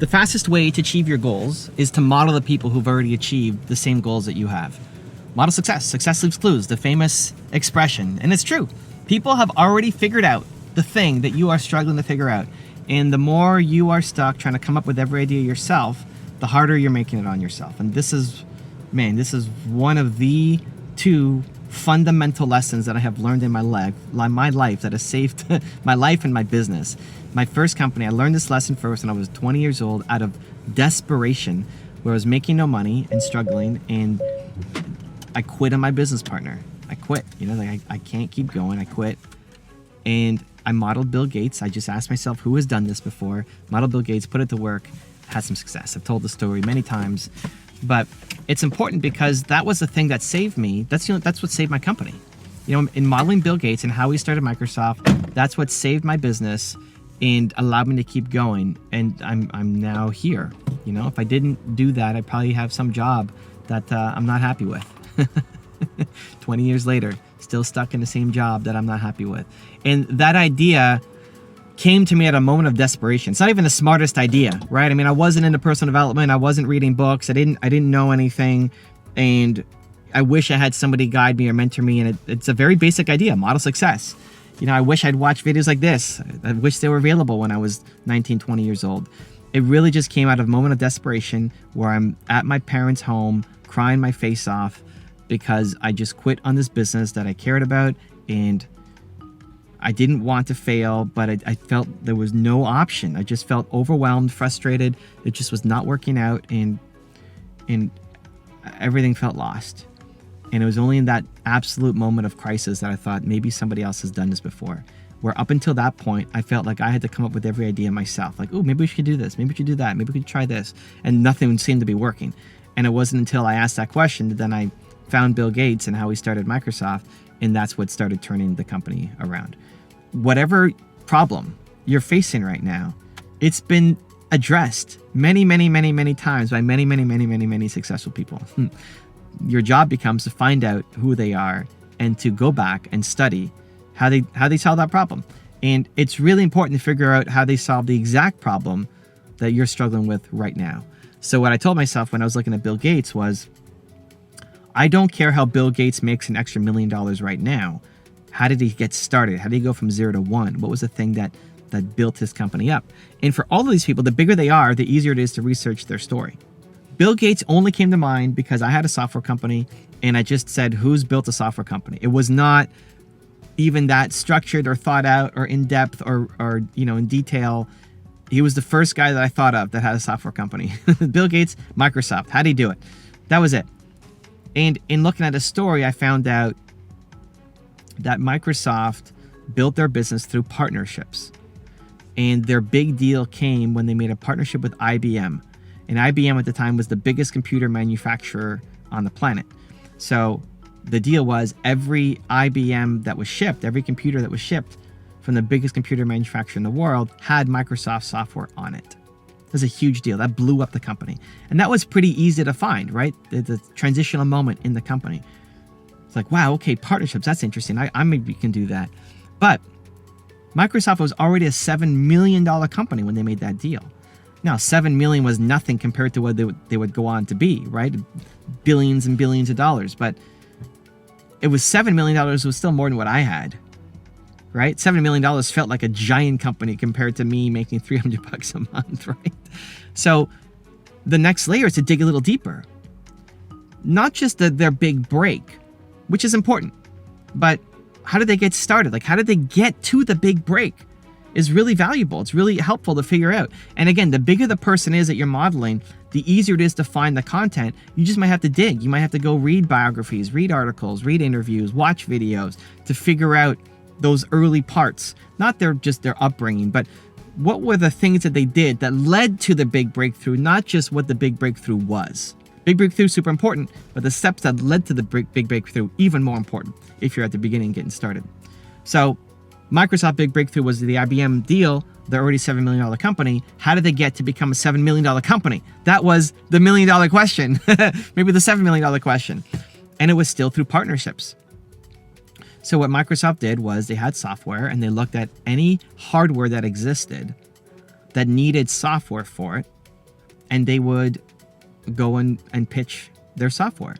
The fastest way to achieve your goals is to model the people who've already achieved the same goals that you have. Model success. Success leaves clues, the famous expression. And it's true. People have already figured out the thing that you are struggling to figure out. And the more you are stuck trying to come up with every idea yourself, the harder you're making it on yourself. And this is one of the two fundamental lessons that I have learned in my life that has saved my life and my business. My first company, I learned this lesson first when I was 20 years old out of desperation, where I was making no money and struggling, and I quit on my business partner. I quit, I can't keep going. I quit. And I modeled Bill Gates. I just asked myself, who has done this before? Modeled Bill Gates, put it to work, had some success. I've told the story many times, but it's important because that was the thing that saved me. That's what saved my company. In modeling Bill Gates and how he started Microsoft, that's what saved my business and allowed me to keep going. And I'm now here. If I didn't do that, I'd probably have some job that I'm not happy with. 20 years later, still stuck in the same job that I'm not happy with. And that idea came to me at a moment of desperation. It's not even the smartest idea, right? I wasn't into personal development. I wasn't reading books. I didn't know anything. And I wish I had somebody guide me or mentor me. And it's a very basic idea, model success. I wish I'd watched videos like this. I wish they were available when I was 19, 20 years old. It really just came out of a moment of desperation where I'm at my parents' home crying my face off because I just quit on this business that I cared about, and I didn't want to fail, but I felt there was no option. I just felt overwhelmed, frustrated. It just was not working out, and everything felt lost. And it was only in that absolute moment of crisis that I thought maybe somebody else has done this before. Where up until that point, I felt like I had to come up with every idea myself. Like, oh, maybe we should do this. Maybe we should do that. Maybe we could try this. And nothing seemed to be working. And it wasn't until I asked that question that then I found Bill Gates and how he started Microsoft. And that's what started turning the company around. Whatever problem you're facing right now, it's been addressed many, many, many, many times by many, many, many, many, many successful people. Your job becomes to find out who they are and to go back and study how they solve that problem. And it's really important to figure out how they solve the exact problem that you're struggling with right now. So what I told myself when I was looking at Bill Gates was, I don't care how Bill Gates makes an extra $1 million right now. How did he get started? How did he go from 0 to 1? What was the thing that built his company up? And for all of these people, the bigger they are, the easier it is to research their story. Bill Gates only came to mind because I had a software company and I just said, who's built a software company? It was not even that structured or thought out or in depth or in detail. He was the first guy that I thought of that had a software company. Bill Gates, Microsoft. How'd he do it? That was it. And in looking at his story, I found out that Microsoft built their business through partnerships. And their big deal came when they made a partnership with IBM. And IBM at the time was the biggest computer manufacturer on the planet. So the deal was every IBM that was shipped, every computer that was shipped from the biggest computer manufacturer in the world had Microsoft software on it. It was a huge deal. That blew up the company. And that was pretty easy to find, right? The transitional moment in the company. It's like, wow, okay, partnerships, that's interesting. I maybe can do that. But Microsoft was already a $7 million company when they made that deal. Now, $7 million was nothing compared to what they would go on to be, right? Billions and billions of dollars. But it was $7 million was still more than what I had, right? $7 million felt like a giant company compared to me making $300 a month, right? So the next layer is to dig a little deeper. Not just their big break, which is important, but how did they get started? Like, how did they get to the big break is really valuable. It's really helpful to figure out. And again, the bigger the person is that you're modeling, the easier it is to find the content. You just might have to dig. You might have to go read biographies, read articles, read interviews, watch videos to figure out those early parts. Not just their upbringing, but what were the things that they did that led to the big breakthrough, not just what the big breakthrough was. Big breakthrough is super important, but the steps that led to the big breakthrough, even more important if you're at the beginning getting started. So Microsoft big breakthrough was the IBM deal. They're already $7 million company. How did they get to become a $7 million company? That was the $1 million question, maybe the $7 million question. And it was still through partnerships. So what Microsoft did was they had software and they looked at any hardware that existed that needed software for it. and they would go and pitch their software.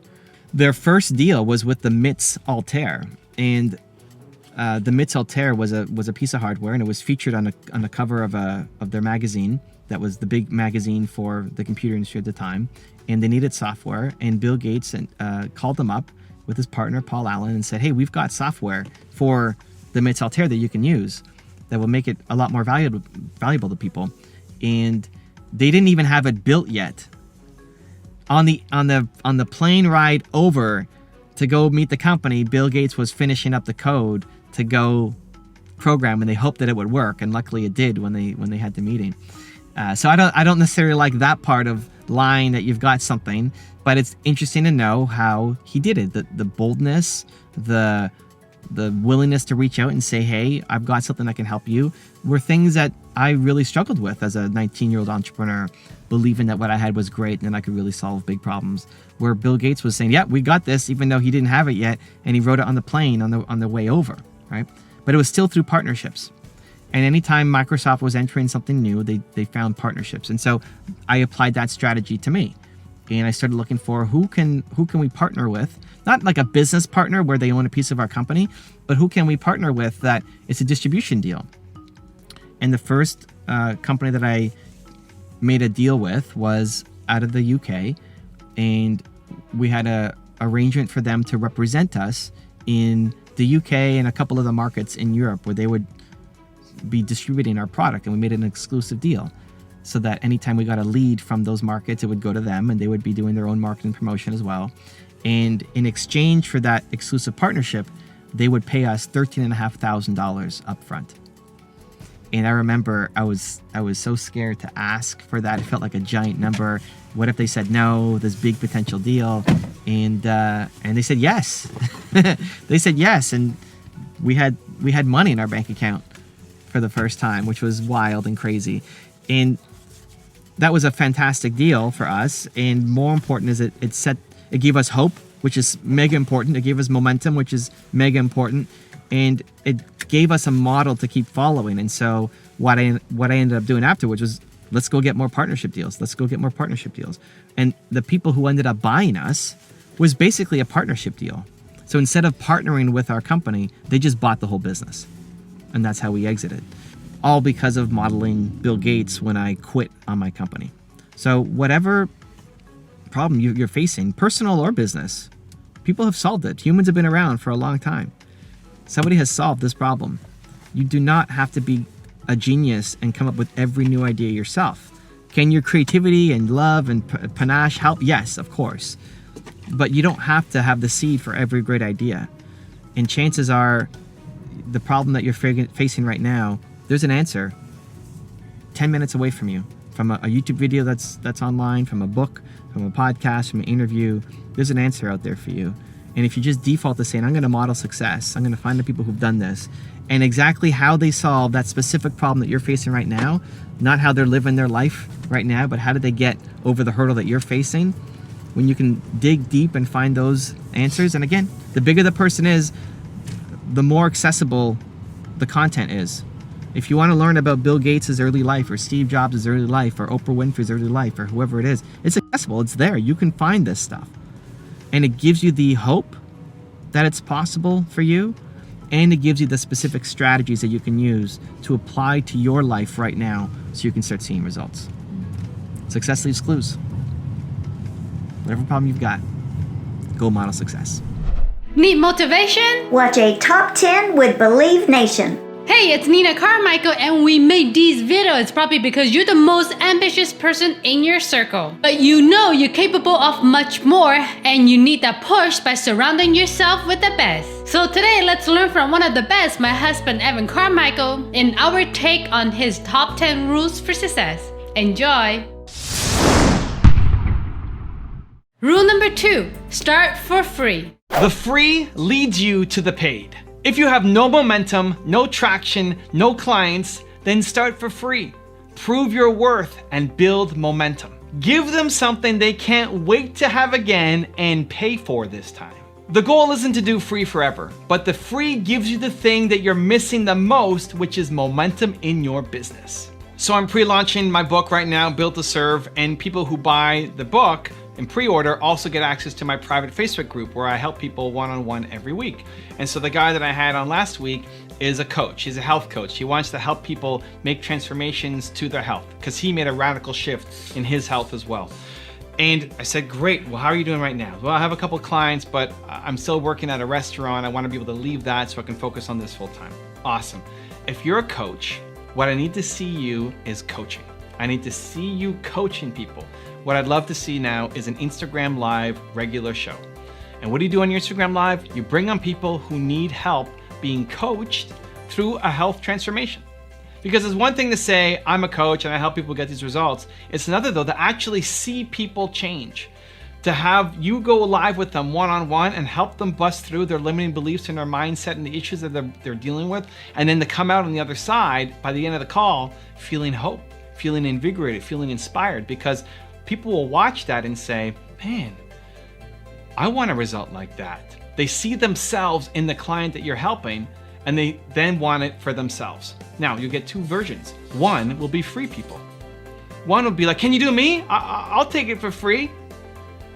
Their first deal was with the MITS Altair, and the MITS Altair was a piece of hardware, and it was featured on the cover of their magazine. That was the big magazine for the computer industry at the time, and they needed software. And Bill Gates called them up with his partner Paul Allen and said, "Hey, we've got software for the MITS Altair that you can use that will make it a lot more valuable to people." And they didn't even have it built yet. On the plane ride over to go meet the company, Bill Gates was finishing up the code to go program, and they hoped that it would work, and luckily it did when they had the meeting. So I don't necessarily like that part of lying that you've got something, but it's interesting to know how he did it. The boldness, the willingness to reach out and say, "Hey, I've got something that can help you," were things that I really struggled with as a 19-year-old entrepreneur, believing that what I had was great and I could really solve big problems. Where Bill Gates was saying, "Yeah, we got this," even though he didn't have it yet, and he wrote it on the plane on the way over, right? But it was still through partnerships. And anytime Microsoft was entering something new, they found partnerships. And so I applied that strategy to me. And I started looking for who can we partner with? Not like a business partner where they own a piece of our company, but who can we partner with that it's a distribution deal? And the first company that I made a deal with was out of the UK. And we had a arrangement for them to represent us in the UK and a couple of the markets in Europe where they would be distributing our product, and we made an exclusive deal so that anytime we got a lead from those markets, it would go to them and they would be doing their own marketing promotion as well. And in exchange for that exclusive partnership, they would pay us $13,500 up front. And I remember I was so scared to ask for that. It felt like a giant number. What if they said no, this big potential deal? And they said yes. They said yes, and we had money in our bank account for the first time, which was wild and crazy. And that was a fantastic deal for us. And more important is it gave us hope, which is mega important. It gave us momentum, which is mega important. And it gave us a model to keep following. And so what I ended up doing afterwards was, let's go get more partnership deals. Let's go get more partnership deals. And the people who ended up buying us was basically a partnership deal. So instead of partnering with our company, they just bought the whole business. And that's how we exited. All because of modeling Bill Gates when I quit on my company. So whatever problem you're facing, personal or business, people have solved it. Humans have been around for a long time. Somebody has solved this problem. You do not have to be a genius and come up with every new idea yourself. Can your creativity and love and panache help? Yes, of course. But you don't have to have the seed for every great idea. And chances are, the problem that you're facing right now, there's an answer 10 minutes away from you. From a YouTube video that's online, from a book, from a podcast, from an interview, there's an answer out there for you. And if you just default to saying, I'm going to model success, I'm going to find the people who've done this, and exactly how they solve that specific problem that you're facing right now, not how they're living their life right now, but how did they get over the hurdle that you're facing, when you can dig deep and find those answers. And again, the bigger the person is, the more accessible the content is. If you want to learn about Bill Gates' early life, or Steve Jobs' early life, or Oprah Winfrey's early life, or whoever it is, it's accessible. It's there. You can find this stuff. And it gives you the hope that it's possible for you, and it gives you the specific strategies that you can use to apply to your life right now so you can start seeing results. Success leaves clues. Whatever problem you've got, go model success. Need motivation? Watch a Top 10 with Believe Nation. Hey, it's Nina Carmichael, and we made these videos probably because you're the most ambitious person in your circle. But you know you're capable of much more, and you need that push by surrounding yourself with the best. So today, let's learn from one of the best, my husband Evan Carmichael, in our take on his top 10 rules for success. Enjoy! Rule number 2, start for free. The free leads you to the paid. If you have no momentum, no traction, no clients, then start for free. Prove your worth and build momentum. Give them something they can't wait to have again and pay for this time. The goal isn't to do free forever, but the free gives you the thing that you're missing the most, which is momentum in your business. So I'm pre-launching my book right now, Built to Serve, and people who buy the book in pre-order also get access to my private Facebook group where I help people one-on-one every week. And so the guy that I had on last week is a coach. He's a health coach. He wants to help people make transformations to their health because he made a radical shift in his health as well. And I said, great, well, how are you doing right now? Well, I have a couple clients, but I'm still working at a restaurant. I want to be able to leave that so I can focus on this full time. Awesome. If you're a coach, what I need to see you is coaching. I need to see you coaching people. What I'd love to see now is an Instagram Live regular show. And what do you do on your Instagram Live? You bring on people who need help being coached through a health transformation. Because it's one thing to say, I'm a coach and I help people get these results. It's another though to actually see people change. To have you go live with them one-on-one and help them bust through their limiting beliefs and their mindset and the issues that they're dealing with. And then to come out on the other side by the end of the call, feeling hope, feeling invigorated, feeling inspired. Because people will watch that and say, man, I want a result like that. They see themselves in the client that you're helping and they then want it for themselves. Now, you get two versions. One will be free people. One will be like, can you do me? I'll take it for free,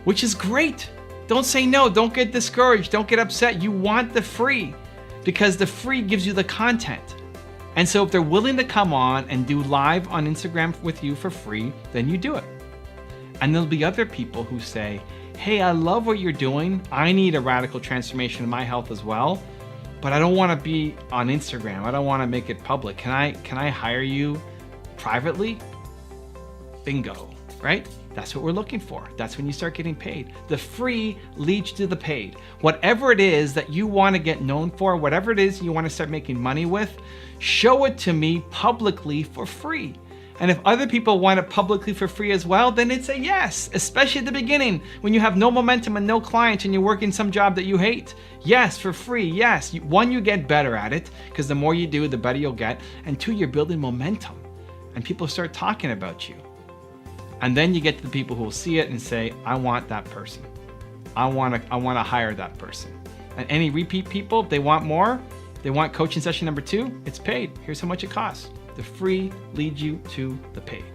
which is great. Don't say no, don't get discouraged, don't get upset. You want the free because the free gives you the content. And so if they're willing to come on and do live on Instagram with you for free, then you do it. And there'll be other people who say, hey, I love what you're doing. I need a radical transformation in my health as well, but I don't want to be on Instagram. I don't want to make it public. Can I hire you privately? Bingo, right? That's what we're looking for. That's when you start getting paid. The free leads to the paid. Whatever it is that you want to get known for, whatever it is you want to start making money with, show it to me publicly for free. And if other people want it publicly for free as well, then it's a yes, especially at the beginning when you have no momentum and no clients and you're working some job that you hate. Yes, for free, yes. One, you get better at it because the more you do, the better you'll get. And two, you're building momentum and people start talking about you. And then you get to the people who will see it and say, I want that person. I want to hire that person. And any repeat people, if they want more, they want coaching session number 2, it's paid. Here's how much it costs. The free leads you to the paid.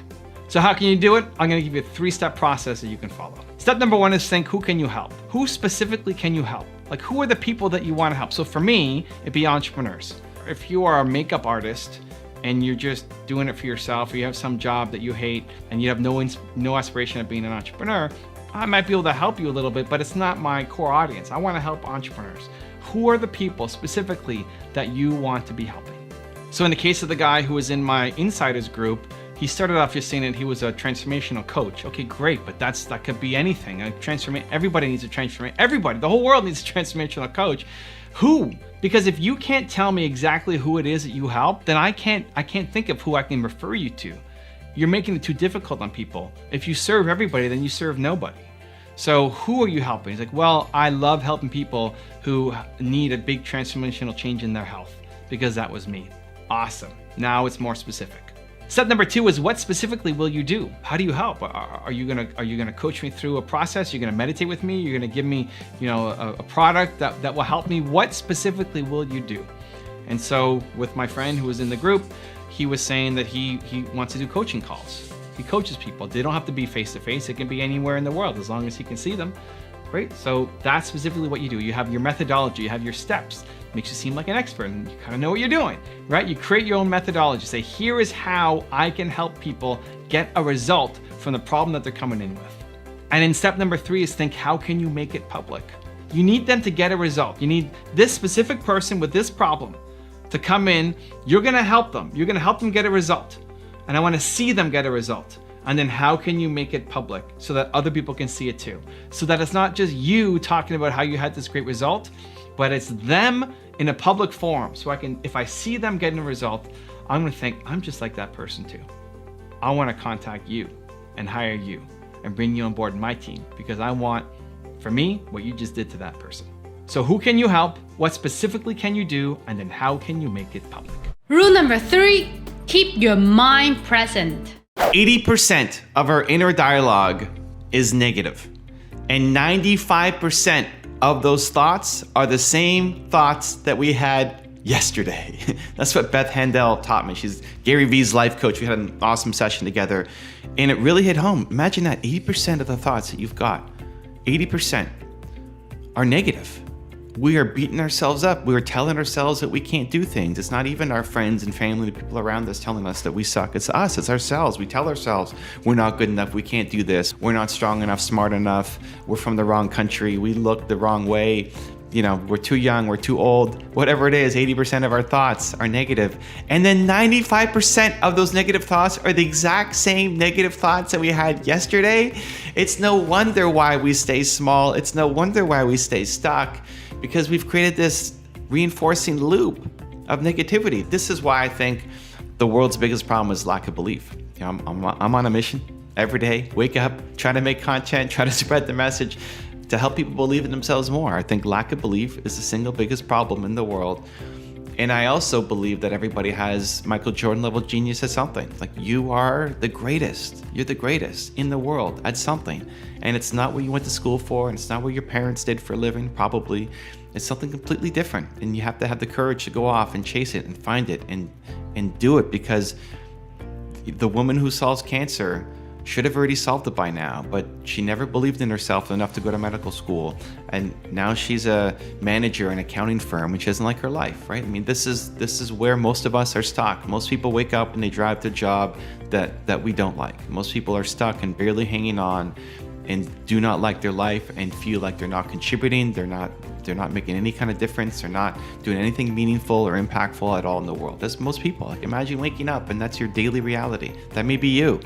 So how can you do it? I'm going to give you a 3-step process that you can follow. Step number 1 is think, who can you help? Who specifically can you help? Like, who are the people that you want to help? So for me, it'd be entrepreneurs. If you are a makeup artist and you're just doing it for yourself, or you have some job that you hate and you have no aspiration of being an entrepreneur, I might be able to help you a little bit, but it's not my core audience. I want to help entrepreneurs. Who are the people specifically that you want to be helping? So in the case of the guy who was in my insiders group, he started off just saying that he was a transformational coach. Okay, great, but that could be anything. Everybody needs a transformation. Everybody, the whole world needs a transformational coach. Who? Because if you can't tell me exactly who it is that you help, then I can't think of who I can refer you to. You're making it too difficult on people. If you serve everybody, then you serve nobody. So who are you helping? He's like, well, I love helping people who need a big transformational change in their health because that was me. Awesome. Now it's more specific. Step number 2 is what specifically will you do? How do you help? Are you gonna coach me through a process? You're gonna meditate with me? You're gonna give me, a product that will help me? What specifically will you do? And so with my friend who was in the group, he was saying that he wants to do coaching calls. He coaches people. They don't have to be face-to-face. It can be anywhere in the world as long as he can see them. Great. So that's specifically what you do. You have your methodology, you have your steps. Makes you seem like an expert and you kind of know what you're doing, right? You create your own methodology. Say, here is how I can help people get a result from the problem that they're coming in with. And then step number 3 is think, how can you make it public? You need them to get a result. You need this specific person with this problem to come in. You're gonna help them. You're gonna help them get a result. And I wanna see them get a result. And then how can you make it public so that other people can see it too? So that it's not just you talking about how you had this great result, but it's them in a public forum. So if I see them getting a result, I'm gonna think, I'm just like that person too. I wanna contact you and hire you and bring you on board my team because I want, for me, what you just did to that person. So who can you help? What specifically can you do? And then how can you make it public? Rule number 3, keep your mind present. 80% of our inner dialogue is negative, and 95% of those thoughts are the same thoughts that we had yesterday. That's what Beth Handel taught me. She's Gary Vee's life coach. We had an awesome session together, and it really hit home. Imagine that 80% of the thoughts that you've got, 80% are negative. We are beating ourselves up. We are telling ourselves that we can't do things. It's not even our friends and family, the people around us telling us that we suck. It's us, it's ourselves. We tell ourselves we're not good enough, we can't do this, we're not strong enough, smart enough, we're from the wrong country, we look the wrong way, we're too young, we're too old, whatever it is. 80% of our thoughts are negative. And then 95% of those negative thoughts are the exact same negative thoughts that we had yesterday. It's no wonder why we stay small. It's no wonder why we stay stuck, because we've created this reinforcing loop of negativity. This is why I think the world's biggest problem is lack of belief. I'm on a mission every day, wake up, try to make content, try to spread the message to help people believe in themselves more. I think lack of belief is the single biggest problem in the world. And I also believe that everybody has Michael Jordan level genius at something. Like, you are the greatest. You're the greatest in the world at something. And it's not what you went to school for, and it's not what your parents did for a living, probably. It's something completely different. And you have to have the courage to go off and chase it and find it and do it, because the woman who solves cancer should have already solved it by now, but she never believed in herself enough to go to medical school. And now she's a manager in an accounting firm, and she doesn't like her life, right? I mean, this is where most of us are stuck. Most people wake up and they drive to a job that we don't like. Most people are stuck and barely hanging on and do not like their life and feel like they're not contributing, they're not making any kind of difference, they're not doing anything meaningful or impactful at all in the world. That's most people. Like, imagine waking up and that's your daily reality. That may be you.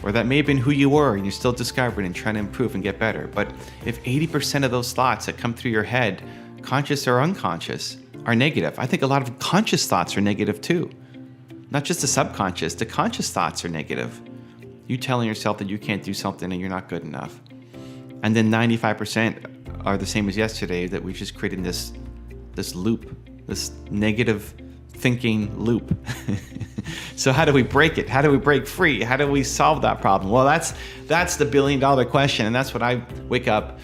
Or that may have been who you were and you're still discovering and trying to improve and get better. But if 80% of those thoughts that come through your head, conscious or unconscious, are negative, I think a lot of conscious thoughts are negative too. Not just the subconscious, the conscious thoughts are negative. You telling yourself that you can't do something and you're not good enough. And then 95% are the same as yesterday, that we've just created this loop, this negative thinking loop. So how do we break it? How do we break free? How do we solve that problem? Well, that's the $1 billion question, and that's what I wake up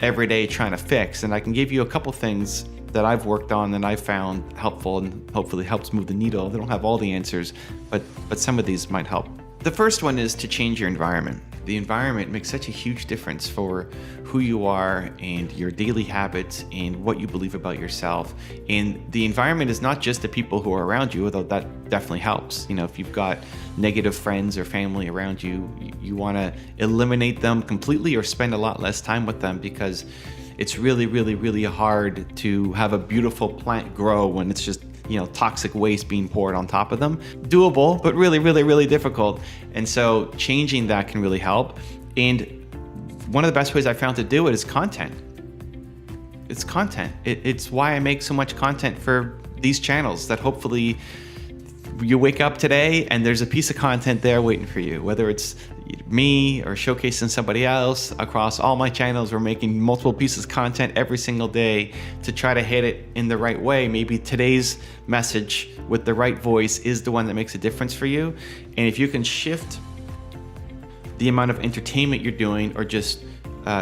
every day trying to fix. And I can give you a couple things that I've worked on and I've found helpful and hopefully helps move the needle. They don't have all the answers, but some of these might help. The first one is to change your environment. The environment makes such a huge difference for who you are and your daily habits and what you believe about yourself. And the environment is not just the people who are around you, although that definitely helps. If you've got negative friends or family around you, you want to eliminate them completely or spend a lot less time with them, because it's really, really, really hard to have a beautiful plant grow when it's just toxic waste being poured on top of them. Doable, but really, really, really difficult. And so changing that can really help. And one of the best ways I found to do it is content. It's content. It's why I make so much content for these channels, that hopefully you wake up today and there's a piece of content there waiting for you, whether it's me or showcasing somebody else. Across all my channels, we're making multiple pieces of content every single day to try to hit it in the right way. Maybe today's message with the right voice is the one that makes a difference for you. And if you can shift the amount of entertainment you're doing, or just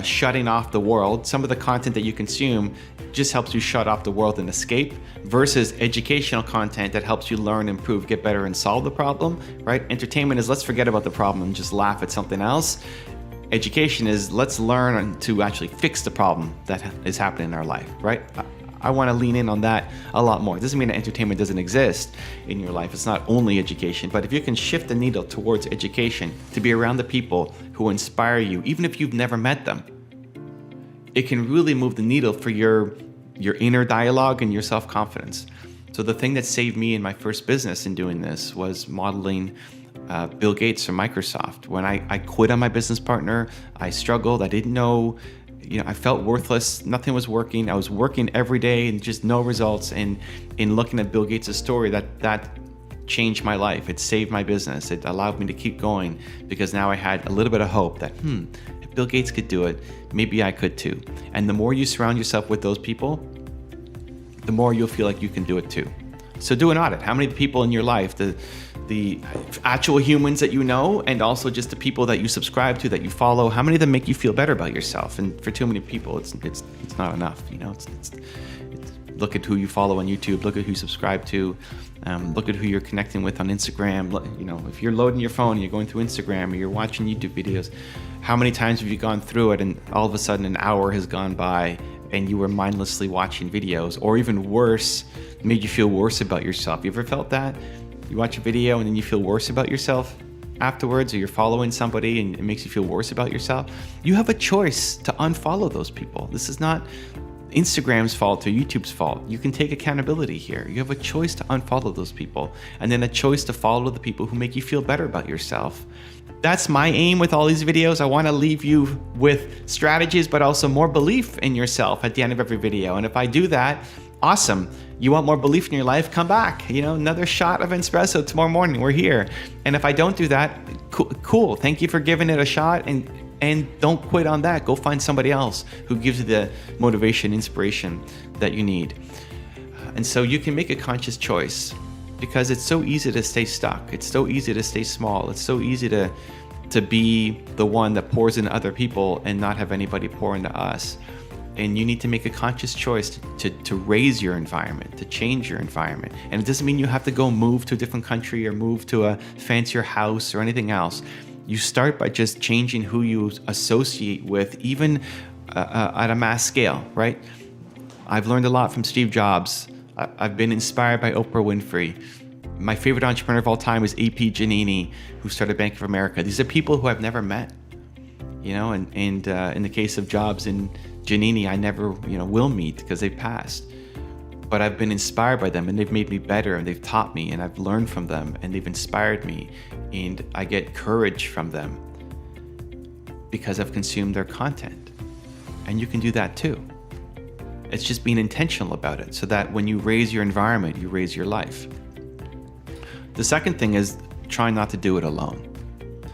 shutting off the world, some of the content that you consume just helps you shut off the world and escape, versus educational content that helps you learn, improve, get better, and solve the problem, right? Entertainment is let's forget about the problem and just laugh at something else. Education is let's learn to actually fix the problem that is happening in our life, right? I want to lean in on that a lot more. It doesn't mean that entertainment doesn't exist in your life. It's not only education, but if you can shift the needle towards education, to be around the people who inspire you, even if you've never met them, it can really move the needle for your inner dialogue and your self-confidence. So the thing that saved me in my first business in doing this was modeling Bill Gates from Microsoft. When I quit on my business partner, I struggled. I didn't know, I felt worthless. Nothing was working. I was working every day and just no results. And in looking at Bill Gates' story, that changed my life. It saved my business. It allowed me to keep going, because now I had a little bit of hope that, if Bill Gates could do it, maybe I could too. And the more you surround yourself with those people, the more you'll feel like you can do it too. So do an audit. How many people in your life, the the actual humans that you know, and also just the people that you subscribe to, that you follow. How many of them make you feel better about yourself? And for too many people, it's not enough. You know, it's look at who you follow on YouTube, look at who you subscribe to, look at who you're connecting with on Instagram. You know, if you're loading your phone, you're going through Instagram, or you're watching YouTube videos, how many times have you gone through it and all of a sudden an hour has gone by and you were mindlessly watching videos, or even worse, made you feel worse about yourself? You ever felt that? You watch a video and then you feel worse about yourself afterwards, or you're following somebody and it makes you feel worse about yourself? You have a choice to unfollow those people. This is not Instagram's fault or YouTube's fault. You can take accountability here. You have a choice to unfollow those people, and then a choice to follow the people who make you feel better about yourself. That's my aim with all these videos. I want to leave you with strategies, but also more belief in yourself at the end of every video. And if I do that, awesome. You want more belief in your life? Come back. You know, another shot of espresso tomorrow morning. We're here. And if I don't do that, cool. Thank you for giving it a shot, and don't quit on that. Go find somebody else who gives you the motivation, inspiration that you need. And so you can make a conscious choice, because it's so easy to stay stuck. It's so easy to stay small. It's so easy to be the one that pours into other people and not have anybody pour into us. And you need to make a conscious choice to raise your environment, to change your environment. And it doesn't mean you have to go move to a different country or move to a fancier house or anything else. You start by just changing who you associate with, even at a mass scale, right? I've learned a lot from Steve Jobs. I've been inspired by Oprah Winfrey. My favorite entrepreneur of all time is A.P. Giannini, who started Bank of America. These are people who I've never met, you know, and in the case of Jobs and Giannini, I never, will meet because they passed. But I've been inspired by them, and they've made me better, and they've taught me, and I've learned from them, and they've inspired me, and I get courage from them because I've consumed their content. And you can do that too. It's just being intentional about it, so that when you raise your environment, you raise your life. The second thing is try not to do it alone.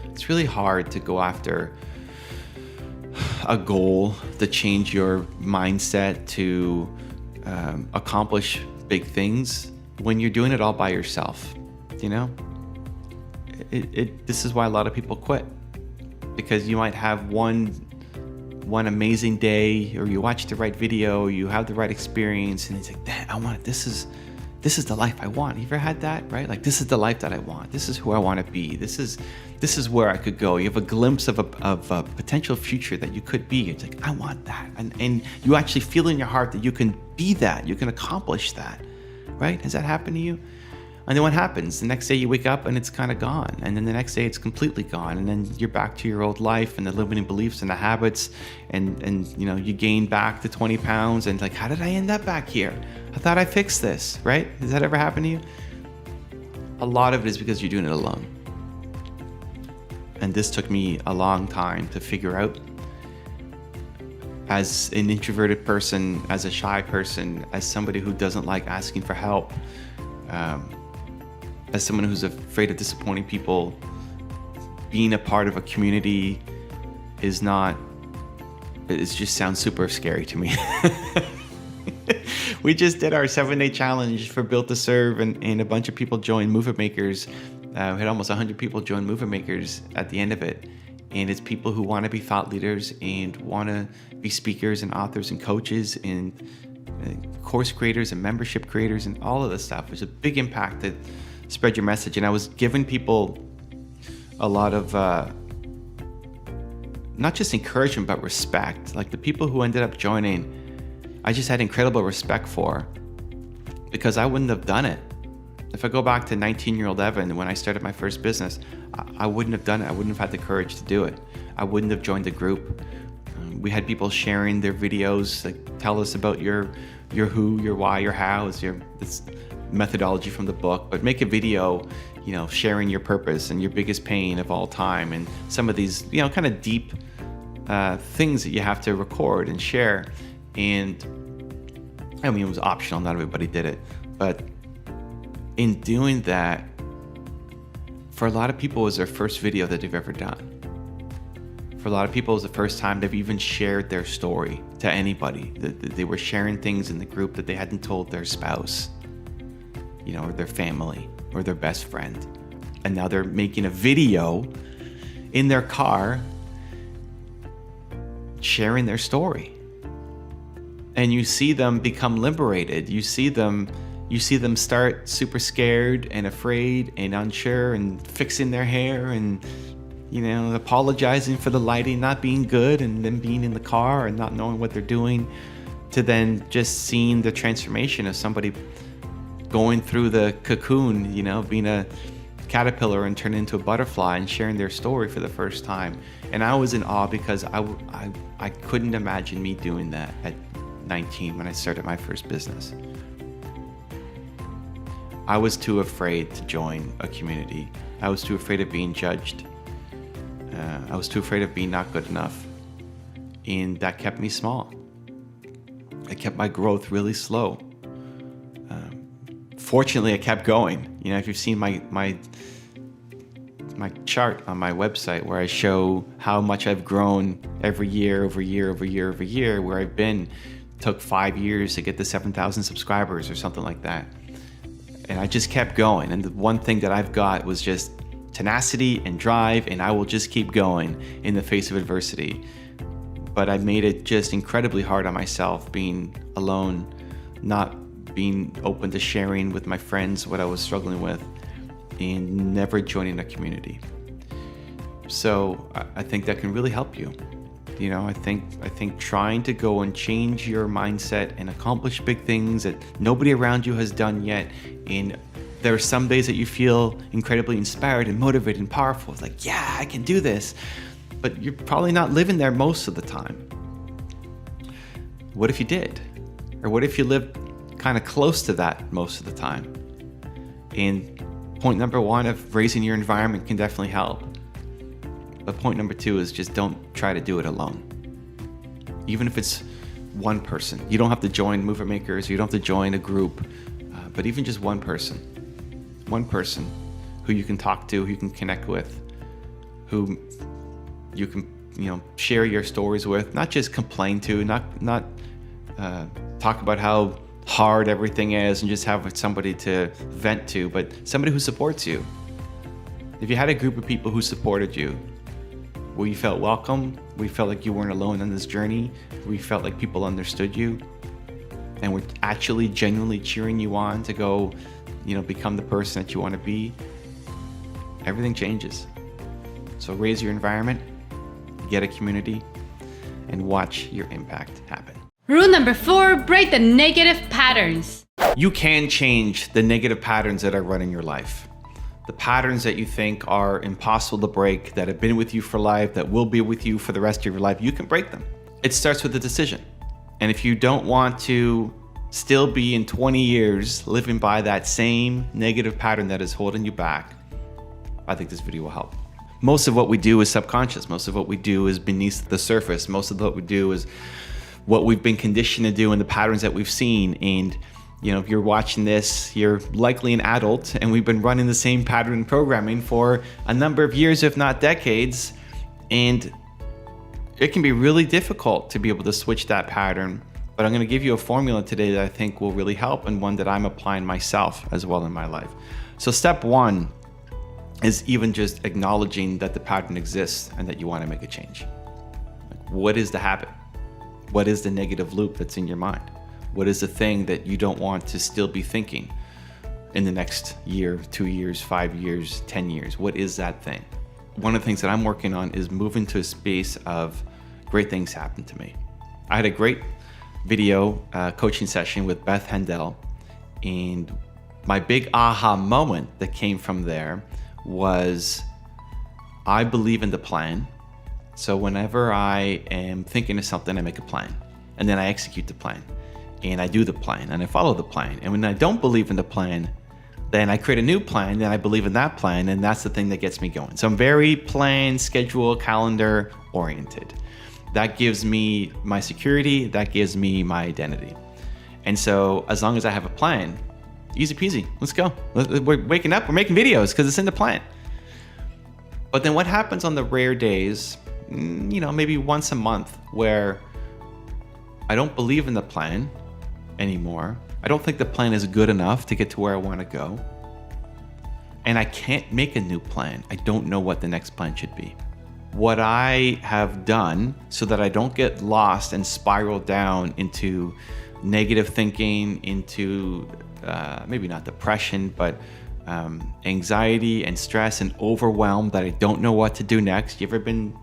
It's really hard to go after a goal, to change your mindset, to accomplish big things when you're doing it all by yourself. This is why a lot of people quit, because you might have one amazing day, or you watch the right video, or you have the right experience, and it's like, "Damn, I want it. This is the life I want." You ever had that, right? Like, this is the life that I want. This is who I want to be. This is where I could go. You have a glimpse of a potential future that you could be. It's like, I want that. And you actually feel in your heart that you can be that. You can accomplish that, right? Has that happened to you? And then what happens? The next day you wake up and it's kind of gone. And then the next day it's completely gone. And then you're back to your old life and the limiting beliefs and the habits. And you gain back the 20 pounds. And like, how did I end up back here? I thought I fixed this, right? Has that ever happened to you? A lot of it is because you're doing it alone. And this took me a long time to figure out. As an introverted person, as a shy person, as somebody who doesn't like asking for help, as someone who's afraid of disappointing people, being a part of a community it just sounds super scary to me. We just did our 7-day challenge for Built to Serve, and a bunch of people joined Movement Makers. We had almost 100 people join Movement Makers at the end of it. And it's people who want to be thought leaders and want to be speakers and authors and coaches and course creators and membership creators and all of this stuff. It's a big impact to spread your message. And I was giving people a lot of not just encouragement, but respect. Like, the people who ended up joining, I just had incredible respect for, because I wouldn't have done it. If I go back to 19-year-old Evan, when I started my first business, I wouldn't have done it. I wouldn't have had the courage to do it. I wouldn't have joined the group. We had people sharing their videos, like, tell us about your who, your why, your how. It's methodology from the book, but make a video, sharing your purpose and your biggest pain of all time, and some of these, kind of deep things that you have to record and share. And I mean, it was optional. Not everybody did it, but in doing that, for a lot of people, it was their first video that they've ever done. For a lot of people, it was the first time they've even shared their story to anybody. They were sharing things in the group that they hadn't told their spouse, or their family, or their best friend. And now they're making a video in their car sharing their story. And you see them become liberated. You see them start super scared and afraid and unsure and fixing their hair and, apologizing for the lighting not being good, and then being in the car and not knowing what they're doing, to then just seeing the transformation of somebody going through the cocoon, being a caterpillar and turning into a butterfly and sharing their story for the first time. And I was in awe because I couldn't imagine me doing that at 19 when I started my first business. I was too afraid to join a community. I was too afraid of being judged. I was too afraid of being not good enough. And that kept me small. It kept my growth really slow. Fortunately, I kept going. If you've seen my chart on my website where I show how much I've grown every year, where I've been, took 5 years to get to 7,000 subscribers or something like that. And I just kept going. And the one thing that I've got was just tenacity and drive, and I will just keep going in the face of adversity. But I made it just incredibly hard on myself, being alone, not being open to sharing with my friends what I was struggling with, and never joining a community. So I think that can really help you. I think trying to go and change your mindset and accomplish big things that nobody around you has done yet. And there are some days that you feel incredibly inspired and motivated and powerful. It's like, yeah, I can do this. But you're probably not living there most of the time. What if you did? Or what if you lived kind of close to that most of the time? And point number one of raising your environment can definitely help. But point number two is just don't try to do it alone. Even if it's one person. You don't have to join Movement Makers. You don't have to join a group. But even just one person who you can talk to, who you can connect with, who you can, share your stories with, not just complain to, not talk about how hard everything is and just have somebody to vent to, but somebody who supports you. If you had a group of people who supported you, where you felt welcome, where you felt like you weren't alone on this journey, where you felt like people understood you, and were actually genuinely cheering you on to go, become the person that you want to be, everything changes. So raise your environment, get a community, and watch your impact happen. Rule number 4, break the negative patterns. You can change the negative patterns that are running your life. The patterns that you think are impossible to break, that have been with you for life, that will be with you for the rest of your life, you can break them. It starts with a decision. And if you don't want to still be in 20 years living by that same negative pattern that is holding you back, I think this video will help. Most of what we do is subconscious. Most of what we do is beneath the surface. Most of what we do is what we've been conditioned to do and the patterns that we've seen. And if you're watching this, you're likely an adult, and we've been running the same pattern programming for a number of years, if not decades. And it can be really difficult to be able to switch that pattern. But I'm going to give you a formula today that I think will really help, and one that I'm applying myself as well in my life. So step one is even just acknowledging that the pattern exists and that you want to make a change. What is the habit? What is the negative loop that's in your mind? What is the thing that you don't want to still be thinking in the next year, 2 years, 5 years, 10 years? What is that thing? One of the things that I'm working on is moving to a space of great things happen to me. I had a great video coaching session with Beth Handel, and my big aha moment that came from there was I believe in the plan. So whenever I am thinking of something, I make a plan, and then I execute the plan, and I do the plan, and I follow the plan. And when I don't believe in the plan, then I create a new plan, then I believe in that plan, and that's the thing that gets me going. So I'm very plan, schedule, calendar oriented. That gives me my security, that gives me my identity. And so as long as I have a plan, easy peasy, let's go. We're waking up, we're making videos because it's in the plan. But then what happens on the rare days, maybe once a month, where I don't believe in the plan anymore. I don't think the plan is good enough to get to where I want to go. and I can't make a new plan. I don't know what the next plan should be. What I have done so that I don't get lost and spiral down into negative thinking, into maybe not depression, but anxiety and stress and overwhelm that I don't know what to do next. You ever been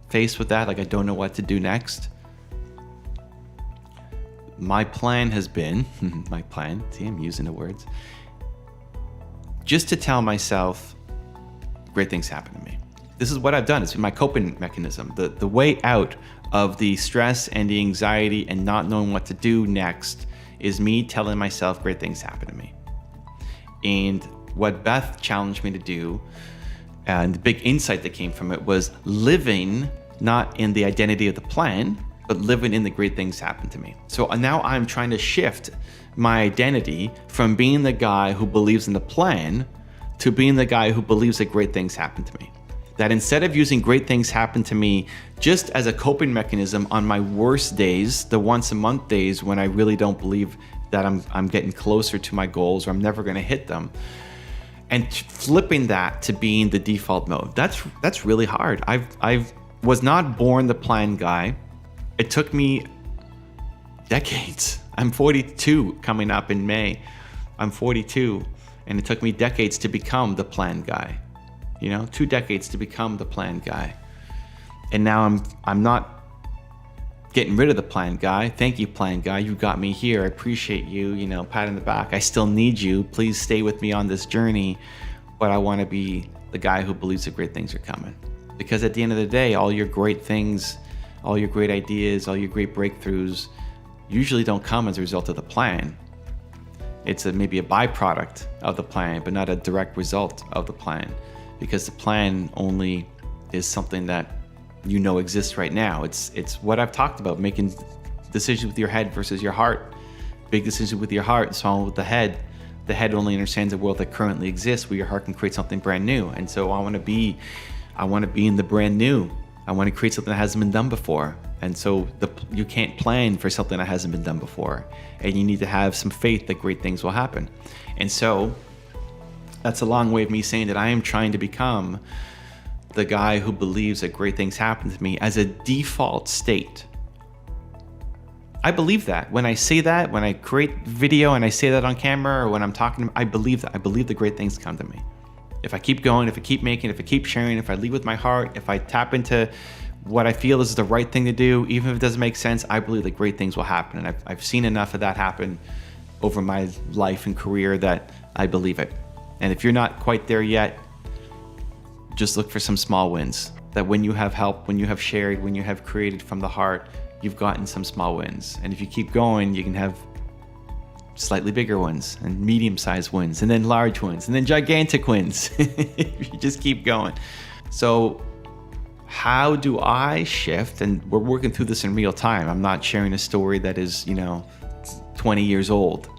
faced with that? Like, I don't know what to do next? My plan has been, my plan, see, I'm using the words, just to tell myself, great things happen to me. This is what I've done. It's been my coping mechanism. The way out of the stress and the anxiety and not knowing what to do next is me telling myself great things happen to me. And what Beth challenged me to do, and the big insight that came from it, was living not in the identity of the plan, but living in the great things happen to me. So now I'm trying to shift my identity from being the guy who believes in the plan to being the guy who believes that great things happen to me. That instead of using great things happen to me just as a coping mechanism on my worst days, the once a month days when I really don't believe that I'm getting closer to my goals or I'm never gonna hit them, and flipping that to being the default mode. That's really hard. I was not born the plan guy. It took me decades. I'm 42 coming up in May. I'm 42, and it took me decades to become the plan guy. 2 decades to become the plan guy. And now I'm not getting rid of the plan guy. Thank you, plan guy. You got me here. I appreciate you, pat in the back. I still need you. Please stay with me on this journey. But I want to be the guy who believes that great things are coming. Because at the end of the day, all your great things, all your great ideas, all your great breakthroughs usually don't come as a result of the plan. It's maybe a byproduct of the plan, but not a direct result of the plan. Because the plan only is something that exists right now. It's what I've talked about, making decisions with your head versus your heart. Big decisions with your heart, small with the head. The head only understands the world that currently exists, where your heart can create something brand new. And so I want to be in the brand new. I want to create something that hasn't been done before. And so you can't plan for something that hasn't been done before. And you need to have some faith that great things will happen. And so that's a long way of me saying that I am trying to become the guy who believes that great things happen to me as a default state. I believe that. When I say that, when I create video and I say that on camera or when I'm talking, I believe that. I believe the great things come to me. If I keep going, if I keep making, if I keep sharing, if I lead with my heart, if I tap into what I feel is the right thing to do, even if it doesn't make sense, I believe that great things will happen. And I've seen enough of that happen over my life and career that I believe it. And if you're not quite there yet, just look for some small wins. That when you have helped, when you have shared, when you have created from the heart, you've gotten some small wins. And if you keep going, you can have slightly bigger wins and medium-sized wins and then large wins and then gigantic wins. You just keep going. So how do I shift? And we're working through this in real time. I'm not sharing a story that is, 20 years old,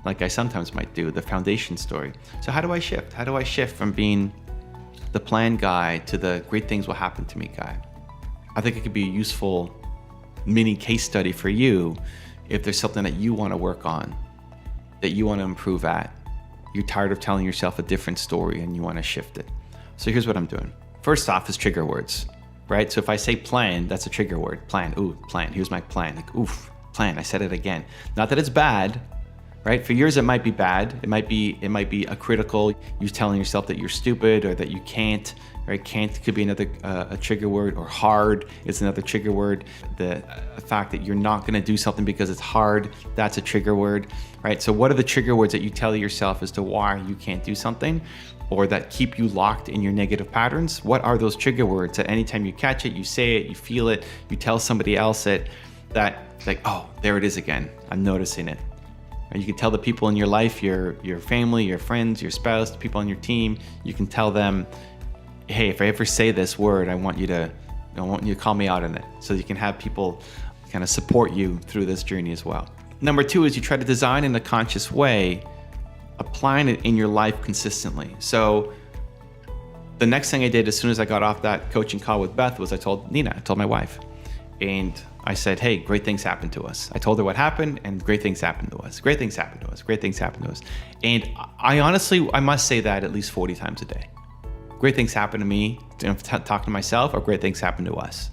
like I sometimes might do, the foundation story. So how do I shift? How do I shift from being the plan guy to the great things will happen to me guy? I think it could be a useful mini case study for you if there's something that you want to work on, that you want to improve at. You're tired of telling yourself a different story and you want to shift it. So here's what I'm doing. First off is trigger words, right? So if I say plan, that's a trigger word. Plan, ooh, plan, here's my plan. Like, oof, plan, I said it again. Not that it's bad, right? For yours, it might be bad. It might be a critical, you telling yourself that you're stupid or that you can't, right? Can't could be another a trigger word, or hard is another trigger word. The fact that you're not gonna do something because it's hard, that's a trigger word, right? So what are the trigger words that you tell yourself as to why you can't do something, or that keep you locked in your negative patterns? What are those trigger words that anytime you catch it, you say it, you feel it, you tell somebody else it, that like, oh, there it is again, I'm noticing it. You can tell the people in your life, your family, your friends, your spouse, the people on your team, you can tell them, hey, if I ever say this word, I want you to call me out on it. So you can have people kind of support you through this journey as well. Number 2 is you try to design in a conscious way, applying it in your life consistently. So the next thing I did as soon as I got off that coaching call with Beth was I told my wife. And I said, hey, great things happened to us. I told her what happened, and great things happened to us. Great things happened to us. Great things happened to us. And I honestly, I must say that at least 40 times a day. Great things happen to me, talk to myself, or great things happen to us.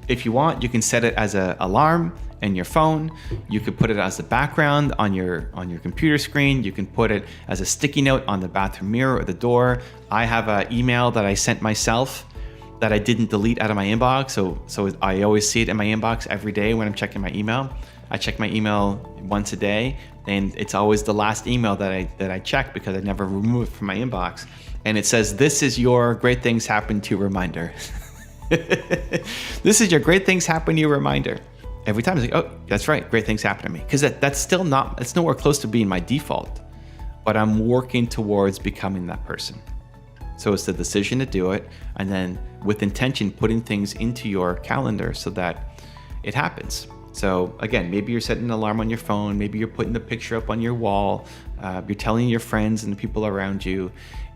If you want, you can set it as an alarm in your phone. You could put it as the background on your computer screen. You can put it as a sticky note on the bathroom mirror or the door. I have an email that I sent myself that I didn't delete out of my inbox. So I always see it in my inbox every day when I'm checking my email. I check my email once a day, and it's always the last email that I check because I never remove it from my inbox. And it says, this is your great things happen to you reminder. This is your great things happen to you reminder. Every time it's like, oh, that's right, great things happen to me. Because that's still not, it's nowhere close to being my default, but I'm working towards becoming that person. So it's the decision to do it, and then with intention, putting things into your calendar so that it happens. So again, maybe you're setting an alarm on your phone, maybe you're putting the picture up on your wall, you're telling your friends and the people around you,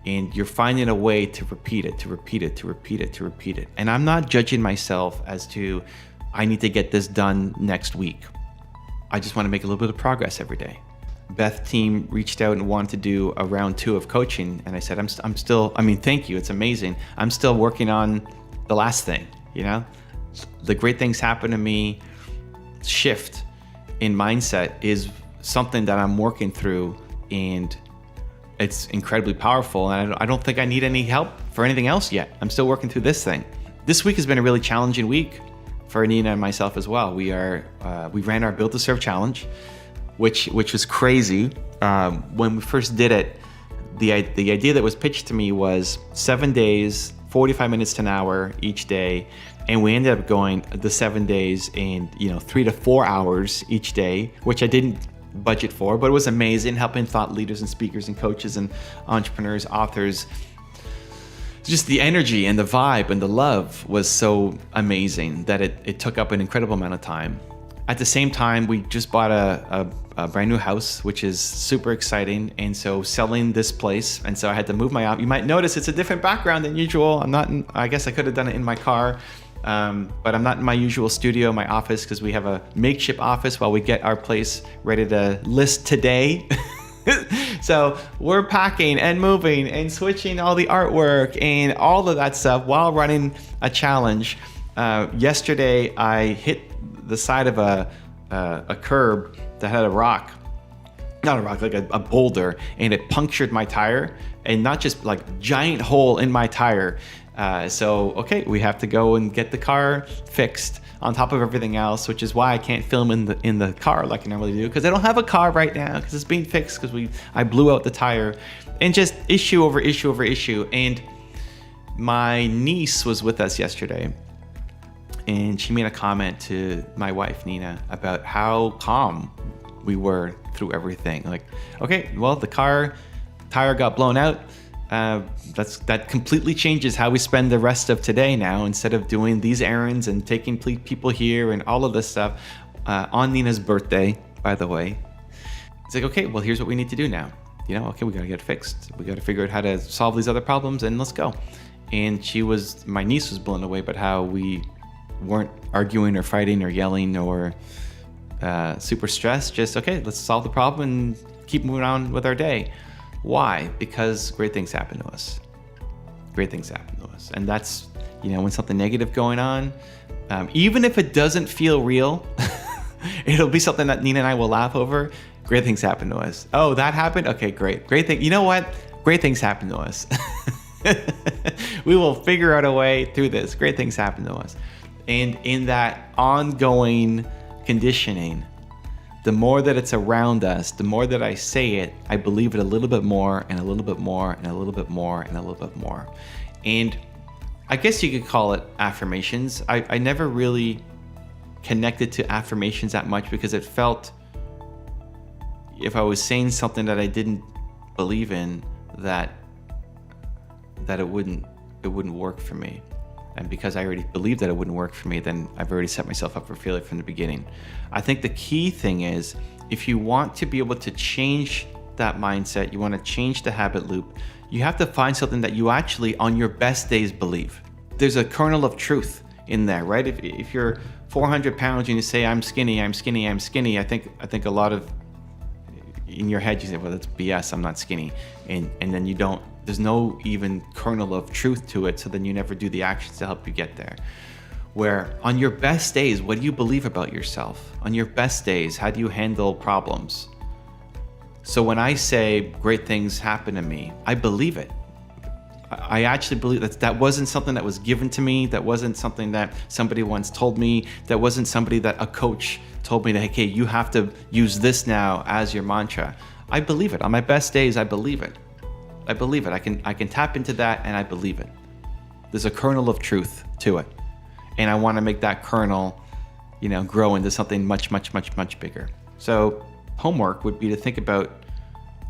and you're finding a way to repeat it, to repeat it, to repeat it, to repeat it. And I'm not judging myself as to, I need to get this done next week. I just want to make a little bit of progress every day. Beth team reached out and wanted to do a round 2 of coaching. And I said, I'm still, I mean, thank you. It's amazing. I'm still working on the last thing, you know, the great things happen to me shift in mindset is something that I'm working through, and it's incredibly powerful. And I don't think I need any help for anything else yet. I'm still working through this thing. This week has been a really challenging week for Nina and myself as well. We ran our Build to Serve challenge, which was crazy. When we first did it, the idea that was pitched to me was 7 days, 45 minutes to an hour each day. And we ended up going the 7 days in 3 to 4 hours each day, which I didn't budget for, but it was amazing, helping thought leaders and speakers and coaches and entrepreneurs, authors. Just the energy and the vibe and the love was so amazing that it took up an incredible amount of time. At the same time, we just bought a brand new house, which is super exciting. And so selling this place, and so I had to move my office. You might notice it's a different background than usual. I guess I could have done it in my car, but I'm not in my usual studio, my office, because we have a makeshift office while we get our place ready to list today. So we're packing and moving and switching all the artwork and all of that stuff while running a challenge. Yesterday, I hit the side of a curb that had like a boulder, and it punctured my tire, and not just like giant hole in my tire. So, okay, we have to go and get the car fixed on top of everything else, which is why I can't film in the car like I normally do, because I don't have a car right now because it's being fixed because I blew out the tire, and just issue over issue over issue. And my niece was with us yesterday, and she made a comment to my wife, Nina, about how calm we were through everything. Like, okay, well, the car tire got blown out. That completely changes how we spend the rest of today now. Instead of doing these errands and taking people here and all of this stuff on Nina's birthday, by the way, it's like, okay, well, here's what we need to do now. Okay, we got to get it fixed. We got to figure out how to solve these other problems, and let's go. And my niece was blown away by how we weren't arguing or fighting or yelling or super stressed. Just, okay, let's solve the problem and keep moving on with our day. Why? Because great things happen to us. Great things happen to us. And that's, when something negative going on, even if it doesn't feel real, it'll be something that Nina and I will laugh over. Great things happen to us. Oh, that happened? Okay, great. Great thing. You know what? Great things happen to us. We will figure out a way through this. Great things happen to us. And in that ongoing conditioning, the more that it's around us, the more that I say it, I believe it a little bit more and a little bit more and a little bit more and a little bit more. And I guess you could call it affirmations. I never really connected to affirmations that much, because it felt, if I was saying something that I didn't believe in, that it wouldn't work for me. And because I already believed that it wouldn't work for me, then I've already set myself up for failure from the beginning. I think the key thing is, if you want to be able to change that mindset, you want to change the habit loop, you have to find something that you actually, on your best days, believe. There's a kernel of truth in there, right? If you're 400 pounds and you say, I'm skinny, I'm skinny, I'm skinny, I think a lot of, in your head you say, well, that's BS, I'm not skinny. And then you don't, there's no even kernel of truth to it, so then you never do the actions to help you get there. Where on your best days, what do you believe about yourself? On your best days, how do you handle problems? So when I say great things happen to me, I believe it. I actually believe that wasn't something that was given to me. That wasn't something that somebody once told me. That wasn't somebody that a coach told me that, hey, you have to use this now as your mantra. I believe it. On my best days, I believe it. I believe it. I can tap into that and I believe it. There's a kernel of truth to it. And I want to make that kernel, grow into something much, much, much, much bigger. So homework would be to think about,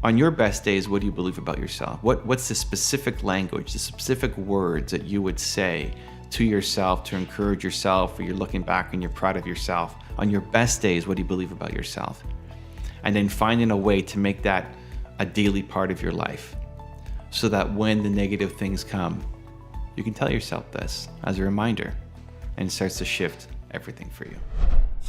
on your best days, what do you believe about yourself? What's the specific language, the specific words that you would say to yourself to encourage yourself, or you're looking back and you're proud of yourself? On your best days, what do you believe about yourself? And then finding a way to make that a daily part of your life, so that when the negative things come, you can tell yourself this as a reminder, and it starts to shift everything for you.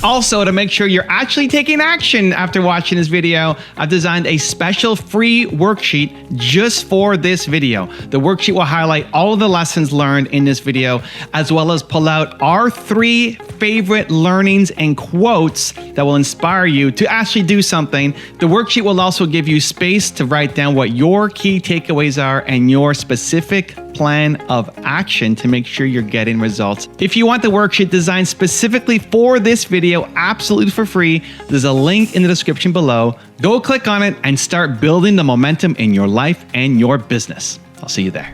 Also, to make sure you're actually taking action after watching this video, I've designed a special free worksheet just for this video. The worksheet will highlight all of the lessons learned in this video, as well as pull out our 3 favorite learnings and quotes that will inspire you to actually do something. The worksheet will also give you space to write down what your key takeaways are and your specific plan of action to make sure you're getting results. If you want the worksheet designed specifically for this video, absolutely for free, there's a link in the description below. Go click on it and start building the momentum in your life and your business. I'll see you there.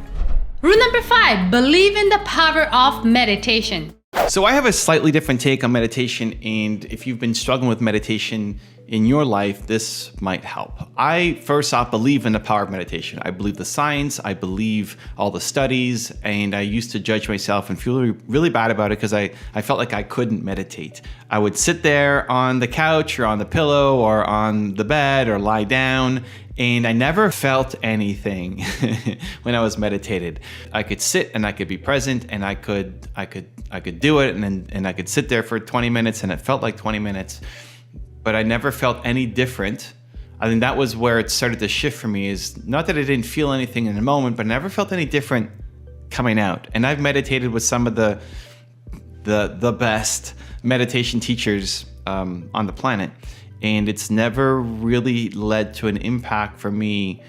Rule number 5, believe in the power of meditation. So I have a slightly different take on meditation, and if you've been struggling with meditation in your life, this might help. I first off believe in the power of meditation. I believe the science, I believe all the studies, and I used to judge myself and feel really bad about it because I felt like I couldn't meditate. I would sit there on the couch or on the pillow or on the bed or lie down, and I never felt anything when I was meditated. I could sit and I could be present, and I could do it, and I could sit there for 20 minutes and it felt like 20 minutes, but I never felt any different. I think that was where it started to shift for me, is not that I didn't feel anything in the moment, but I never felt any different coming out. And I've meditated with some of the best meditation teachers on the planet, and it's never really led to an impact for me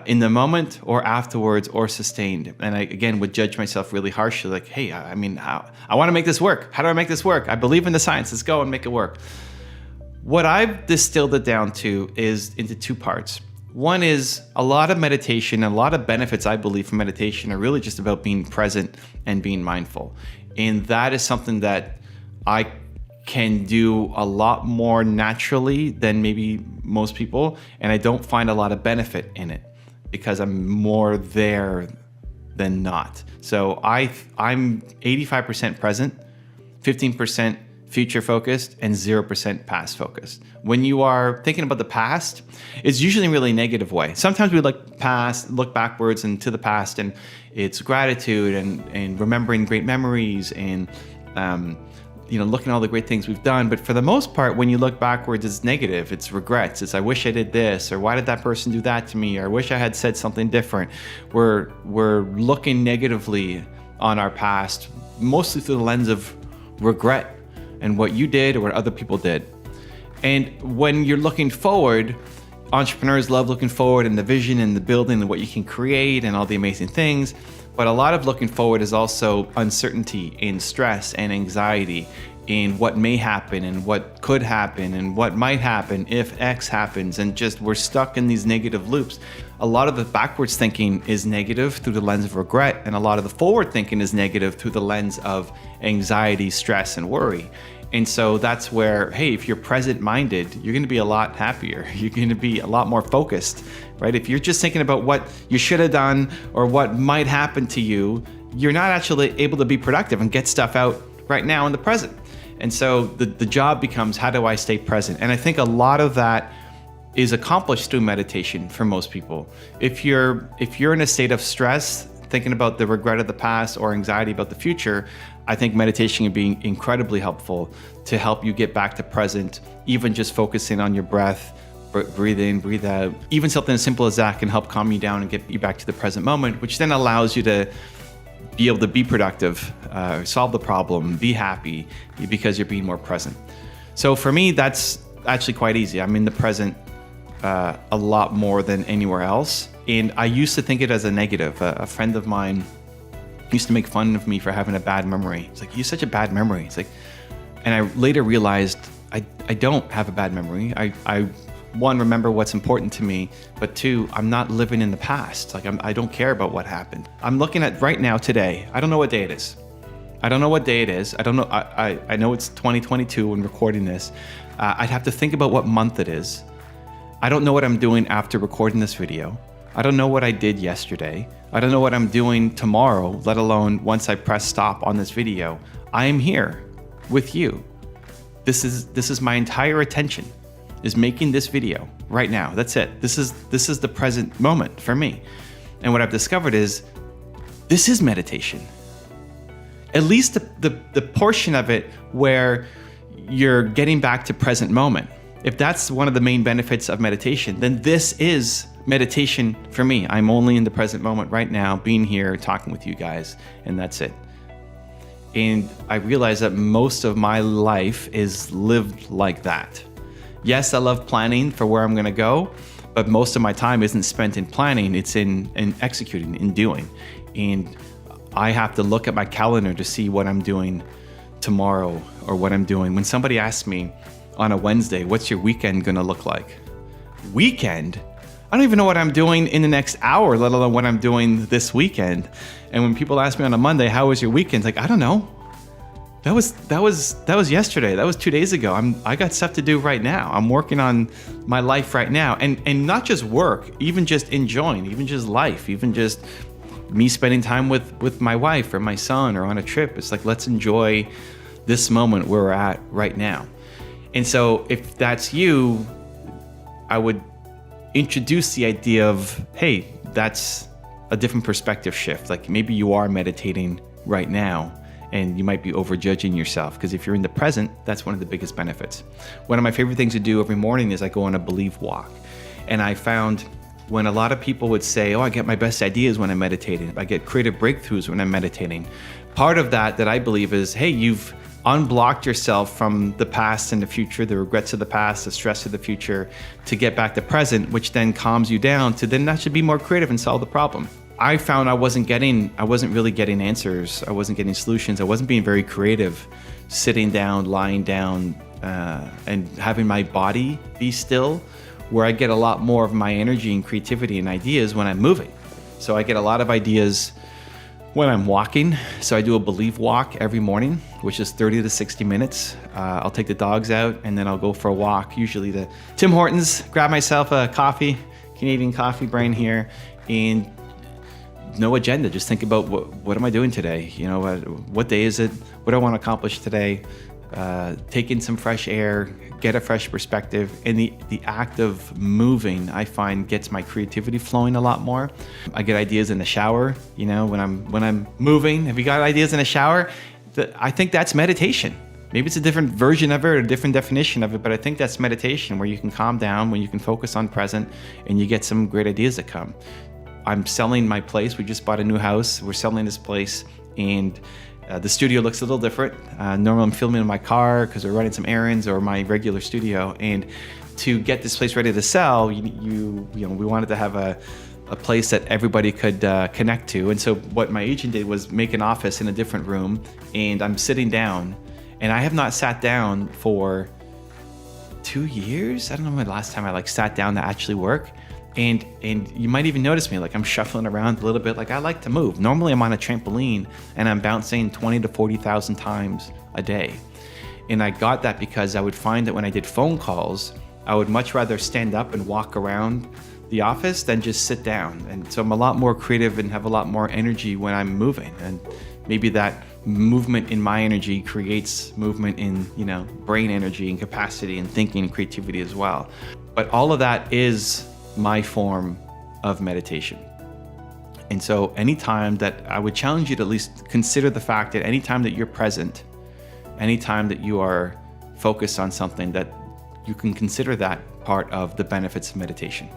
in the moment or afterwards or sustained. And I, again, would judge myself really harshly, like, hey, I want to make this work. How do I make this work? I believe in the science. Let's go and make it work. What I've distilled it down to is into 2 parts. One is a lot of meditation, a lot of benefits I believe from meditation are really just about being present and being mindful. And that is something that I can do a lot more naturally than maybe most people. And I don't find a lot of benefit in it because I'm more there than not. So I'm 85% present, 15% future focused, and 0% past focused. When you are thinking about the past, it's usually in a really negative way. Sometimes we look backwards and to the past, and it's gratitude and remembering great memories and looking at all the great things we've done. But for the most part, when you look backwards, it's negative. It's regrets. It's I wish I did this, or why did that person do that to me, or I wish I had said something different. We're looking negatively on our past, mostly through the lens of regret and what you did or what other people did. And when you're looking forward, entrepreneurs love looking forward and the vision and the building and what you can create and all the amazing things. But a lot of looking forward is also uncertainty and stress and anxiety in what may happen and what could happen and what might happen if X happens, and just we're stuck in these negative loops. A lot of the backwards thinking is negative through the lens of regret, and a lot of the forward thinking is negative through the lens of anxiety, stress, and worry. And so that's where, hey, if you're present-minded, you're going to be a lot happier. You're going to be a lot more focused, right? If you're just thinking about what you should have done or what might happen to you, you're not actually able to be productive and get stuff out right now in the present. And so the job becomes, how do I stay present? And I think a lot of that is accomplished through meditation for most people. If you're in a state of stress, thinking about the regret of the past or anxiety about the future, I think meditation can be incredibly helpful to help you get back to present, even just focusing on your breath, breathe in, breathe out. Even something as simple as that can help calm you down and get you back to the present moment, which then allows you to be able to be productive, solve the problem, be happy, because you're being more present. So for me, that's actually quite easy. I'm in the present a lot more than anywhere else. And I used to think it as a negative. A friend of mine used to make fun of me for having a bad memory. It's like, you have such a bad memory. It's like, and I later realized I don't have a bad memory. I one, remember what's important to me, but two, I'm not living in the past. Like I don't care about what happened. I'm looking at right now, today. I don't know what day it is. I don't know what day it is. I don't know. I know it's 2022 when recording this. I'd have to think about what month it is. I don't know what I'm doing after recording this video. I don't know what I did yesterday. I don't know what I'm doing tomorrow, let alone once I press stop on this video. I am here with you. This is my entire attention, is making this video right now. That's it. This is the present moment for me. And what I've discovered is this is meditation. At least the portion of it where you're getting back to present moment. If that's one of the main benefits of meditation, then this is meditation for me. I'm only in the present moment right now, being here, talking with you guys, and that's it. And I realize that most of my life is lived like that. Yes, I love planning for where I'm going to go, but most of my time isn't spent in planning. It's in executing, in doing. And I have to look at my calendar to see what I'm doing tomorrow or what I'm doing. When somebody asks me on a Wednesday, what's your weekend going to look like? Weekend? I don't even know what I'm doing in the next hour, let alone what I'm doing this weekend. And when people ask me on a Monday, how was your weekend? It's like, I don't know. That was yesterday. That was 2 days ago. I got stuff to do right now. I'm working on my life right now. And not just work, even just enjoying, even just life, even just me spending time with my wife or my son or on a trip. It's like, let's enjoy this moment where we're at right now. And so if that's you, I would introduce the idea of, hey, that's a different perspective shift. Like maybe you are meditating right now and you might be overjudging yourself, because if you're in the present, that's one of the biggest benefits. One of my favorite things to do every morning is I go on a believe walk. And I found when a lot of people would say, oh, I get my best ideas when I'm meditating, I get creative breakthroughs when I'm meditating. Part of that I believe is, hey, you've unblocked yourself from the past and the future, the regrets of the past, the stress of the future, to get back to present, which then calms you down to then actually be more creative and solve the problem. I found I wasn't really getting answers. I wasn't getting solutions. I wasn't being very creative, sitting down, lying down, and having my body be still, where I get a lot more of my energy and creativity and ideas when I'm moving. So I get a lot of ideas when I'm walking. So I do a believe walk every morning, which is 30 to 60 minutes. I'll take the dogs out and then I'll go for a walk, usually to Tim Hortons, grab myself a coffee, Canadian coffee brain here, and no agenda. Just think about what am I doing today? You know, what day is it? What do I want to accomplish today? Take in some fresh air, get a fresh perspective. And the act of moving, I find, gets my creativity flowing a lot more. I get ideas in the shower, you know, when I'm moving. Have you got ideas in the shower? I think that's meditation. Maybe it's a different version of it or a different definition of it, but I think that's meditation, where you can calm down, when you can focus on present, and you get some great ideas that come. I'm selling my place. We just bought a new house. We're selling this place, and the studio looks a little different. Normally I'm filming in my car because we're running some errands, or my regular studio. And to get this place ready to sell, you know, we wanted to have a place that everybody could connect to. And so what my agent did was make an office in a different room, and I'm sitting down, and I have not sat down for 2 years. I don't know when the last time I sat down to actually work. And you might even notice me, I'm shuffling around a little bit. I like to move. Normally I'm on a trampoline and I'm bouncing 20 to 40,000 times a day. And I got that because I would find that when I did phone calls, I would much rather stand up and walk around the office than just sit down. And so I'm a lot more creative and have a lot more energy when I'm moving. And maybe that movement in my energy creates movement in, brain energy and capacity and thinking and creativity as well. But all of that is my form of meditation. And so anytime that I would challenge you to at least consider the fact that anytime that you're present, anytime that you are focused on something, that you can consider that part of the benefits of meditation.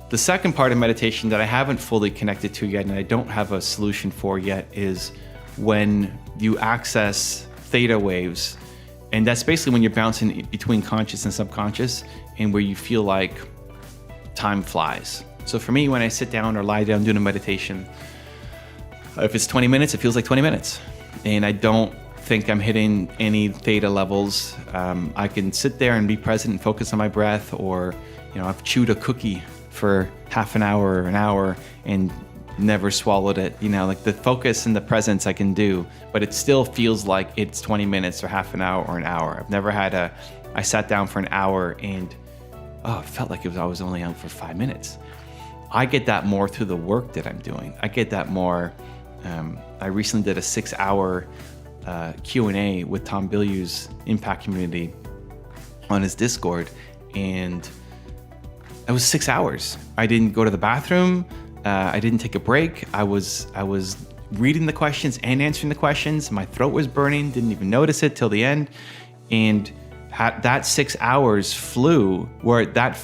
The second part of meditation that I haven't fully connected to yet and I don't have a solution for yet is when you access theta waves. And that's basically when you're bouncing between conscious and subconscious and where you feel like time flies. So for me, when I sit down or lie down doing a meditation, if it's 20 minutes, it feels like 20 minutes. And I don't think I'm hitting any theta levels. I can sit there and be present and focus on my breath, or, I've chewed a cookie for half an hour or an hour and never swallowed it. Like the focus and the presence I can do, but it still feels like it's 20 minutes or half an hour or an hour. I've never had I sat down for an hour and, it felt like I was only out for 5 minutes. I get that more through the work that I'm doing. I get that more. I recently did a 6-hour Q&A with Tom Bilyeu's Impact Community on his Discord, and it was 6 hours. I didn't go to the bathroom. I didn't take a break. I was reading the questions and answering the questions. My throat was burning. Didn't even notice it till the end, and that 6 hours flew. Where that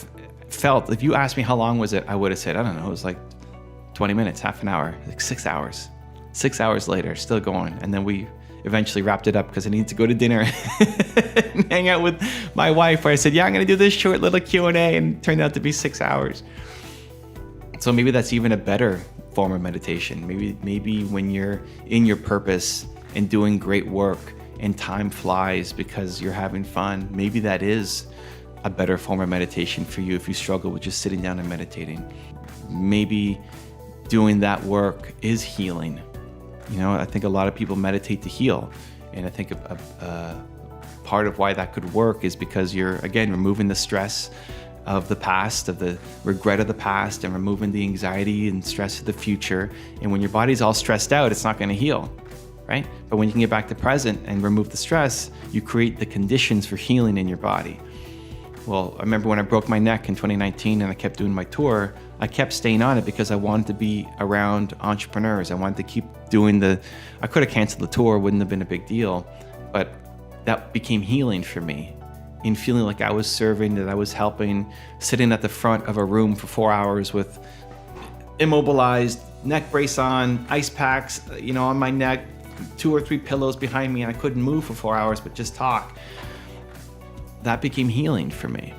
felt, if you asked me how long was it, I would have said, I don't know, it was like 20 minutes, half an hour, like 6 hours. 6 hours later, still going. And then we eventually wrapped it up because I needed to go to dinner and hang out with my wife, where I said, I'm going to do this short little Q&A, and it turned out to be 6 hours. So maybe that's even a better form of meditation. Maybe when you're in your purpose and doing great work and time flies because you're having fun, maybe that is a better form of meditation for you if you struggle with just sitting down and meditating. Maybe doing that work is healing. I think a lot of people meditate to heal. And I think a part of why that could work is because you're, again, removing the stress of the past, of the regret of the past, and removing the anxiety and stress of the future. And when your body's all stressed out, it's not going to heal, right? But when you can get back to present and remove the stress, you create the conditions for healing in your body. Well, I remember when I broke my neck in 2019 and I kept doing my tour, I kept staying on it because I wanted to be around entrepreneurs. I wanted to keep doing I could have canceled the tour, wouldn't have been a big deal, but that became healing for me, in feeling like I was serving, that I was helping, sitting at the front of a room for 4 hours with immobilized, neck brace on, ice packs, on my neck, 2 or 3 pillows behind me, and I couldn't move for 4 hours, but just talk. That became healing for me.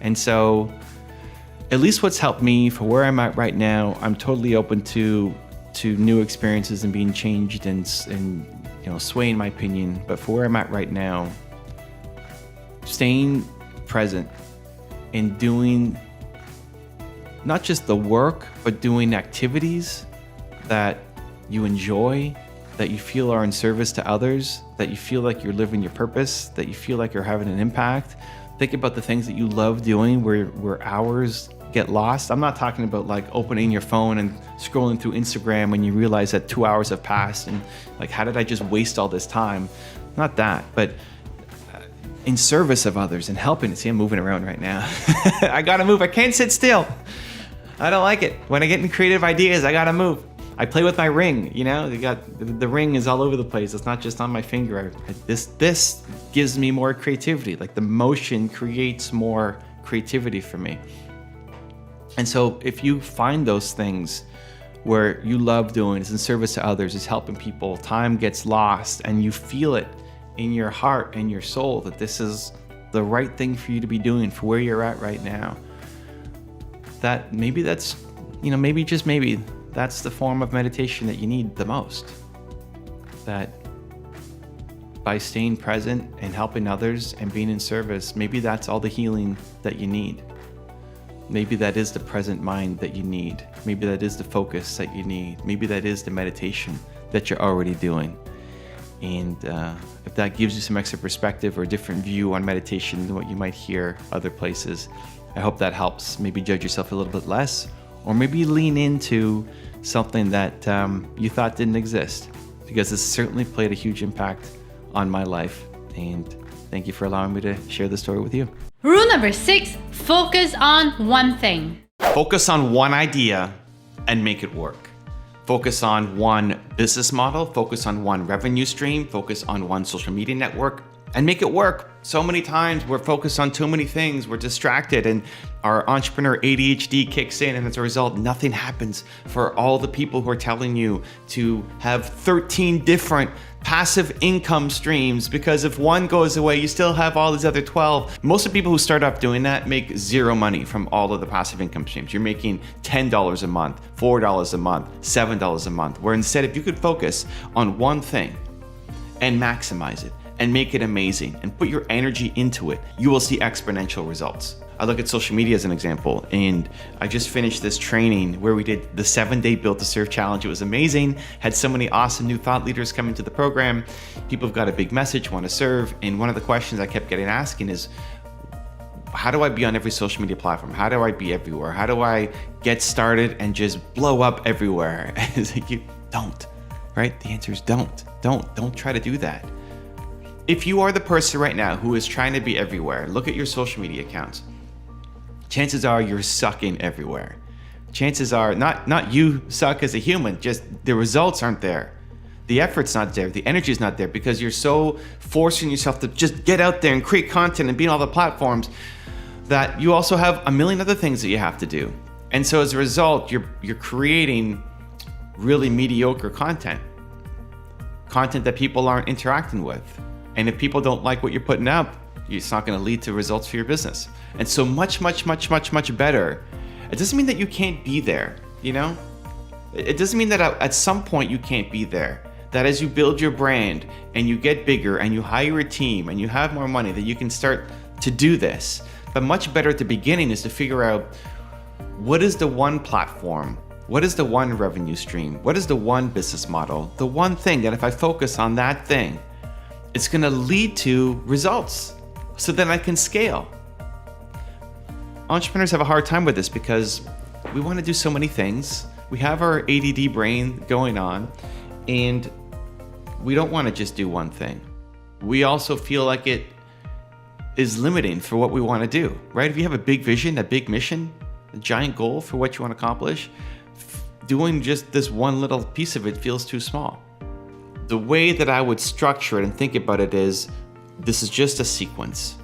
And so at least what's helped me for where I'm at right now, I'm totally open to new experiences and being changed and swaying my opinion. But for where I'm at right now, staying present and doing not just the work, but doing activities that you enjoy, that you feel are in service to others, that you feel like you're living your purpose, that you feel like you're having an impact. Think about the things that you love doing where hours get lost. I'm not talking about like opening your phone and scrolling through Instagram when you realize that 2 hours have passed and like, how did I just waste all this time? Not that, but in service of others and helping. See, I'm moving around right now. I gotta move. I can't sit still. I don't like it. When I get in creative ideas, I gotta move. I play with my ring, the ring is all over the place. It's not just on my finger. This gives me more creativity. Like the motion creates more creativity for me. And so if you find those things where you love doing, it's in service to others, it's helping people, time gets lost, and you feel it in your heart and your soul that this is the right thing for you to be doing for where you're at right now, that maybe that's, maybe just maybe that's the form of meditation that you need the most. That by staying present and helping others and being in service, maybe that's all the healing that you need. Maybe that is the present mind that you need. Maybe that is the focus that you need. Maybe that is the meditation that you're already doing. And if that gives you some extra perspective or a different view on meditation than what you might hear other places, I hope that helps maybe judge yourself a little bit less, or maybe lean into something that you thought didn't exist, because it's certainly played a huge impact on my life. And thank you for allowing me to share this story with you. Rule number 6, focus on one thing. Focus on one idea and make it work. Focus on one business model, focus on one revenue stream, focus on one social media network, and make it work. So many times we're focused on too many things, we're distracted, and our entrepreneur ADHD kicks in, and as a result, nothing happens for all the people who are telling you to have 13 different passive income streams, because if one goes away, you still have all these other 12. Most of the people who start off doing that make zero money from all of the passive income streams. You're making $10 a month, $4 a month, $7 a month, where instead, if you could focus on one thing and maximize it, and make it amazing and put your energy into it, you will see exponential results. I look at social media as an example, and I just finished this training where we did the 7-day Built to Serve challenge. It was amazing. Had so many awesome new thought leaders come into the program. People have got a big message, want to serve. And one of the questions I kept getting asking is, how do I be on every social media platform? How do I be everywhere? How do I get started and just blow up everywhere? It's like, you don't, right? The answer is don't try to do that. If you are the person right now who is trying to be everywhere, look at your social media accounts. Chances are you're sucking everywhere. Chances are not you suck as a human, just the results aren't there. The effort's not there, the energy's not there, because you're so forcing yourself to just get out there and create content and be on all the platforms that you also have a million other things that you have to do. And so as a result, you're creating really mediocre content that people aren't interacting with. And if people don't like what you're putting out, it's not going to lead to results for your business. And so much better. It doesn't mean that you can't be there, you know? It doesn't mean that at some point you can't be there. That as you build your brand and you get bigger and you hire a team and you have more money, that you can start to do this. But much better at the beginning is to figure out, what is the one platform? What is the one revenue stream? What is the one business model? The one thing that if I focus on that thing, it's going to lead to results so that I can scale. Entrepreneurs have a hard time with this because we want to do so many things. We have our ADD brain going on, and we don't want to just do one thing. We also feel like it is limiting for what we want to do, right? If you have a big vision, a big mission, a giant goal for what you want to accomplish, doing just this one little piece of it feels too small. The way that I would structure it and think about it is, this is just a sequence.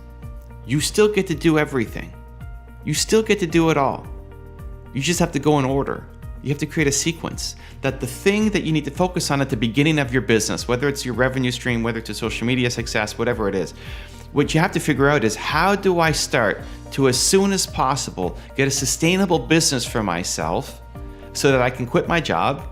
You still get to do everything. You still get to do it all. You just have to go in order. You have to create a sequence that the thing that you need to focus on at the beginning of your business, whether it's your revenue stream, whether it's a social media success, whatever it is, what you have to figure out is, how do I start to, as soon as possible, get a sustainable business for myself so that I can quit my job,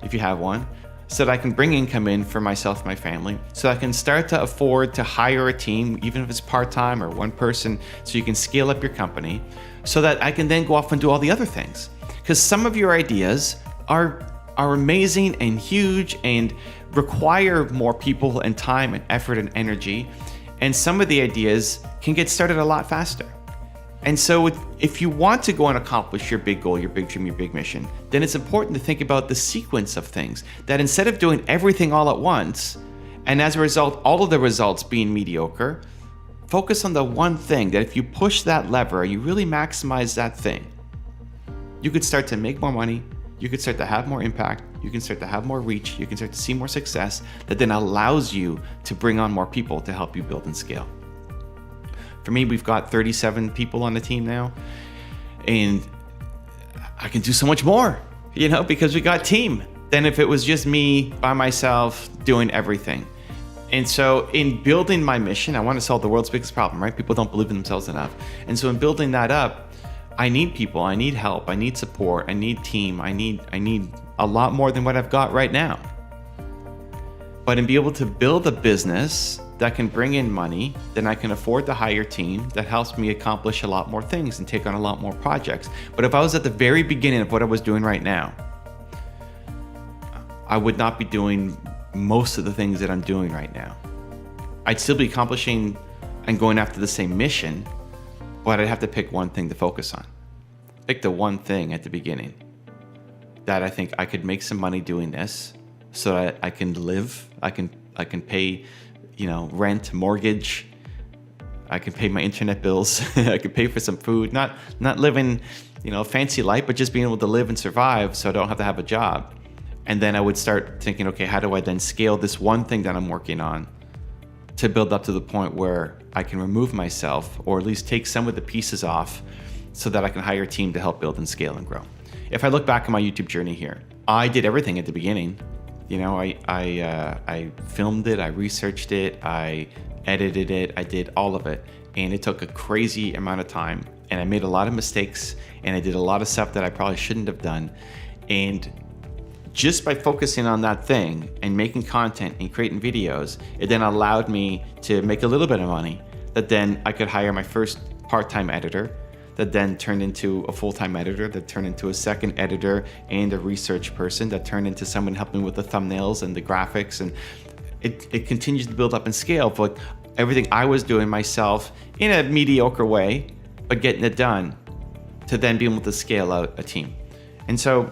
if you have one, so that I can bring income in for myself and my family, so I can start to afford to hire a team, even if it's part-time or one person, so you can scale up your company, so that I can then go off and do all the other things. Because some of your ideas are amazing and huge and require more people and time and effort and energy, and some of the ideas can get started a lot faster. And so if you want to go and accomplish your big goal, your big dream, your big mission, then it's important to think about the sequence of things, that instead of doing everything all at once, and as a result, all of the results being mediocre, focus on the one thing that if you push that lever, you really maximize that thing, you could start to make more money, you could start to have more impact, you can start to have more reach, you can start to see more success, that then allows you to bring on more people to help you build and scale. For me, we've got 37 people on the team now, and I can do so much more, you know, because we got team than if it was just me by myself doing everything. And so in building my mission, I want to solve the world's biggest problem, right? People don't believe in themselves enough. And so in building that up, I need people, I need help, I need support, I need team, I need a lot more than what I've got right now. But in being able to build a business that can bring in money, then I can afford to hire a team that helps me accomplish a lot more things and take on a lot more projects. But if I was at the very beginning of what I was doing right now, I would not be doing most of the things that I'm doing right now. I'd still be accomplishing and going after the same mission, but I'd have to pick one thing to focus on. Pick the one thing at the beginning that I think I could make some money doing this, so that I can live, I can pay, rent, mortgage, I can pay my internet bills, I can pay for some food, not living, a fancy life, but just being able to live and survive so I don't have to have a job. And then I would start thinking, okay, how do I then scale this one thing that I'm working on to build up to the point where I can remove myself, or at least take some of the pieces off so that I can hire a team to help build and scale and grow. If I look back on my YouTube journey here, I did everything at the beginning. I filmed it, I researched it, I edited it, I did all of it. And it took a crazy amount of time, and I made a lot of mistakes, and I did a lot of stuff that I probably shouldn't have done. And just by focusing on that thing and making content and creating videos, it then allowed me to make a little bit of money that then I could hire my first part-time editor, that then turned into a full-time editor, that turned into a second editor and a research person, that turned into someone helping with the thumbnails and the graphics. And it continues to build up and scale for like everything I was doing myself in a mediocre way, but getting it done to then be able to scale out a team. And so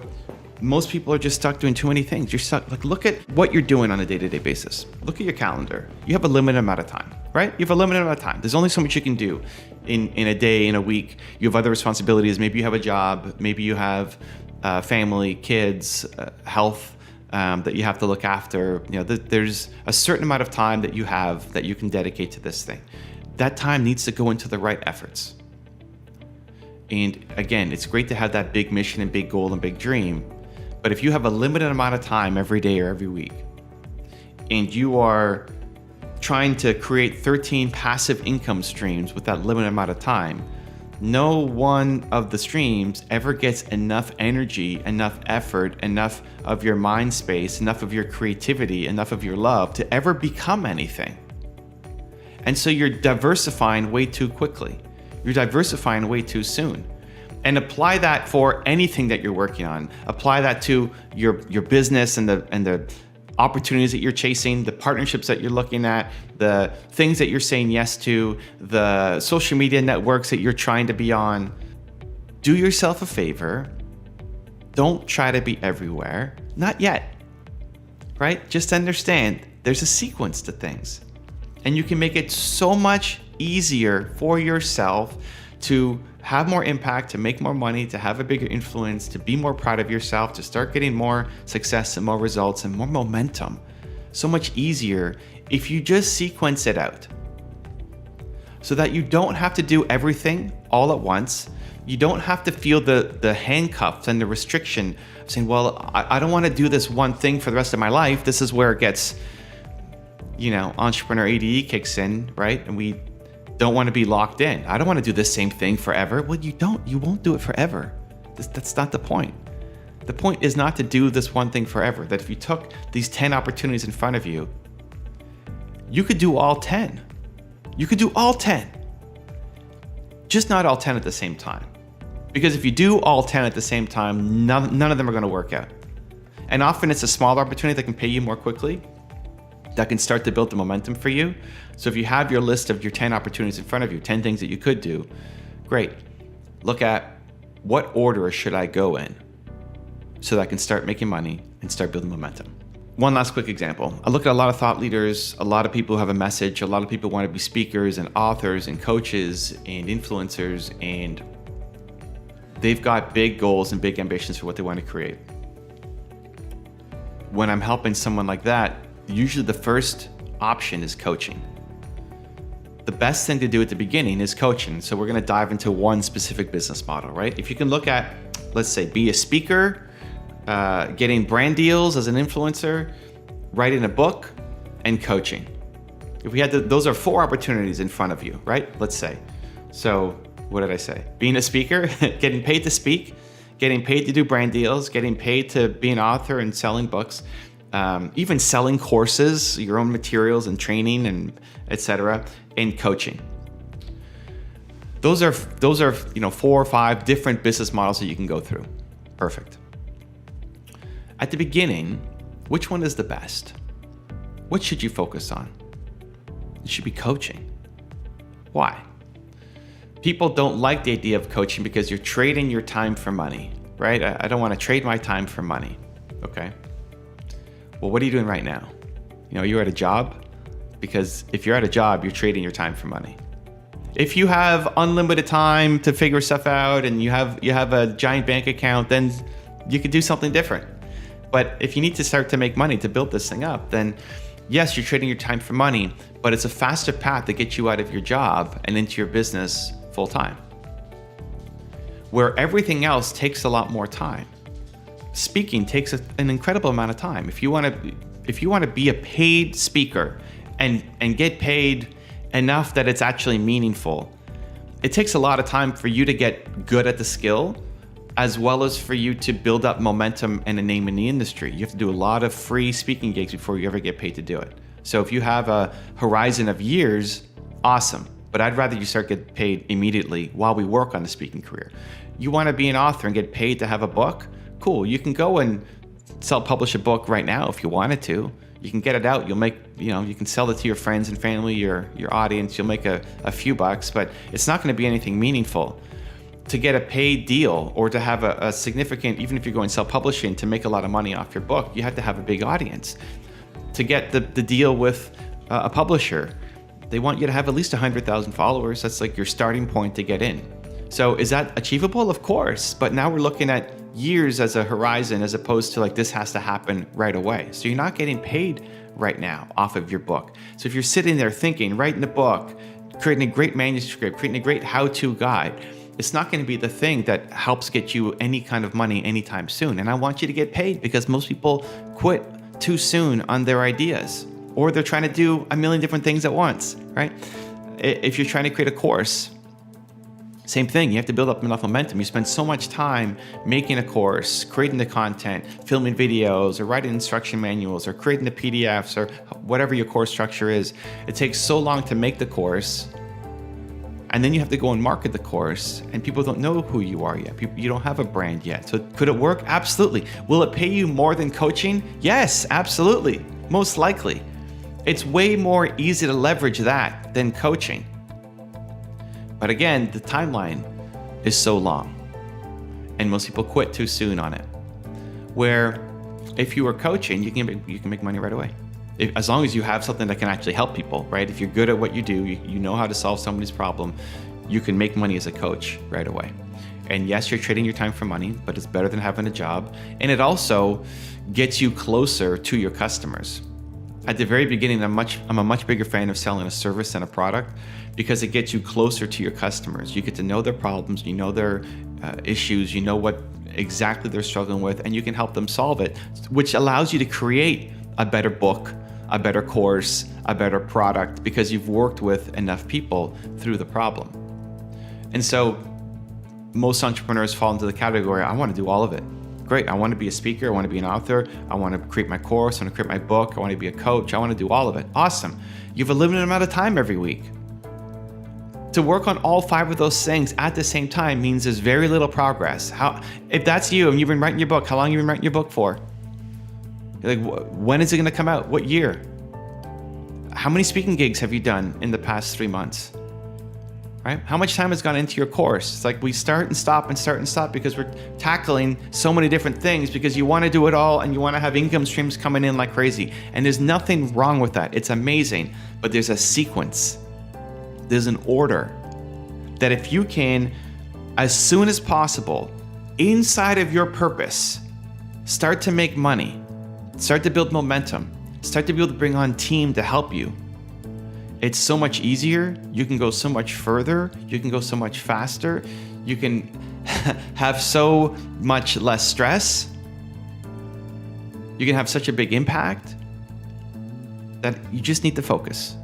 most people are just stuck doing too many things. You're stuck, like, look at what you're doing on a day-to-day basis. Look at your calendar. You have a limited amount of time, right? You have a limited amount of time. There's only so much you can do in a day, in a week. You have other responsibilities. Maybe you have a job. Maybe you have family, kids, health that you have to look after. There's a certain amount of time that you have that you can dedicate to this thing. That time needs to go into the right efforts. And again, it's great to have that big mission and big goal and big dream. But if you have a limited amount of time every day or every week, and you are trying to create 13 passive income streams with that limited amount of time, no one of the streams ever gets enough energy, enough effort, enough of your mind space, enough of your creativity, enough of your love to ever become anything. And so you're diversifying way too quickly. You're diversifying way too soon. And apply that for anything that you're working on. Apply that to your business and the opportunities that you're chasing, the partnerships that you're looking at, the things that you're saying yes to, the social media networks that you're trying to be on. Do yourself a favor. Don't try to be everywhere. Not yet, right? Just understand there's a sequence to things. And you can make it so much easier for yourself to have more impact, to make more money, to have a bigger influence, to be more proud of yourself, to start getting more success and more results and more momentum. So much easier if you just sequence it out so that you don't have to do everything all at once. You don't have to feel the handcuffs and the restriction of saying, well, I don't want to do this one thing for the rest of my life. This is where it gets, entrepreneur ADE kicks in, right? And we don't want to be locked in. I don't want to do the same thing forever. Well, you won't do it forever. That's not the point. The point is not to do this one thing forever. That if you took these 10 opportunities in front of you, you could do all 10. You could do all 10. Just not all 10 at the same time. Because if you do all 10 at the same time, none of them are going to work out. And often it's a smaller opportunity that can pay you more quickly, that can start to build the momentum for you. So if you have your list of your 10 opportunities in front of you, 10 things that you could do, great. Look at what order should I go in so that I can start making money and start building momentum. One last quick example. I look at a lot of thought leaders, a lot of people who have a message, a lot of people want to be speakers and authors and coaches and influencers, and they've got big goals and big ambitions for what they want to create. When I'm helping someone like that, usually the first option is coaching. The best thing to do at the beginning is coaching. So we're going to dive into one specific business model, right? If you can look at, let's say, be a speaker, getting brand deals as an influencer, writing a book, and coaching. If we had those are 4 opportunities in front of you, right? Let's say. So what did I say? Being a speaker, getting paid to speak, getting paid to do brand deals, getting paid to be an author and selling books, even selling courses, your own materials and training and etc., and coaching. Those are 4 or 5 different business models that you can go through. Perfect. At the beginning, which one is the best? What should you focus on? It should be coaching. Why? People don't like the idea of coaching because you're trading your time for money, right? I don't want to trade my time for money. Okay. Well, what are you doing right now? You're at a job, because if you're at a job, you're trading your time for money. If you have unlimited time to figure stuff out and you have a giant bank account, then you could do something different. But if you need to start to make money to build this thing up, then yes, you're trading your time for money, but it's a faster path to get you out of your job and into your business full time, where everything else takes a lot more time. Speaking takes an incredible amount of time. If you want to be a paid speaker and get paid enough that it's actually meaningful, it takes a lot of time for you to get good at the skill, as well as for you to build up momentum and a name in the industry. You have to do a lot of free speaking gigs before you ever get paid to do it. So if you have a horizon of years, awesome. But I'd rather you start getting paid immediately while we work on the speaking career. You want to be an author and get paid to have a book? Cool, you can go and self-publish a book right now if you wanted to. You can get it out, you'll make, you can sell it to your friends and family, your audience, you'll make a few bucks, but it's not going to be anything meaningful. To get a paid deal or to have a significant, even if you're going self-publishing, to make a lot of money off your book, you have to have a big audience. To get the deal with a publisher, they want you to have at least 100,000 followers. That's like your starting point to get in. So is that achievable? Of course, but now we're looking at years as a horizon as opposed to like this has to happen right away. So you're not getting paid right now off of your book. So if you're sitting there thinking, writing a book, creating a great manuscript, creating a great how-to guide, it's not going to be the thing that helps get you any kind of money anytime soon. And I want you to get paid because most people quit too soon on their ideas, or they're trying to do a million different things at once, right? If you're trying to create a course, same thing, you have to build up enough momentum. You spend so much time making a course, creating the content, filming videos, or writing instruction manuals, or creating the PDFs, or whatever your course structure is. It takes so long to make the course, and then you have to go and market the course, and people don't know who you are yet. You don't have a brand yet. So could it work? Absolutely. Will it pay you more than coaching? Yes, absolutely. Most likely. It's way more easy to leverage that than coaching. But again, the timeline is so long, and most people quit too soon on it. Where if you are coaching, you can make money right away. As long as you have something that can actually help people, right? If you're good at what you do, you know how to solve somebody's problem, you can make money as a coach right away. And yes, you're trading your time for money, but it's better than having a job. And it also gets you closer to your customers. At the very beginning, I'm a much bigger fan of selling a service than a product because it gets you closer to your customers. You get to know their problems, you know their issues, you know what exactly they're struggling with, and you can help them solve it, which allows you to create a better book, a better course, a better product, because you've worked with enough people through the problem. And so most entrepreneurs fall into the category, I want to do all of it. Great, I want to be a speaker, I want to be an author, I want to create my course, I want to create my book, I want to be a coach, I want to do all of it. Awesome. You have a limited amount of time every week. To work on all 5 of those things at the same time means there's very little progress. If that's you and you've been writing your book, how long have you been writing your book for? Like, when is it going to come out? What year? How many speaking gigs have you done in the past 3 months? Right? How much time has gone into your course? It's like we start and stop and start and stop because we're tackling so many different things because you want to do it all and you want to have income streams coming in like crazy. And there's nothing wrong with that. It's amazing. But there's a sequence. There's an order that if you can, as soon as possible, inside of your purpose, start to make money, start to build momentum, start to be able to bring on team to help you, it's so much easier. You can go so much further. You can go so much faster. You can have so much less stress. You can have such a big impact that you just need to focus.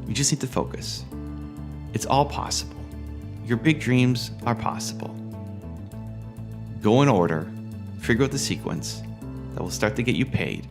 You just need to focus. It's all possible. Your big dreams are possible. Go in order, figure out the sequence that will start to get you paid,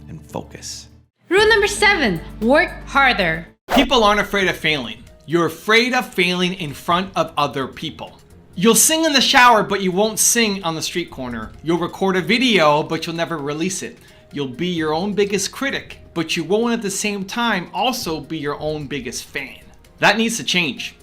and focus. Rule number 7, work harder. People aren't afraid of failing. You're afraid of failing in front of other people. You'll sing in the shower, but you won't sing on the street corner. You'll record a video, but you'll never release it. You'll be your own biggest critic, but you won't at the same time also be your own biggest fan. That needs to change,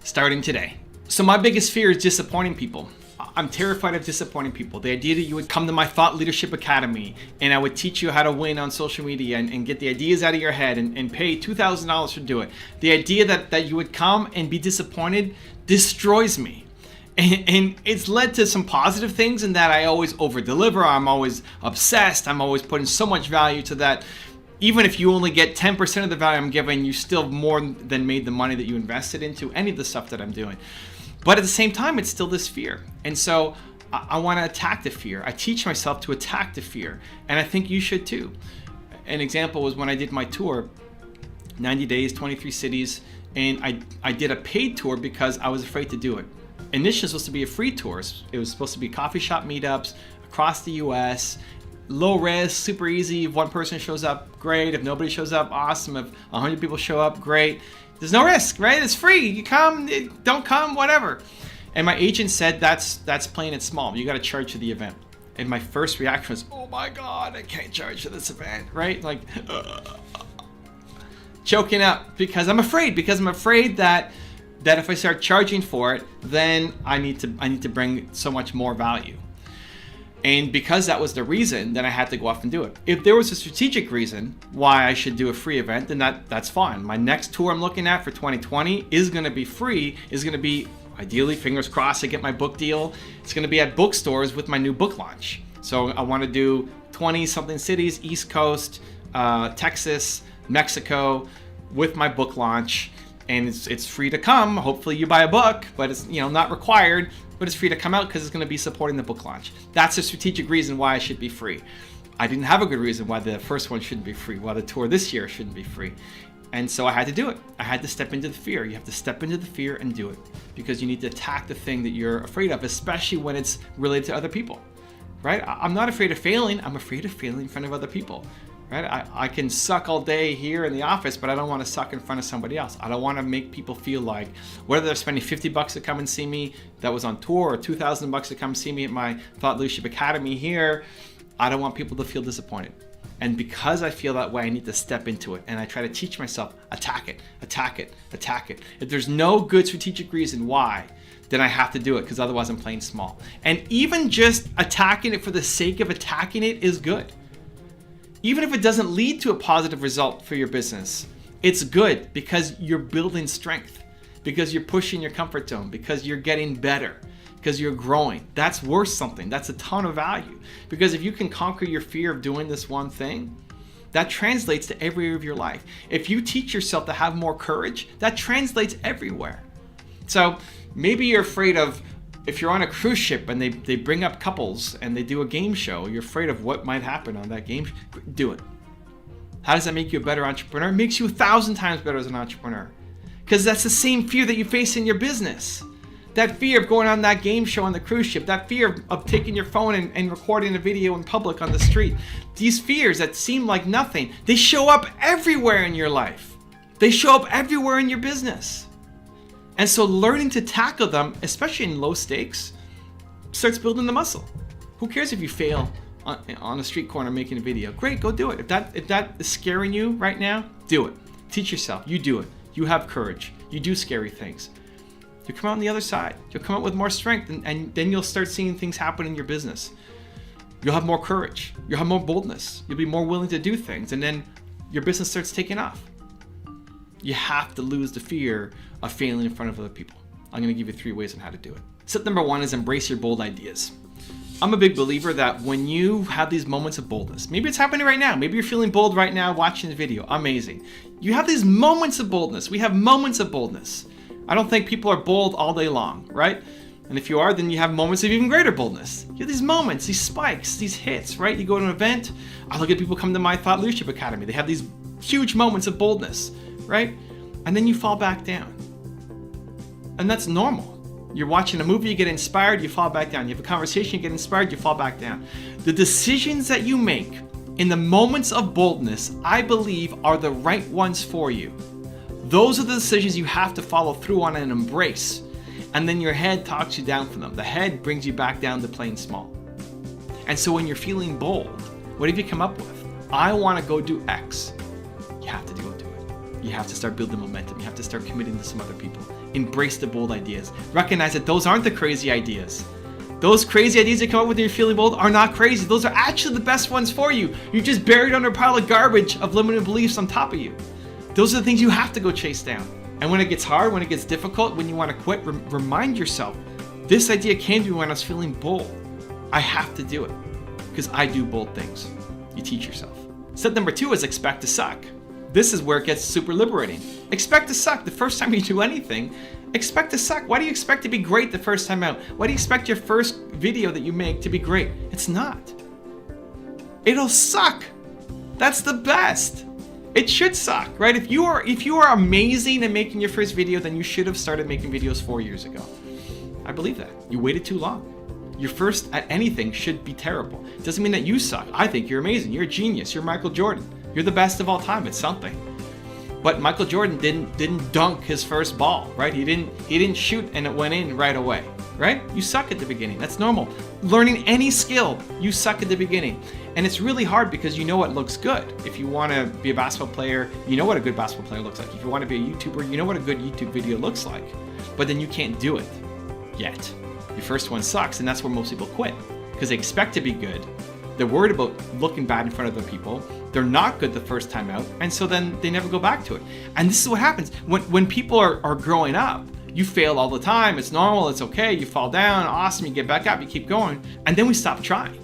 starting today. So my biggest fear is disappointing people. I'm terrified of disappointing people. The idea that you would come to my Thought Leadership Academy and I would teach you how to win on social media and get the ideas out of your head and pay $2,000 to do it. The idea that you would come and be disappointed destroys me. And it's led to some positive things in that I always over-deliver. I'm always obsessed. I'm always putting so much value to that. Even if you only get 10% of the value I'm giving, you still more than made the money that you invested into any of the stuff that I'm doing. But at the same time, it's still this fear. And so I want to attack the fear. I teach myself to attack the fear. And I think you should too. An example was when I did my tour, 90 days, 23 cities, and I did a paid tour because I was afraid to do it. Initially, it was supposed to be a free tour. It was supposed to be coffee shop meetups across the US, low risk, super easy. If one person shows up, great. If nobody shows up, awesome. If 100 people show up, great. There's no risk, right? It's free. You come, don't come, whatever. And my agent said that's playing it small. You got to charge for the event. And my first reaction was, oh my God, I can't charge for this event, right? Like, choking up because I'm afraid that if I start charging for it, then I need to bring so much more value. And because that was the reason, then I had to go off and do it. If there was a strategic reason why I should do a free event, then that's fine. My next tour I'm looking at for 2020 is going to be free, is going to be, ideally, fingers crossed, I get my book deal. It's going to be at bookstores with my new book launch. So I want to do 20-something cities, East Coast, Texas, Mexico, with my book launch. And it's free to come. Hopefully you buy a book, but it's not required, but it's free to come out because it's going to be supporting the book launch. That's a strategic reason why I should be free. I didn't have a good reason why the first one shouldn't be free, why the tour this year shouldn't be free. And so I had to do it. I had to step into the fear. You have to step into the fear and do it because you need to attack the thing that you're afraid of, especially when it's related to other people, right? I'm not afraid of failing. I'm afraid of failing in front of other people. Right? I can suck all day here in the office, but I don't want to suck in front of somebody else. I don't want to make people feel like whether they're spending $50 to come and see me that was on tour or $2,000 to come see me at my Thought Leadership Academy here, I don't want people to feel disappointed. And because I feel that way, I need to step into it. And I try to teach myself, attack it, attack it, attack it. If there's no good strategic reason why, then I have to do it because otherwise I'm playing small. And even just attacking it for the sake of attacking it is good. Even if it doesn't lead to a positive result for your business, it's good because you're building strength, because you're pushing your comfort zone, because you're getting better, because you're growing. That's worth something. That's a ton of value. Because if you can conquer your fear of doing this one thing, that translates to every area of your life. If you teach yourself to have more courage, that translates everywhere. So maybe you're afraid of, if you're on a cruise ship and they bring up couples and they do a game show, you're afraid of what might happen on that game. Do it. How does that make you a better entrepreneur? It makes you 1,000 times better as an entrepreneur. Because that's the same fear that you face in your business. That fear of going on that game show on the cruise ship, that fear of taking your phone and recording a video in public on the street. These fears that seem like nothing, they show up everywhere in your life. They show up everywhere in your business. And so learning to tackle them, especially in low stakes, starts building the muscle. Who cares if you fail on a street corner making a video? Great, go do it. If that is scaring you right now, do it. Teach yourself. You do it. You have courage. You do scary things. You'll come out on the other side. You'll come out with more strength, and then you'll start seeing things happen in your business. You'll have more courage. You'll have more boldness. You'll be more willing to do things, and then your business starts taking off. You have to lose the fear of failing in front of other people. I'm going to give you 3 ways on how to do it. Step number 1 is embrace your bold ideas. I'm a big believer that when you have these moments of boldness, maybe it's happening right now, maybe you're feeling bold right now watching the video, amazing. You have these moments of boldness. We have moments of boldness. I don't think people are bold all day long, right? And if you are, then you have moments of even greater boldness. You have these moments, these spikes, these hits, right? You go to an event, I look at people come to my Thought Leadership Academy. They have these huge moments of boldness, right? And then you fall back down. And that's normal. You're watching a movie, you get inspired, you fall back down. You have a conversation, you get inspired, you fall back down. The decisions that you make in the moments of boldness, I believe, are the right ones for you. Those are the decisions you have to follow through on and embrace. And then your head talks you down from them. The head brings you back down to playing small. And so when you're feeling bold, what have you come up with? I want to go do X. You have to go do it. You have to start building momentum. You have to start committing to some other people. Embrace the bold ideas. Recognize that those aren't the crazy ideas. Those crazy ideas that come up when you're feeling bold are not crazy. Those are actually the best ones for you. You're just buried under a pile of garbage of limiting beliefs on top of you. Those are the things you have to go chase down. And when it gets hard, when it gets difficult, when you want to quit, remind yourself, this idea came to me when I was feeling bold. I have to do it because I do bold things. You teach yourself. Step number 2 is expect to suck. This is where it gets super liberating. Expect to suck. The first time you do anything, expect to suck. Why do you expect to be great the first time out? Why do you expect your first video that you make to be great? It's not. It'll suck. That's the best. It should suck, right? If you are amazing at making your first video, then you should have started making videos 4 years ago. I believe that. You waited too long. Your first at anything should be terrible. It doesn't mean that you suck. I think you're amazing. You're a genius. You're Michael Jordan. You're the best of all time. It's something. But Michael Jordan didn't dunk his first ball, right? He didn't shoot and it went in right away, right? You suck at the beginning. That's normal. Learning any skill, you suck at the beginning. And it's really hard because you know what looks good. If you want to be a basketball player, you know what a good basketball player looks like. If you want to be a YouTuber, you know what a good YouTube video looks like. But then you can't do it yet. Your first one sucks, and that's where most people quit because they expect to be good. They're worried about looking bad in front of other people. They're not good the first time out, and so then they never go back to it. And this is what happens when people are growing up. You fail all the time. It's normal. It's okay. You fall down. Awesome. You get back up. You keep going. And then we stop trying.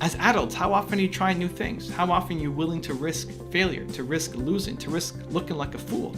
As adults, how often are you trying new things? How often are you willing to risk failure, to risk losing, to risk looking like a fool?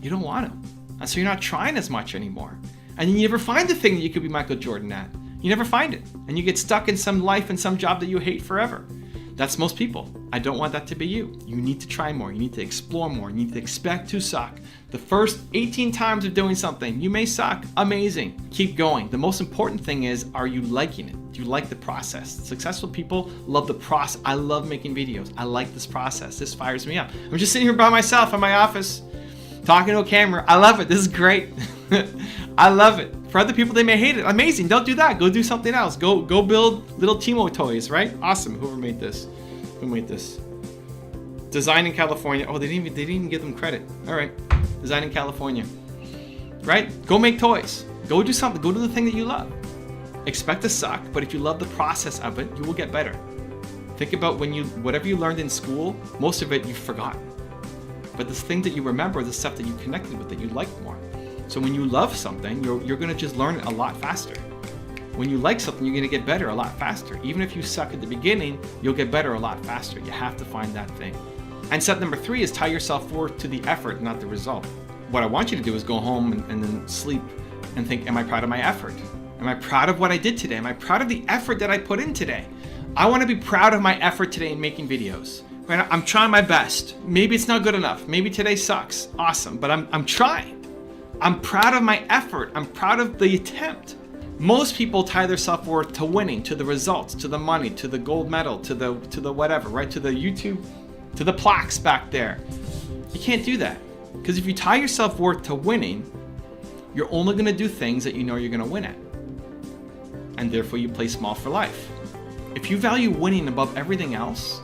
You don't want to. And so you're not trying as much anymore. And you never find the thing that you could be Michael Jordan at. You never find it. And you get stuck in some life and some job that you hate forever. That's most people. I don't want that to be you. You need to try more. You need to explore more. You need to expect to suck. The first 18 times of doing something, you may suck. Amazing. Keep going. The most important thing is, are you liking it? Do you like the process? Successful people love the process. I love making videos. I like this process. This fires me up. I'm just sitting here by myself in my office, talking to a camera. I love it. This is great. I love it. For other people, they may hate it. Amazing. Don't do that. Go do something else. Go build little Timo toys, right? Awesome. Whoever made this. Who made this? Design in California. Oh, they didn't even give them credit. All right. Design in California. Right? Go make toys. Go do something. Go do the thing that you love. Expect to suck, but if you love the process of it, you will get better. Think about whatever you learned in school, most of it you've forgotten. But the thing that you remember, the stuff that you connected with, that you liked more. So when you love something, you're going to just learn it a lot faster. When you like something, you're going to get better a lot faster. Even if you suck at the beginning, you'll get better a lot faster. You have to find that thing. And step number 3 is tie yourself worth to the effort, not the result. What I want you to do is go home and then sleep and think, am I proud of my effort? Am I proud of what I did today? Am I proud of the effort that I put in today? I want to be proud of my effort today in making videos. Right? I'm trying my best. Maybe it's not good enough. Maybe today sucks. Awesome, but I'm trying. I'm proud of my effort. I'm proud of the attempt. Most people tie their self-worth to winning, to the results, to the money, to the gold medal, to the whatever, right? To the YouTube, to the plaques back there. You can't do that. Because if you tie your self-worth to winning, you're only going to do things that you know you're going to win at. And therefore you play small for life. If you value winning above everything else,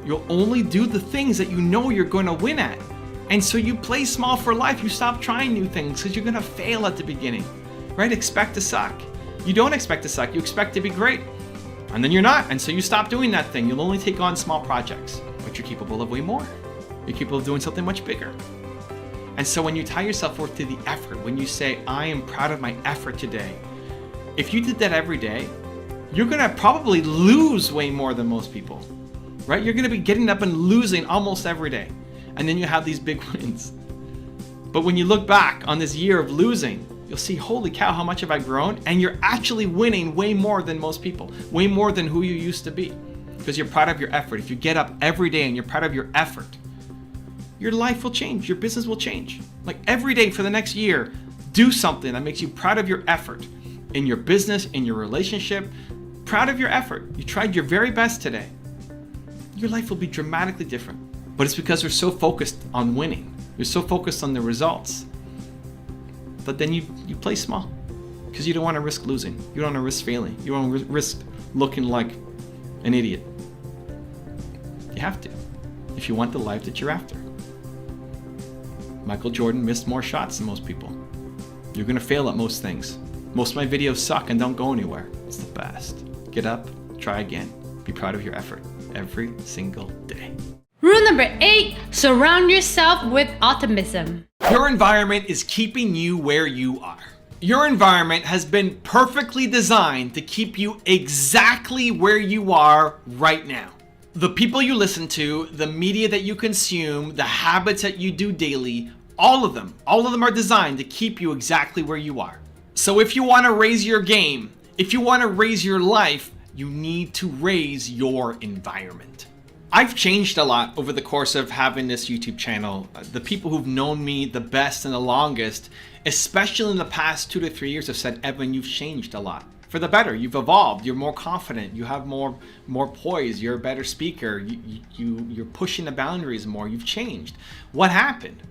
you'll only do the things that you know you're going to win at. And so you play small for life. You stop trying new things because you're going to fail at the beginning, right? Expect to suck. You don't expect to suck. You expect to be great. And then you're not. And so you stop doing that thing. You'll only take on small projects, but you're capable of way more. You're capable of doing something much bigger. And so when you tie yourself worth to the effort, when you say, I am proud of my effort today, if you did that every day, you're going to probably lose way more than most people, right? You're going to be getting up and losing almost every day. And then you have these big wins. But when you look back on this year of losing, you'll see, holy cow, how much have I grown? And you're actually winning way more than most people, way more than who you used to be, because you're proud of your effort. If you get up every day and you're proud of your effort, your life will change. Your business will change. Like every day for the next year, do something that makes you proud of your effort in your business, in your relationship, proud of your effort. You tried your very best today. Your life will be dramatically different. But it's because we're so focused on winning. You're so focused on the results. But then you play small because you don't want to risk losing. You don't want to risk failing. You don't want to risk looking like an idiot. You have to if you want the life that you're after. Michael Jordan missed more shots than most people. You're going to fail at most things. Most of my videos suck and don't go anywhere. It's the best. Get up, try again. Be proud of your effort every single day. Rule number 8, surround yourself with optimism. Your environment is keeping you where you are. Your environment has been perfectly designed to keep you exactly where you are right now. The people you listen to, the media that you consume, the habits that you do daily, all of them are designed to keep you exactly where you are. So if you want to raise your game, if you want to raise your life, you need to raise your environment. I've changed a lot over the course of having this YouTube channel. The people who've known me the best and the longest, especially in the past 2 to 3 years, have said, Evan, you've changed a lot. For the better, you've evolved, you're more confident, you have more poise, you're a better speaker, you're pushing the boundaries more, you've changed. What happened?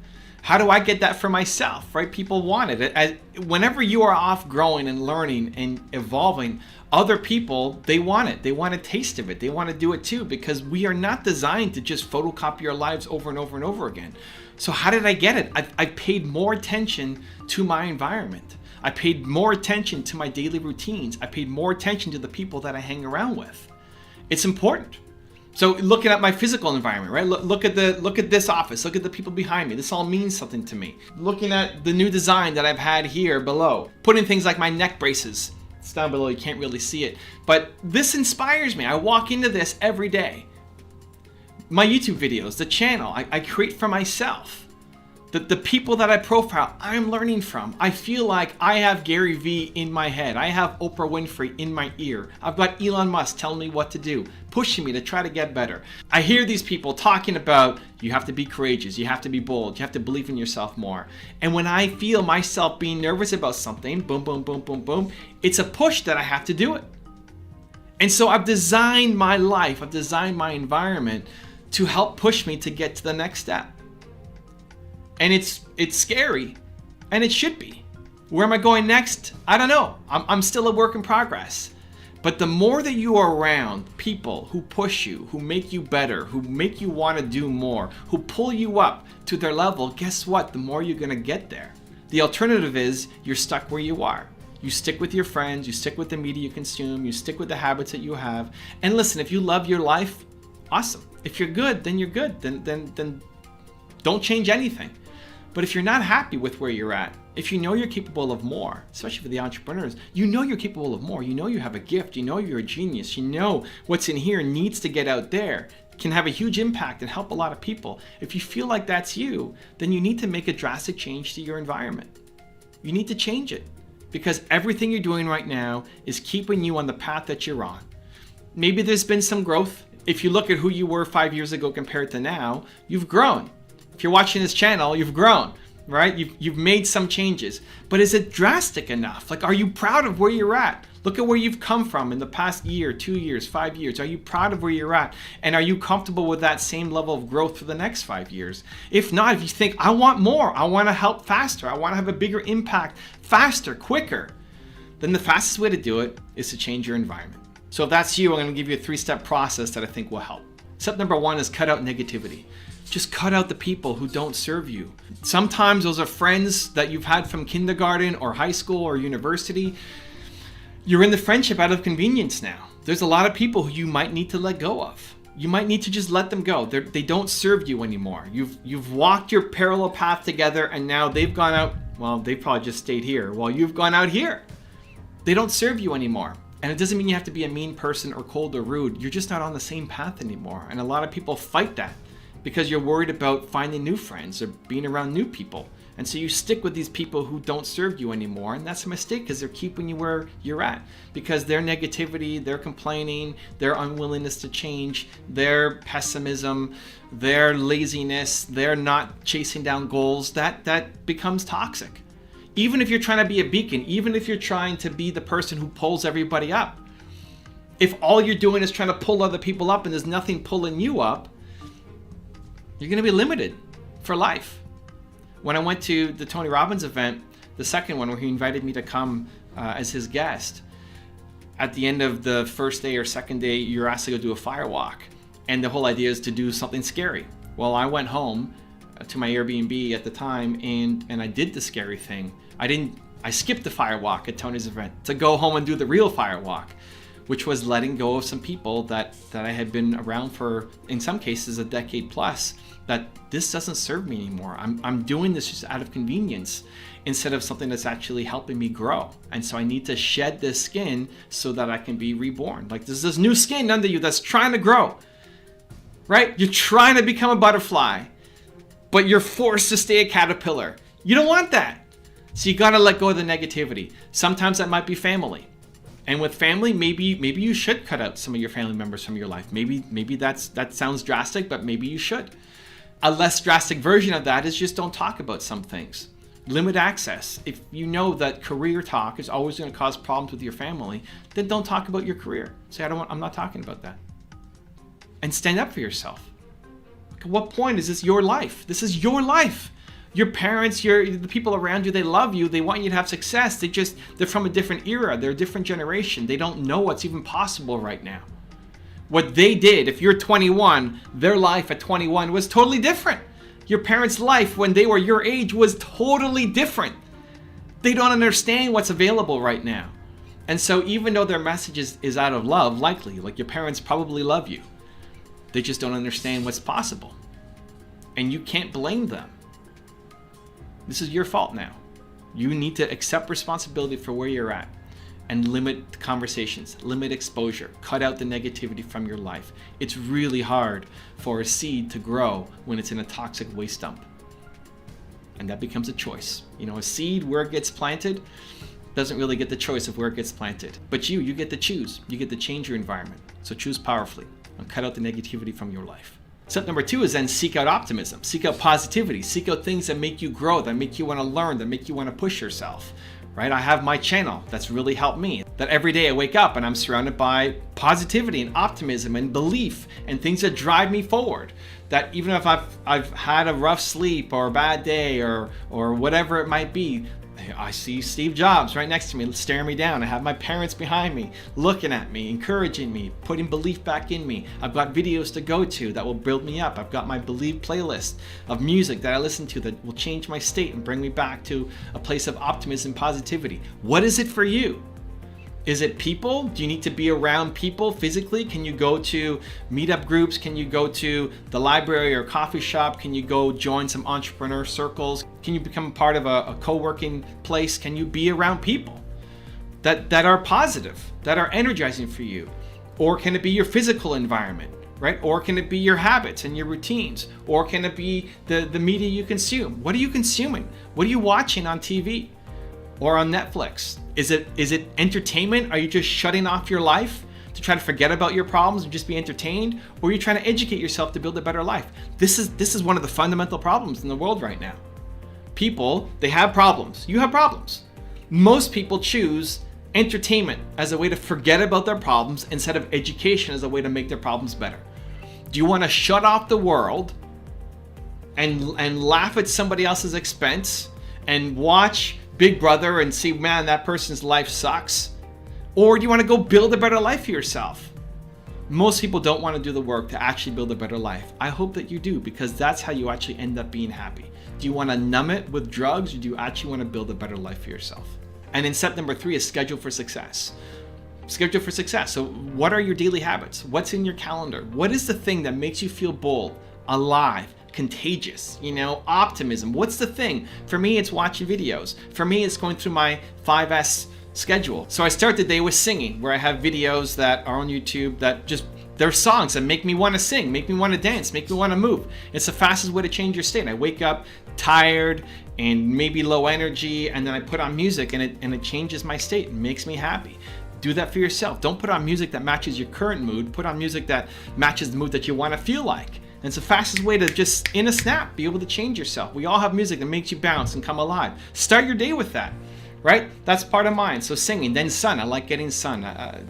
How do I get that for myself, right? People want it. Whenever you are off growing and learning and evolving, other people, they want it. They want a taste of it. They want to do it too, because we are not designed to just photocopy our lives over and over and over again. So how did I get it? I paid more attention to my environment. I paid more attention to my daily routines. I paid more attention to the people that I hang around with. It's important. So looking at my physical environment, right? Look at this office. Look at the people behind me. This all means something to me. Looking at the new design that I've had here below. Putting things like my neck braces. It's down below, you can't really see it. But this inspires me. I walk into this every day. My YouTube videos, the channel, I create for myself. The people that I profile, I'm learning from. I feel like I have Gary Vee in my head. I have Oprah Winfrey in my ear. I've got Elon Musk telling me what to do, pushing me to try to get better. I hear these people talking about you have to be courageous, you have to be bold, you have to believe in yourself more. And when I feel myself being nervous about something, boom, boom, boom, boom, boom, it's a push that I have to do it. And so I've designed my life, I've designed my environment to help push me to get to the next step. And it's scary, and it should be. Where am I going next? I don't know. I'm still a work in progress. But the more that you are around people who push you, who make you better, who make you want to do more, who pull you up to their level, guess what? The more you're going to get there. The alternative is you're stuck where you are. You stick with your friends, you stick with the media you consume, you stick with the habits that you have. And listen, if you love your life, awesome. If you're good, then you're good. Then don't change anything. But if you're not happy with where you're at, if you know you're capable of more, especially for the entrepreneurs, you know you're capable of more. You know you have a gift. You know you're a genius. You know what's in here needs to get out there, can have a huge impact and help a lot of people. If you feel like that's you, then you need to make a drastic change to your environment. You need to change it because everything you're doing right now is keeping you on the path that you're on. Maybe there's been some growth. If you look at who you were 5 years ago compared to now, you've grown. If you're watching this channel, you've grown, right? You've made some changes, but is it drastic enough? Like, are you proud of where you're at? Look at where you've come from in the past year, 2 years, 5 years. Are you proud of where you're at? And are you comfortable with that same level of growth for the next 5 years? If not, if you think, I want more, I want to help faster, I want to have a bigger impact faster, quicker, then the fastest way to do it is to change your environment. So if that's you, I'm going to give you a 3-step process that I think will help. Step number 1 is cut out negativity. Just cut out the people who don't serve you. Sometimes those are friends that you've had from kindergarten or high school or university. You're in the friendship out of convenience now. There's a lot of people who you might need to let go of. You might need to just let them go. They don't serve you anymore. You've walked your parallel path together and now they've gone out, well, they probably just stayed here while you've gone out here. They don't serve you anymore. And it doesn't mean you have to be a mean person or cold or rude. You're just not on the same path anymore. And a lot of people fight that because you're worried about finding new friends or being around new people. And so you stick with these people who don't serve you anymore. And that's a mistake because they're keeping you where you're at. Because their negativity, their complaining, their unwillingness to change, their pessimism, their laziness, their not chasing down goals, that becomes toxic. Even if you're trying to be a beacon, even if you're trying to be the person who pulls everybody up, if all you're doing is trying to pull other people up and there's nothing pulling you up, you're going to be limited for life. When I went to the Tony Robbins event, the second one where he invited me to come as his guest, at the end of the first day or second day, you're asked to go do a fire walk. And the whole idea is to do something scary. Well, I went home to my Airbnb at the time and I did the scary thing. I I skipped the fire walk at Tony's event to go home and do the real fire walk, which was letting go of some people that I had been around for, in some cases, a decade plus, that this doesn't serve me anymore. I'm doing this just out of convenience instead of something that's actually helping me grow. And so I need to shed this skin so that I can be reborn. Like there's this new skin under you that's trying to grow, right? You're trying to become a butterfly, but you're forced to stay a caterpillar. You don't want that. So you gotta let go of the negativity. Sometimes that might be family. And with family, maybe you should cut out some of your family members from your life. Maybe that sounds drastic, but maybe you should. A less drastic version of that is just don't talk about some things. Limit access. If you know that career talk is always going to cause problems with your family, then don't talk about your career. Say, I'm not talking about that. And stand up for yourself. At what point is this your life? This is your life. Your parents, the people around you, they love you. They want you to have success. They're from a different era. They're a different generation. They don't know what's even possible right now. What they did, if you're 21, their life at 21 was totally different. Your parents' life when they were your age was totally different. They don't understand what's available right now. And so even though their message is out of love, likely, like your parents probably love you, they just don't understand what's possible. And you can't blame them. This is your fault now. You need to accept responsibility for where you're at and limit conversations, limit exposure, cut out the negativity from your life. It's really hard for a seed to grow when it's in a toxic waste dump. And that becomes a choice. You know, a seed where it gets planted doesn't really get the choice of where it gets planted. But you get to choose. You get to change your environment. So choose powerfully and cut out the negativity from your life. Step number 2 is then seek out optimism, seek out positivity, seek out things that make you grow, that make you want to learn, that make you want to push yourself, right? I have my channel that's really helped me, that every day I wake up and I'm surrounded by positivity and optimism and belief and things that drive me forward. That even if I've had a rough sleep or a bad day or whatever it might be, I see Steve Jobs right next to me, staring me down. I have my parents behind me, looking at me, encouraging me, putting belief back in me. I've got videos to go to that will build me up. I've got my Believe playlist of music that I listen to that will change my state and bring me back to a place of optimism and positivity. What is it for you? Is it people? Do you need to be around people physically? Can you go to meetup groups? Can you go to the library or coffee shop? Can you go join some entrepreneur circles? Can you become part of a co-working place? Can you be around people that are positive, that are energizing for you? Or can it be your physical environment, right? Or can it be your habits and your routines? Or can it be the media you consume? What are you consuming? What are you watching on TV? Or on Netflix? Is it entertainment? Are you just shutting off your life to try to forget about your problems and just be entertained? Or are you trying to educate yourself to build a better life? This is one of the fundamental problems in the world right now. People, they have problems. You have problems. Most people choose entertainment as a way to forget about their problems instead of education as a way to make their problems better. Do you want to shut off the world and laugh at somebody else's expense and watch Big Brother and see, man, that person's life sucks? Or do you want to go build a better life for yourself? Most people don't want to do the work to actually build a better life. I hope that you do, because that's how you actually end up being happy. Do you want to numb it with drugs, or do you actually want to build a better life for yourself? And then step number 3 is schedule for success. Schedule for success. So what are your daily habits? What's in your calendar? What is the thing that makes you feel bold, alive, contagious, optimism? What's the thing? For me, it's watching videos. For me, it's going through my 5S schedule. So I start the day with singing, where I have videos that are on YouTube that they're songs that make me want to sing, make me want to dance, make me want to move. It's the fastest way to change your state. I wake up tired and maybe low energy, and then I put on music and it changes my state and makes me happy. Do that for yourself. Don't put on music that matches your current mood. Put on music that matches the mood that you want to feel like. And it's the fastest way to just, in a snap, be able to change yourself. We all have music that makes you bounce and come alive. Start your day with that, right? That's part of mine. So singing, then sun. I like getting sun,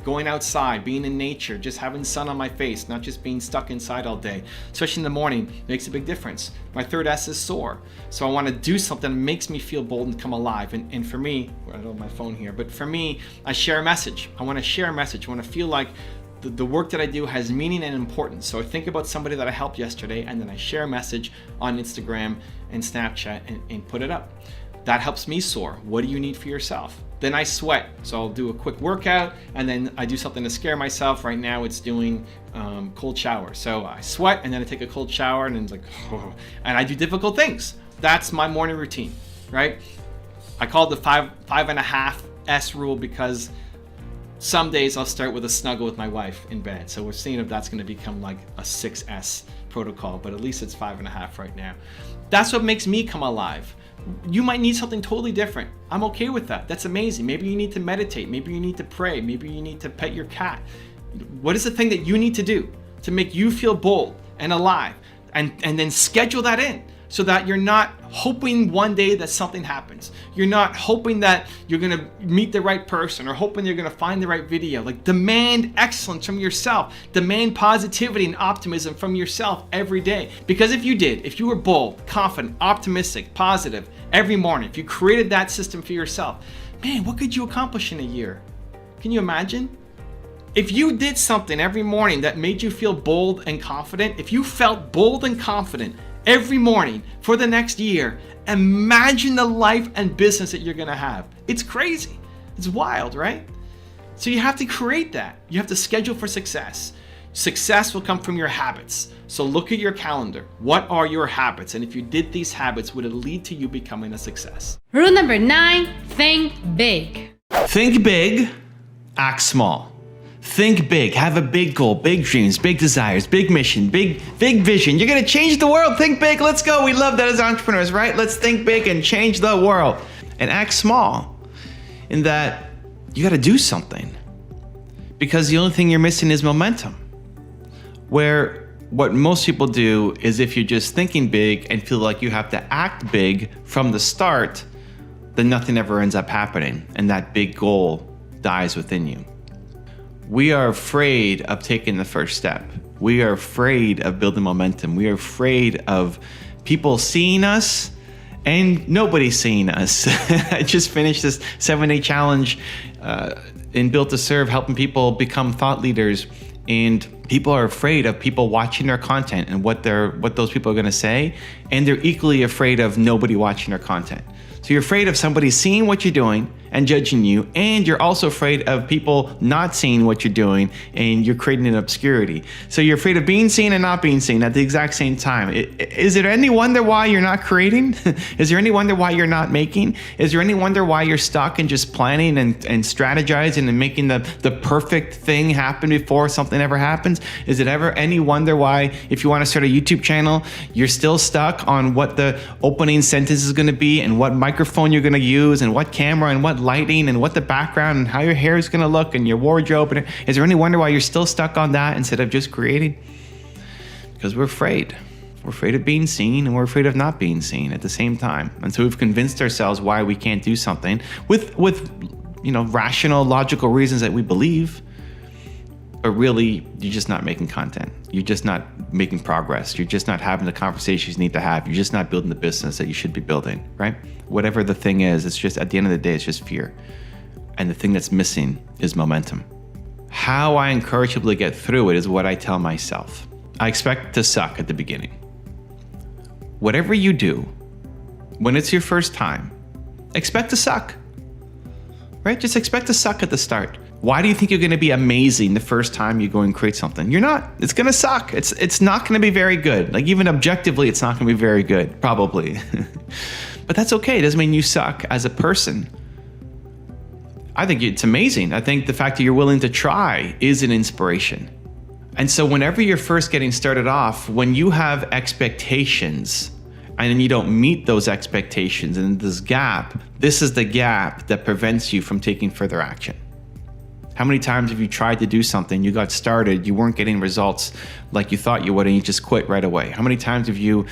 going outside, being in nature, just having sun on my face, not just being stuck inside all day. Especially in the morning, makes a big difference. My third S is soar. So I want to do something that makes me feel bold and come alive. And for me, I don't have my phone here, but for me, I share a message. I want to share a message. I want to feel like the work that I do has meaning and importance. So I think about somebody that I helped yesterday, and then I share a message on Instagram and Snapchat and put it up. That helps me soar. What do you need for yourself? Then I sweat. So I'll do a quick workout and then I do something to scare myself. Right now it's doing cold shower. So I sweat and then I take a cold shower and then it's like, oh, and I do difficult things. That's my morning routine, right? I call it the 5.5 S rule because some days I'll start with a snuggle with my wife in bed. So we're seeing if that's going to become like a 6S protocol, but at least it's 5.5 right now. That's what makes me come alive. You might need something totally different. I'm okay with that. That's amazing. Maybe you need to meditate. Maybe you need to pray. Maybe you need to pet your cat. What is the thing that you need to do to make you feel bold and alive? And then schedule that in so that you're not hoping one day that something happens. You're not hoping that you're gonna meet the right person or hoping you're gonna find the right video. Like, demand excellence from yourself. Demand positivity and optimism from yourself every day. Because if you were bold, confident, optimistic, positive every morning, if you created that system for yourself, man, what could you accomplish in a year? Can you imagine? If you did something every morning that made you feel bold and confident, if you felt bold and confident every morning for the next year, imagine the life and business that you're gonna have. It's crazy. It's wild, right? So you have to create that. You have to schedule for success. Success will come from your habits. So look at your calendar. What are your habits? And if you did these habits, would it lead to you becoming a success? Rule number 9, think big. Think big, act small. Think big, have a big goal, big dreams, big desires, big mission, big vision. You're gonna change the world, think big, let's go. We love that as entrepreneurs, right? Let's think big and change the world. And act small in that you gotta do something. Because the only thing you're missing is momentum. Where what most people do is if you're just thinking big and feel like you have to act big from the start, then nothing ever ends up happening and that big goal dies within you. We are afraid of taking the first step. We are afraid of building momentum. We are afraid of people seeing us and nobody seeing us. I just finished this 7-day challenge in Built to Serve, helping people become thought leaders. And people are afraid of people watching their content and what those people are gonna say. And they're equally afraid of nobody watching their content. So you're afraid of somebody seeing what you're doing and judging you, and you're also afraid of people not seeing what you're doing and you're creating an obscurity. So you're afraid of being seen and not being seen at the exact same time. Is there any wonder why you're not creating? Is there any wonder why you're not making? Is there any wonder why you're stuck in just planning and strategizing and making the perfect thing happen before something ever happens? Is it ever any wonder why, if you want to start a YouTube channel, you're still stuck on what the opening sentence is going to be and what microphone you're going to use and what camera and what lighting and what the background and how your hair is going to look and your wardrobe? And is there any wonder why you're still stuck on that instead of just creating? Because we're afraid. We're afraid of being seen and we're afraid of not being seen at the same time. And so we've convinced ourselves why we can't do something with rational, logical reasons that we believe. But really, you're just not making content. You're just not making progress. You're just not having the conversations you need to have. You're just not building the business that you should be building, right? Whatever the thing is, it's just, at the end of the day, it's just fear. And the thing that's missing is momentum. How I encourage people to get through it is what I tell myself. I expect to suck at the beginning. Whatever you do, when it's your first time, expect to suck, right? Just expect to suck at the start. Why do you think you're going to be amazing the first time you go and create something? You're not. It's going to suck. It's not going to be very good. Like, even objectively, it's not going to be very good, probably. But that's okay. It doesn't mean you suck as a person. I think it's amazing. I think the fact that you're willing to try is an inspiration. And so whenever you're first getting started off, when you have expectations and then you don't meet those expectations and this is the gap that prevents you from taking further action. How many times have you tried to do something, you got started, you weren't getting results like you thought you would, and you just quit right away? How many times have you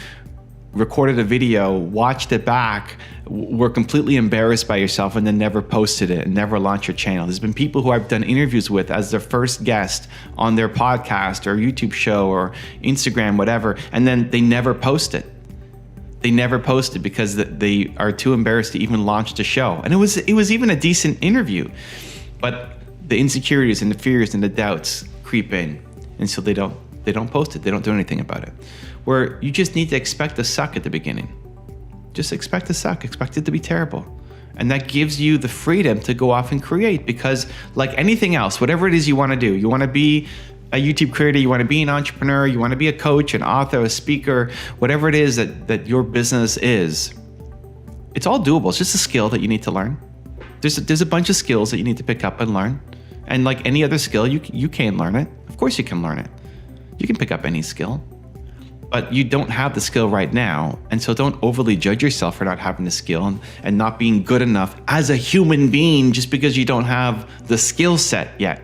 recorded a video, watched it back, were completely embarrassed by yourself, and then never posted it and never launched your channel? There's been people who I've done interviews with as their first guest on their podcast or YouTube show or Instagram, whatever, and then they never post it. They never posted because they are too embarrassed to even launch the show. And it was even a decent interview, but the insecurities and the fears and the doubts creep in, and so they don't post it. They don't do anything about it. Where you just need to expect to suck at the beginning. Just expect to suck, expect it to be terrible. And that gives you the freedom to go off and create, because like anything else, whatever it is you want to do, you want to be a YouTube creator, you want to be an entrepreneur, you want to be a coach, an author, a speaker, whatever it is that your business is, it's all doable. It's just a skill that you need to learn. There's a bunch of skills that you need to pick up and learn. And like any other skill, you can learn it. Of course you can learn it. You can pick up any skill. But you don't have the skill right now. And so don't overly judge yourself for not having the skill and not being good enough as a human being just because you don't have the skill set yet.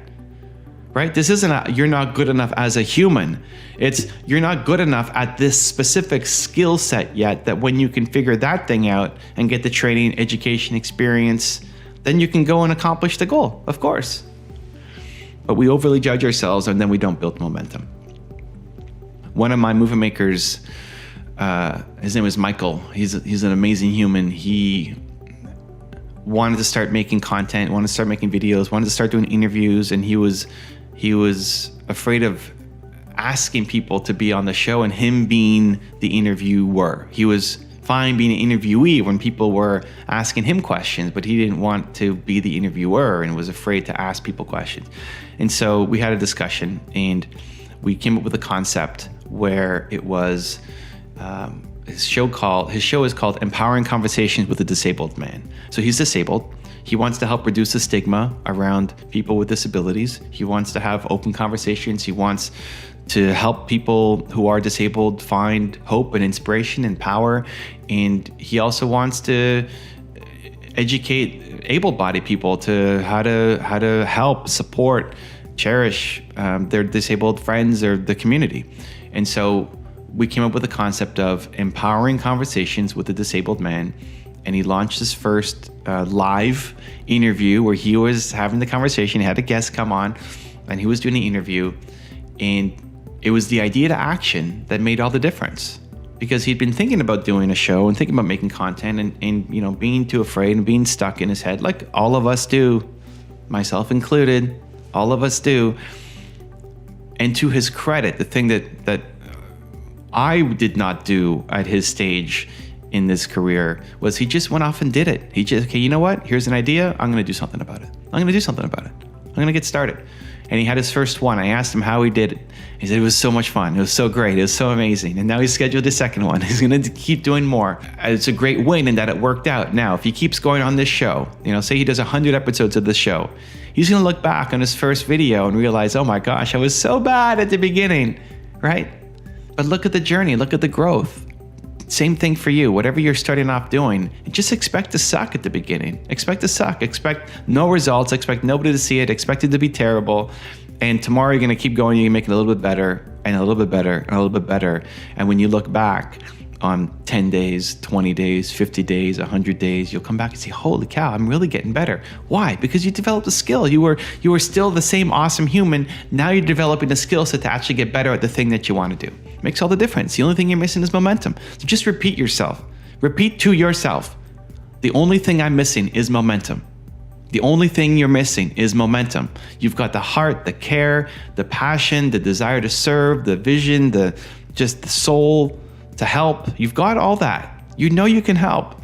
Right? This isn't you're not good enough as a human. It's you're not good enough at this specific skill set yet, that when you can figure that thing out and get the training, education, experience, then you can go and accomplish the goal, of course. But we overly judge ourselves and then we don't build momentum. One of my movement makers, his name is Michael. He's an amazing human. He wanted to start making content, wanted to start making videos, wanted to start doing interviews, and he was afraid of asking people to be on the show and him being the interviewer. He was fine being an interviewee when people were asking him questions, but he didn't want to be the interviewer and was afraid to ask people questions. And so we had a discussion and we came up with a concept where it was his show is called Empowering Conversations with a Disabled Man. So he's disabled. He wants to help reduce the stigma around people with disabilities. He wants to have open conversations. He wants to help people who are disabled find hope and inspiration and power. And he also wants to educate able-bodied people to how to help, support, cherish their disabled friends or the community. And so we came up with the concept of empowering conversations with a disabled man. And he launched his first live interview where he was having the conversation. He had a guest come on and he was doing the interview. And it was the idea to action that made all the difference, because he'd been thinking about doing a show and thinking about making content and being too afraid and being stuck in his head, like all of us do, myself included, all of us do. And to his credit, the thing that I did not do at his stage in this career was he just went off and did it. He just, okay, you know what? Here's an idea. I'm going to do something about it. I'm going to get started. And he had his first one. I asked him how he did it. He said it was so much fun. It was so great. It was so amazing. And now he's scheduled his second one. He's going to keep doing more. It's a great win in that it worked out. Now, if he keeps going on this show, say he does 100 episodes of the show, he's going to look back on his first video and realize, oh my gosh, I was so bad at the beginning, right? But look at the journey, look at the growth. Same thing for you. Whatever you're starting off doing, just expect to suck at the beginning. Expect to suck. Expect no results. Expect nobody to see it. Expect it to be terrible. And tomorrow you're going to keep going. You're going to make it a little bit better and a little bit better and a little bit better. And when you look back on 10 days, 20 days, 50 days, 100 days, you'll come back and say, holy cow, I'm really getting better. Why? Because you developed a skill. You were still the same awesome human. Now you're developing a skill set to actually get better at the thing that you want to do. Makes all the difference. The only thing you're missing is momentum. So just repeat yourself. Repeat to yourself. The only thing I'm missing is momentum. The only thing you're missing is momentum. You've got the heart, the care, the passion, the desire to serve, the vision, the soul to help. You've got all that. You know you can help.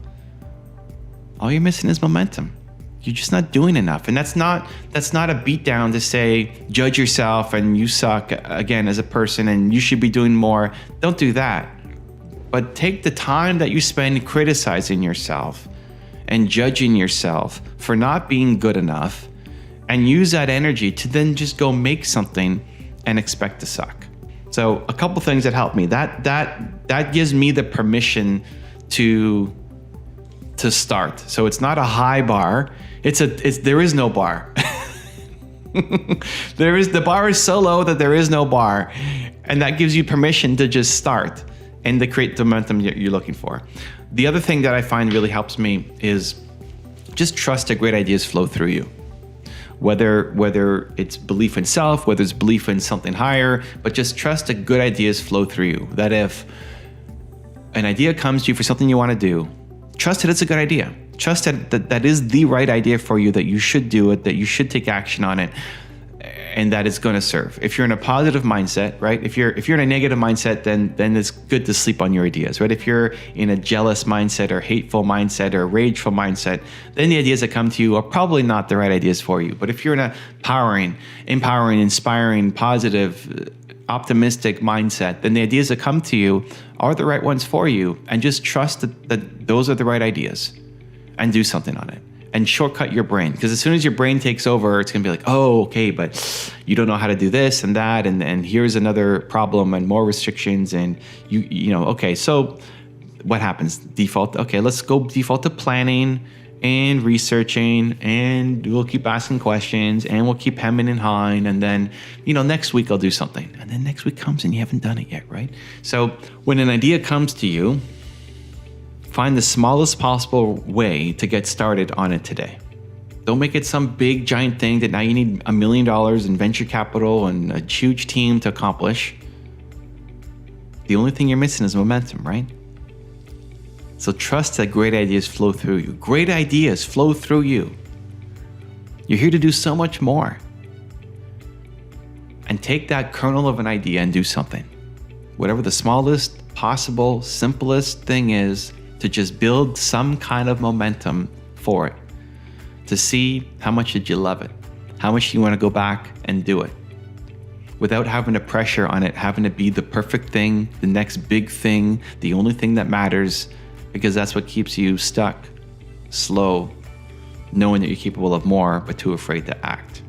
All you're missing is momentum. You're just not doing enough. And that's not a beat down to say, judge yourself and you suck again as a person and you should be doing more. Don't do that. But take the time that you spend criticizing yourself and judging yourself for not being good enough and use that energy to then just go make something and expect to suck. So a couple things that helped me. That gives me the permission to start. So it's not a high bar. There is no bar. The bar is so low that there is no bar. And that gives you permission to just start and to create the momentum you're looking for. The other thing that I find really helps me is just trust that great ideas flow through you. Whether it's belief in self, whether it's belief in something higher, but just trust that good ideas flow through you. That if an idea comes to you for something you want to do, trust that it's a good idea. Trust that is the right idea for you, that you should do it, that you should take action on it. and that it's going to serve. If you're in a positive mindset, right? If you're in a negative mindset, then it's good to sleep on your ideas, right? If you're in a jealous mindset or hateful mindset or rageful mindset, then the ideas that come to you are probably not the right ideas for you. But if you're in a empowering, inspiring, positive, optimistic mindset, then the ideas that come to you are the right ones for you, and just trust that those are the right ideas and do something on it. And shortcut your brain, because as soon as your brain takes over, it's gonna be like, oh, okay, but you don't know how to do this and that, and here's another problem and more restrictions, and you know, okay, so what happens? Default, okay, let's go default to planning and researching, and we'll keep asking questions, and we'll keep hemming and hawing, and then, you know, next week I'll do something, and then next week comes and you haven't done it yet, right? So when an idea comes to you, find the smallest possible way to get started on it today. Don't make it some big giant thing that now you need $1 million in venture capital and a huge team to accomplish. The only thing you're missing is momentum, right? So trust that great ideas flow through you. Great ideas flow through you. You're here to do so much more. And take that kernel of an idea and do something. Whatever the smallest possible, simplest thing is, to just build some kind of momentum for it, to see how much did you love it, how much you want to go back and do it, without having the pressure on it, having to be the perfect thing, the next big thing, the only thing that matters, because that's what keeps you stuck, slow, knowing that you're capable of more, but too afraid to act.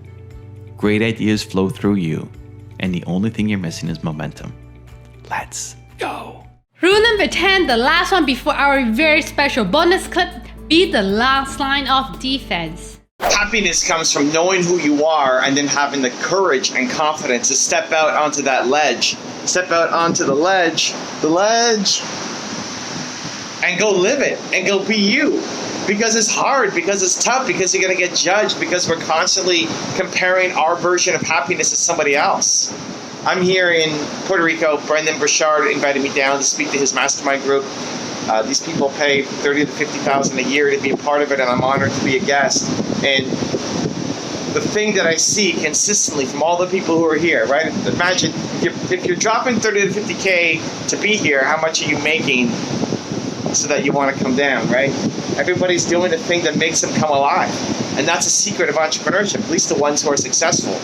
Great ideas flow through you, and the only thing you're missing is momentum. Let's go. Rule number 10, the last one before our very special bonus clip, be the last line of defense. Happiness comes from knowing who you are and then having the courage and confidence to step out onto that ledge. Step out onto the ledge, and go live it, and go be you. Because it's hard, because it's tough, because you're going to get judged, because we're constantly comparing our version of happiness to somebody else. I'm here in Puerto Rico. Brendan Burchard invited me down to speak to his mastermind group. These people pay $30,000 to $50,000 a year to be a part of it, and I'm honored to be a guest. And the thing that I see consistently from all the people who are here, right? Imagine if you're dropping 30 to 50K to be here, how much are you making so that you want to come down, right? Everybody's doing the thing that makes them come alive. And that's a secret of entrepreneurship, at least the ones who are successful.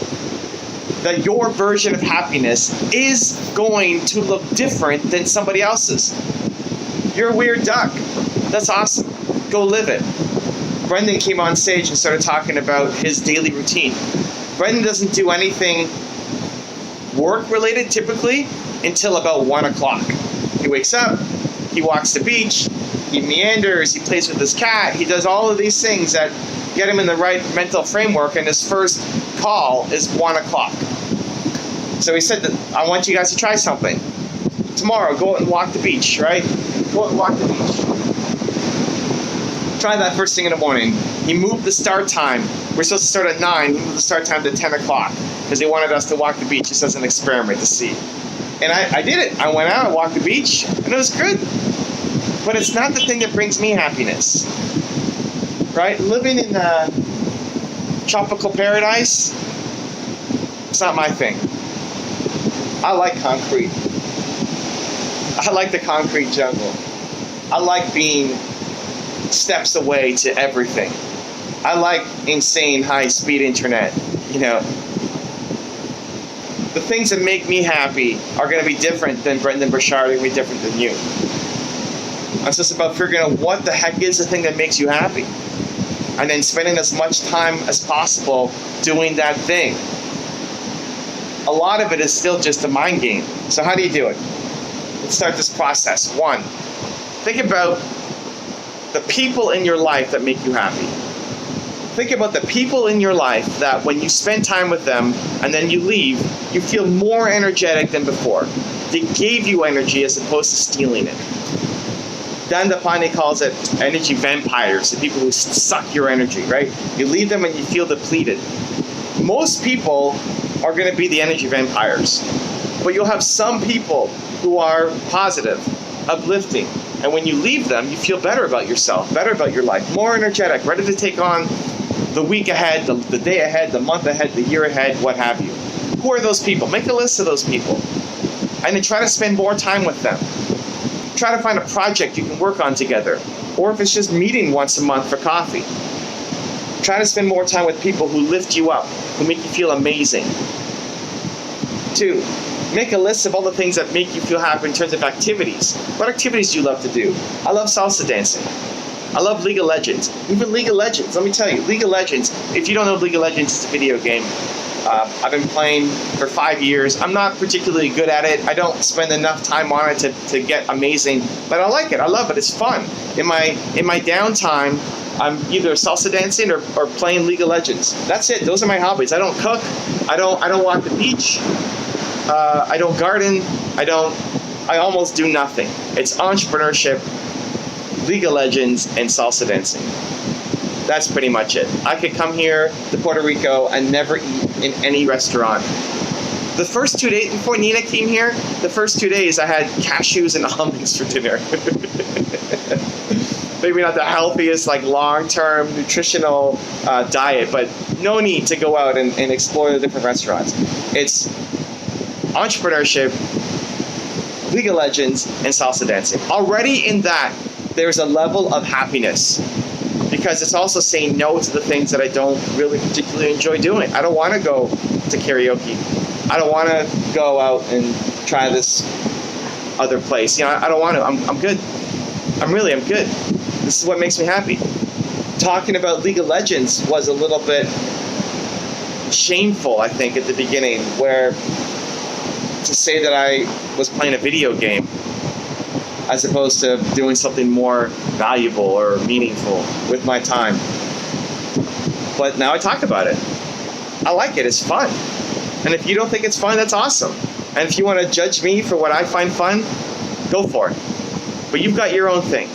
That your version of happiness is going to look different than somebody else's. You're a weird duck. That's awesome. Go live it. Brendan came on stage and started talking about his daily routine. Brendan doesn't do anything work-related typically until about 1 o'clock. He wakes up, he walks the beach, he meanders, he plays with his cat, he does all of these things that get him in the right mental framework, and his first call is 1 o'clock. So he said that I want you guys to try something. Tomorrow, go out and walk the beach, right? Go out and walk the beach. Try that first thing in the morning. He moved the start time. We're supposed to start at 9. He moved the start time to 10 o'clock because he wanted us to walk the beach just as an experiment to see. And I did it. I went out, I walked the beach, and it was good. But it's not the thing that brings me happiness. Right? Living in a tropical paradise, it's not my thing. I like concrete. I like the concrete jungle. I like being steps away to everything. I like insane high-speed internet. You know, the things that make me happy are going to be different than Brendan Burchard, are going to be different than you. It's just about figuring out what the heck is the thing that makes you happy, and then spending as much time as possible doing that thing. A lot of it is still just a mind game. So how do you do it? Let's start this process. 1, think about the people in your life that make you happy. Think about the people in your life that when you spend time with them and then you leave, you feel more energetic than before. They gave you energy as opposed to stealing it. Dan Dapani calls it energy vampires, the people who suck your energy, right? You leave them and you feel depleted. Most people are going to be the energy vampires, but you'll have some people who are positive, uplifting, and when you leave them, you feel better about yourself, better about your life, more energetic, ready to take on the week ahead, the day ahead, the month ahead, the year ahead, what have you. Who are those people? Make a list of those people. And then try to spend more time with them. Try to find a project you can work on together. Or if it's just meeting once a month for coffee. Try to spend more time with people who lift you up, who make you feel amazing. 2, make a list of all the things that make you feel happy in terms of activities. What activities do you love to do? I love salsa dancing. I love League of Legends. Even League of Legends, let me tell you, League of Legends, if you don't know League of Legends, it's a video game. I've been playing for 5 years. I'm not particularly good at it. I don't spend enough time on it to get amazing, but I like it. I love it. It's fun. In my downtime, I'm either salsa dancing or playing League of Legends. That's it. Those are my hobbies. I don't cook. I don't walk the beach. I don't garden. I almost do nothing. It's entrepreneurship, League of Legends, and salsa dancing. That's pretty much it. I could come here to Puerto Rico and never eat in any restaurant. The first 2 days, before Nina came here, the first 2 days I had cashews and almonds for dinner. Maybe not the healthiest, like long-term nutritional diet, but no need to go out and explore the different restaurants. It's entrepreneurship, League of Legends, and salsa dancing. Already in that, there's a level of happiness. Because it's also saying no to the things that I don't really particularly enjoy doing. I don't want to go to karaoke. I don't want to go out and try this other place. You know, I don't want to. I'm good. I'm good. This is what makes me happy. Talking about League of Legends was a little bit shameful, I think, at the beginning, where to say that I was playing a video game as opposed to doing something more valuable or meaningful with my time. But now I talk about it. I like it. It's fun. And if you don't think it's fun, that's awesome. And if you want to judge me for what I find fun, go for it. But you've got your own thing.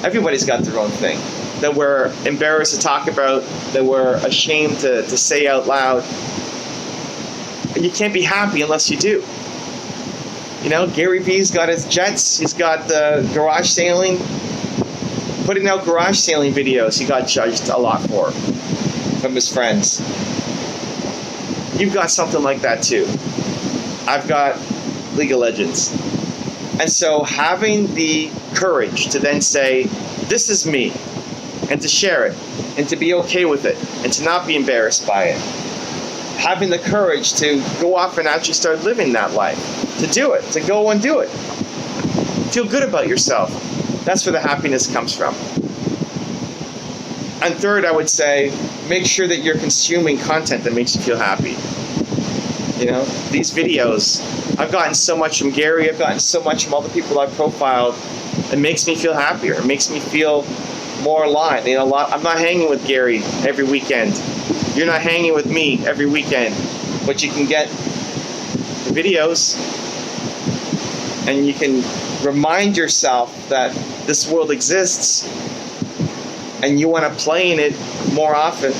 Everybody's got their own thing that we're embarrassed to talk about, that we're ashamed to say out loud. And you can't be happy unless you do. You know, Gary Vee's got his jets. He's got the garage sailing. Putting out garage sailing videos, he got judged a lot for from his friends. You've got something like that too. I've got League of Legends. And so having the courage to then say, this is me, and to share it, and to be okay with it, and to not be embarrassed by it. Having the courage to go off and actually start living that life. To do it, to go and do it. Feel good about yourself. That's where the happiness comes from. And third, I would say, make sure that you're consuming content that makes you feel happy. You know, these videos, I've gotten so much from Gary, I've gotten so much from all the people I've profiled. It makes me feel happier. It makes me feel more aligned. You know, I'm not hanging with Gary every weekend. You're not hanging with me every weekend. But you can get the videos, and you can remind yourself that this world exists and you want to play in it more often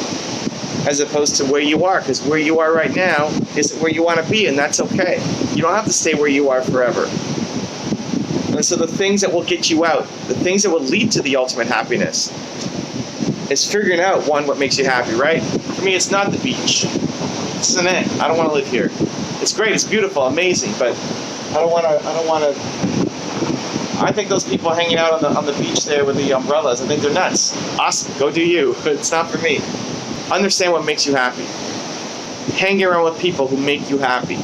as opposed to where you are, because where you are right now isn't where you want to be, and that's okay. You don't have to stay where you are forever. And so the things that will get you out, the things that will lead to the ultimate happiness, is figuring out, one, what makes you happy, right? For me, it's not the beach. It's an end. I don't want to live here. It's great, it's beautiful, amazing, but I don't want to. I think those people hanging out on the beach there with the umbrellas, I think they're nuts. Awesome, go do you. But it's not for me. Understand what makes you happy. Hang around with people who make you happy.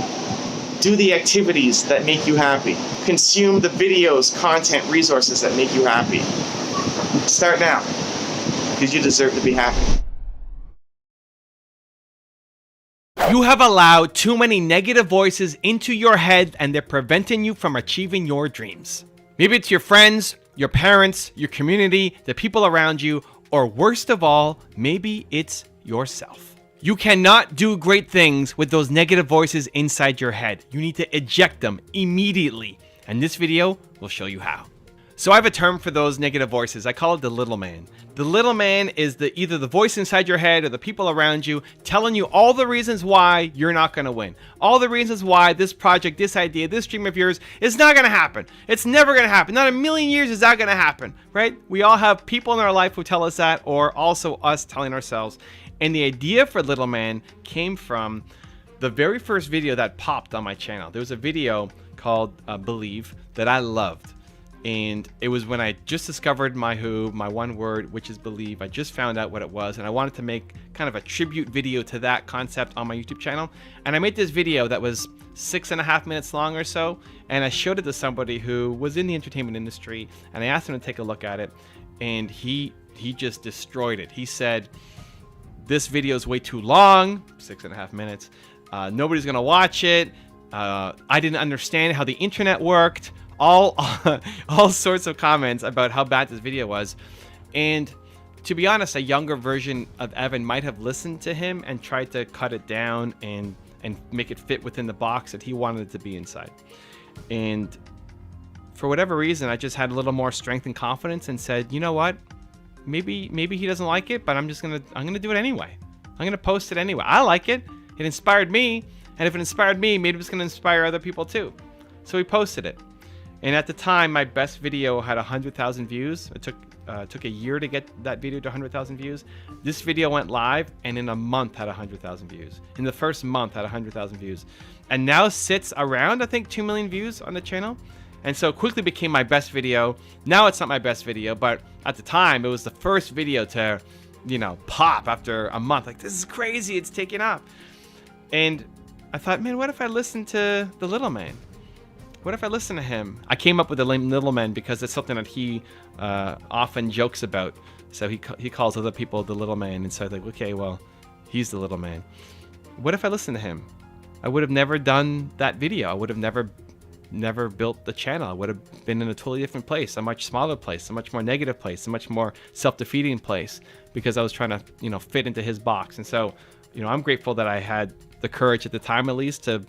Do the activities that make you happy. Consume the videos, content, resources that make you happy. Start now, because you deserve to be happy. You have allowed too many negative voices into your head, and they're preventing you from achieving your dreams. Maybe it's your friends, your parents, your community, the people around you, or worst of all, maybe it's yourself. You cannot do great things with those negative voices inside your head. You need to eject them immediately, and this video will show you how. So I have a term for those negative voices. I call it the little man. The little man is either the voice inside your head or the people around you telling you all the reasons why you're not going to win. All the reasons why this project, this idea, this dream of yours is not going to happen. It's never going to happen. Not a million years is that going to happen, right? We all have people in our life who tell us that, or also us telling ourselves. And the idea for little man came from the very first video that popped on my channel. There was a video called Believe that I loved. And it was when I just discovered my one word, which is believe. I just found out what it was, and I wanted to make kind of a tribute video to that concept on my YouTube channel. And I made this video that was 6.5 minutes long or so, and I showed it to somebody who was in the entertainment industry, and I asked him to take a look at it, and he just destroyed it. He said, this video is way too long, 6.5 minutes. Nobody's gonna watch it. I didn't understand how the internet worked. All sorts of comments about how bad this video was. And to be honest, a younger version of Evan might have listened to him and tried to cut it down and make it fit within the box that he wanted it to be inside. And for whatever reason, I just had a little more strength and confidence and said, you know what? Maybe he doesn't like it, but I'm gonna do it anyway. I'm gonna post it anyway. I like it. It inspired me, and if it inspired me, maybe it's gonna inspire other people too. So we posted it. And at the time, my best video had 100,000 views. It took a year to get that video to 100,000 views. This video went live, and in a month had 100,000 views. In the first month had 100,000 views. And now sits around, I think, 2 million views on the channel. And so it quickly became my best video. Now it's not my best video, but at the time, it was the first video to, pop after a month. Like, this is crazy, it's taking off. And I thought, man, what if I listened to the little man? What if I listen to him? I came up with the little man because it's something that he often jokes about. So he calls other people the little man. And so I think, okay, well, he's the little man. What if I listened to him? I would have never done that video. I would have never built the channel. I would have been in a totally different place, a much smaller place, a much more negative place, a much more self-defeating place, because I was trying to, fit into his box. And so, I'm grateful that I had the courage at the time, at least, to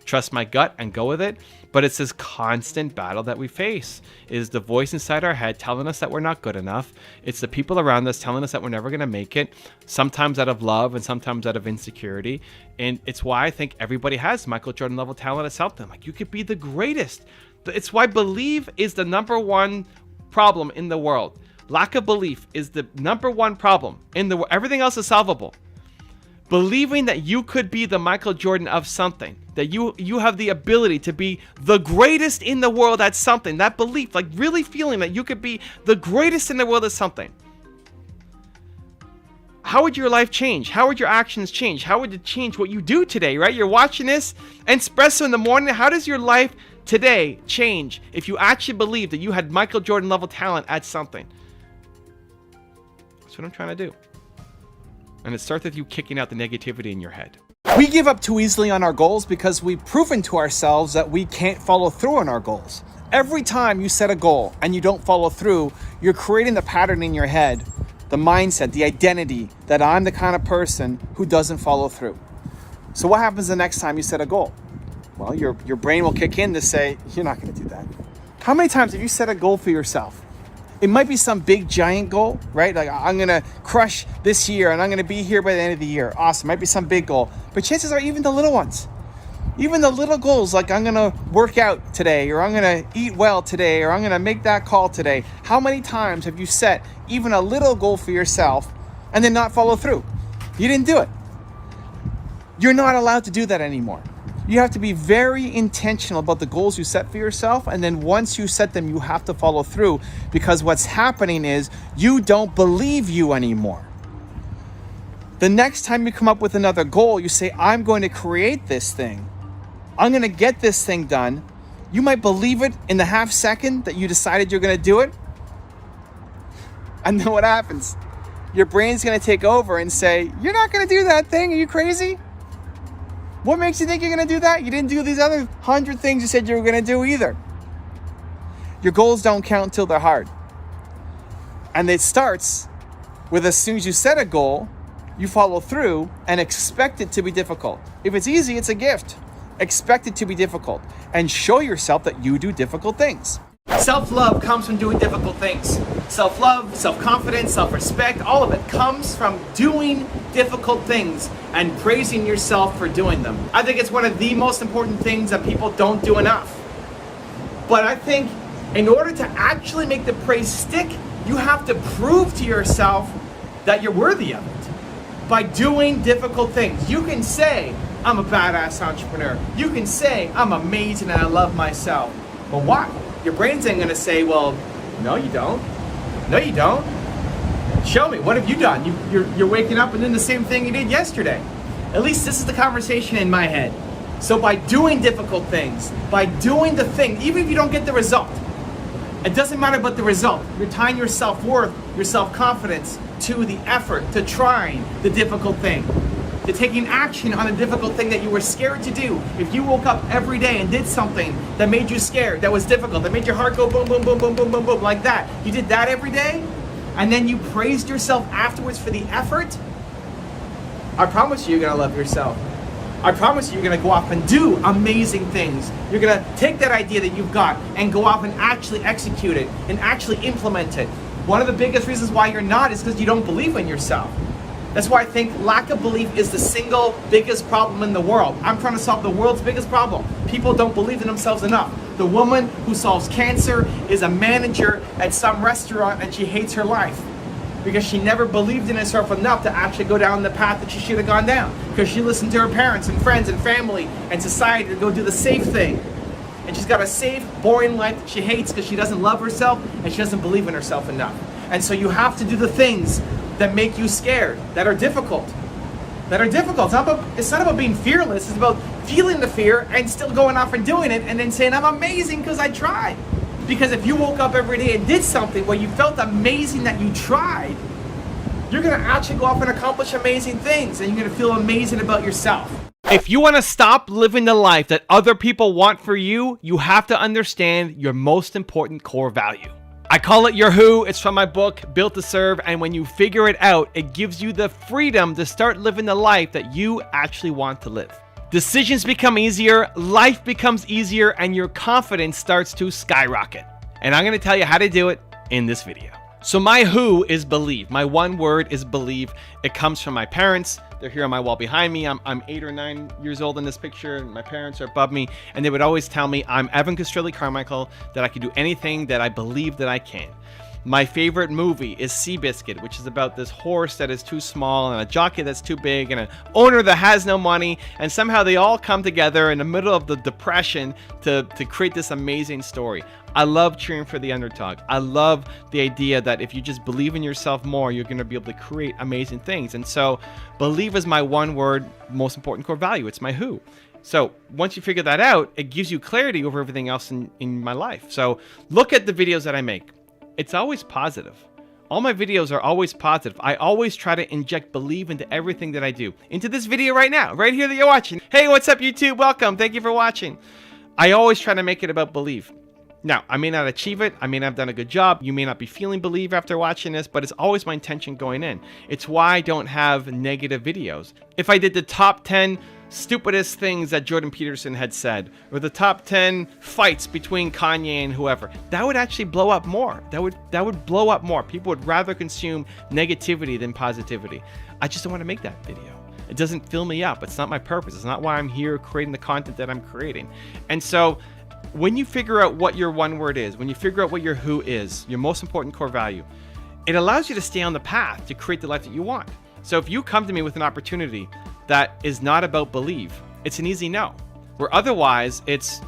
trust my gut and go with it. But it's this constant battle that we face, is the voice inside our head telling us that we're not good enough. It's the people around us telling us that we're never going to make it, sometimes out of love and sometimes out of insecurity. And it's why I think everybody has Michael Jordan level talent at something. Like, you could be the greatest. It's why belief is the #1 problem in the world. Lack of belief is the #1 problem in the world. Everything else is solvable. Believing that you could be the Michael Jordan of something, that you have the ability to be the greatest in the world at something, that belief, like really feeling that you could be the greatest in the world at something. How would your life change? How would your actions change? How would it change what you do today, right? You're watching this espresso in the morning. How does your life today change if you actually believe that you had Michael Jordan level talent at something? That's what I'm trying to do. And it starts with you kicking out the negativity in your head. We give up too easily on our goals because we've proven to ourselves that we can't follow through on our goals. Every time you set a goal and you don't follow through, you're creating the pattern in your head, the mindset, the identity that I'm the kind of person who doesn't follow through. So what happens the next time you set a goal? Well, your brain will kick in to say, you're not going to do that. How many times have you set a goal for yourself? It might be some big giant goal, right? Like, I'm going to crush this year and I'm going to be here by the end of the year. Awesome. Might be some big goal. But chances are even the little ones, even the little goals, like I'm going to work out today, or I'm going to eat well today, or I'm going to make that call today. How many times have you set even a little goal for yourself and then not follow through? You didn't do it. You're not allowed to do that anymore. You have to be very intentional about the goals you set for yourself. And then once you set them, you have to follow through, because what's happening is you don't believe you anymore. The next time you come up with another goal, you say, I'm going to create this thing. I'm going to get this thing done. You might believe it in the half second that you decided you're going to do it. And then what happens? Your brain's going to take over and say, you're not going to do that thing. Are you crazy? What makes you think you're going to do that? You didn't do these other 100 things you said you were going to do either. Your goals don't count until they're hard. And it starts with, as soon as you set a goal, you follow through and expect it to be difficult. If it's easy, it's a gift. Expect it to be difficult and show yourself that you do difficult things. Self-love comes from doing difficult things. Self-love, self-confidence, self-respect, all of it comes from doing difficult things and praising yourself for doing them. I think it's one of the most important things that people don't do enough. But I think in order to actually make the praise stick, you have to prove to yourself that you're worthy of it by doing difficult things. You can say, I'm a badass entrepreneur. You can say, I'm amazing and I love myself. But why? Your brain's ain't gonna say, well, no you don't. No you don't. Show me, what have you done? You're waking up and doing the same thing you did yesterday. At least this is the conversation in my head. So by doing difficult things, by doing the thing, even if you don't get the result, it doesn't matter about the result. You're tying your self-worth, your self-confidence to the effort, to trying the difficult thing, to taking action on a difficult thing that you were scared to do. If you woke up every day and did something that made you scared, that was difficult, that made your heart go boom, boom, boom, boom, boom, boom, boom, like that. You did that every day, and then you praised yourself afterwards for the effort, I promise you're gonna love yourself. I promise you're gonna go off and do amazing things. You're gonna take that idea that you've got and go off and actually execute it and actually implement it. One of the biggest reasons why you're not is because you don't believe in yourself. That's why I think lack of belief is the single biggest problem in the world. I'm trying to solve the world's biggest problem. People don't believe in themselves enough. The woman who solves cancer is a manager at some restaurant and she hates her life because she never believed in herself enough to actually go down the path that she should have gone down, because she listened to her parents and friends and family and society to go do the safe thing. And she's got a safe, boring life that she hates because she doesn't love herself and she doesn't believe in herself enough. And so you have to do the things that make you scared, that are difficult. It's not about being fearless, it's about feeling the fear and still going off and doing it and then saying, I'm amazing because I tried. Because if you woke up every day and did something where you felt amazing that you tried, you're gonna actually go off and accomplish amazing things and you're gonna feel amazing about yourself. If you want to stop living the life that other people want for you, you have to understand your most important core value. I call it your who. It's from my book, Built to Serve. And when you figure it out, it gives you the freedom to start living the life that you actually want to live. Decisions become easier, life becomes easier, and your confidence starts to skyrocket. And I'm going to tell you how to do it in this video. So my who is believe. My one word is believe. It comes from my parents. They're here on my wall behind me. I'm 8 or 9 years old in this picture. My parents are above me, and they would always tell me I'm Evan Castrilli Carmichael, that I can do anything that I believe that I can. My favorite movie is Seabiscuit, which is about this horse that is too small and a jockey that's too big and an owner that has no money, and somehow they all come together in the middle of the depression to create this amazing story. I love cheering for the underdog. I love the idea that if you just believe in yourself more, you're going to be able to create amazing things. And so believe is my one word, most important core value. It's my who. So once you figure that out, it gives you clarity over everything else in my life. So look at the videos that I make. It's always positive. All my videos are always positive. I always try to inject believe into everything that I do. Into this video right now, right here that you're watching. Hey, what's up, YouTube? Welcome. Thank you for watching. I always try to make it about believe. Now, I may not achieve it. I may not have done a good job. You may not be feeling believe after watching this, but it's always my intention going in. It's why I don't have negative videos. If I did the top 10 stupidest things that Jordan Peterson had said, or the top 10 fights between Kanye and whoever, that would actually blow up more. That would blow up more. People would rather consume negativity than positivity. I just don't want to make that video. It doesn't fill me up. It's not my purpose. It's not why I'm here creating the content that I'm creating. And so when you figure out what your one word is, when you figure out what your who is, your most important core value, it allows you to stay on the path to create the life that you want. So if you come to me with an opportunity that is not about believe, it's an easy no. Where otherwise it's,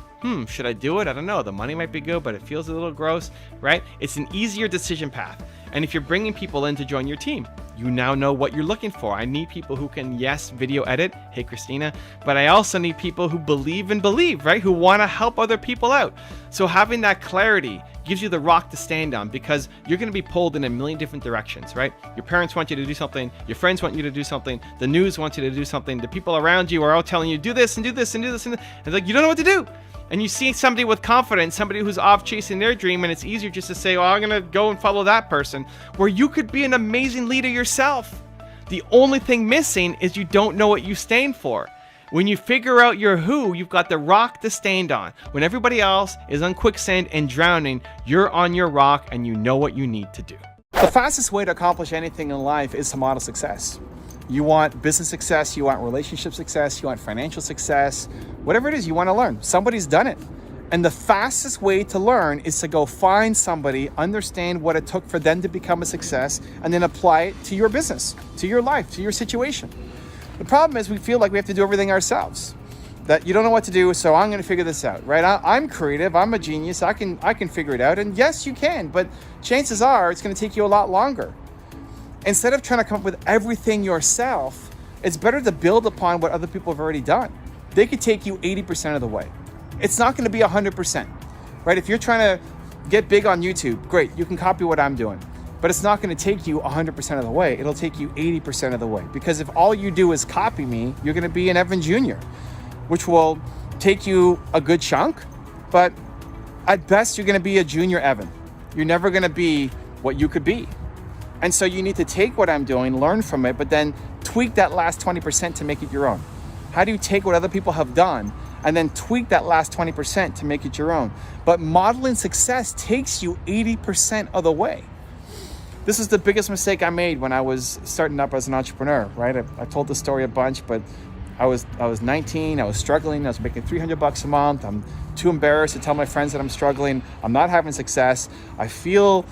should I do it? I don't know. The money might be good, but it feels a little gross, right? It's an easier decision path. And if you're bringing people in to join your team, you now know what you're looking for. I need people who can, yes, video edit. Hey, Christina. But I also need people who believe and believe, right? Who want to help other people out. So having that clarity gives you the rock to stand on, because you're going to be pulled in a million different directions, right? Your parents want you to do something. Your friends want you to do something. The news wants you to do something. The people around you are all telling you, do this and do this and do this. And like, you don't know what to do. And you see somebody with confidence, somebody who's off chasing their dream, and it's easier just to say, well, I'm going to go and follow that person, where you could be an amazing leader yourself. The only thing missing is you don't know what you stand for. When you figure out your who, you've got the rock to stand on. When everybody else is on quicksand and drowning, you're on your rock and you know what you need to do. The fastest way to accomplish anything in life is to model success. You want business success, you want relationship success, you want financial success, whatever it is you want to learn. Somebody's done it. And the fastest way to learn is to go find somebody, understand what it took for them to become a success, and then apply it to your business, to your life, to your situation. The problem is we feel like we have to do everything ourselves. That you don't know what to do, so I'm going to figure this out, right? I'm creative, I'm a genius, I can figure it out. And yes, you can, but chances are it's going to take you a lot longer. Instead of trying to come up with everything yourself, it's better to build upon what other people have already done. They could take you 80% of the way. It's not going to be 100%, right? If you're trying to get big on YouTube, great, you can copy what I'm doing, but it's not going to take you 100% of the way. It'll take you 80% of the way, because if all you do is copy me, you're going to be an Evan Jr., which will take you a good chunk, but at best, you're going to be a junior Evan. You're never going to be what you could be. And so you need to take what I'm doing, learn from it, but then tweak that last 20% to make it your own. How do you take what other people have done and then tweak that last 20% to make it your own? But modeling success takes you 80% of the way. This is the biggest mistake I made when I was starting up as an entrepreneur, right? I told the story a bunch, but I was 19, I was struggling, I was making $300 a month. I'm too embarrassed to tell my friends that I'm struggling. I'm not having success. I feel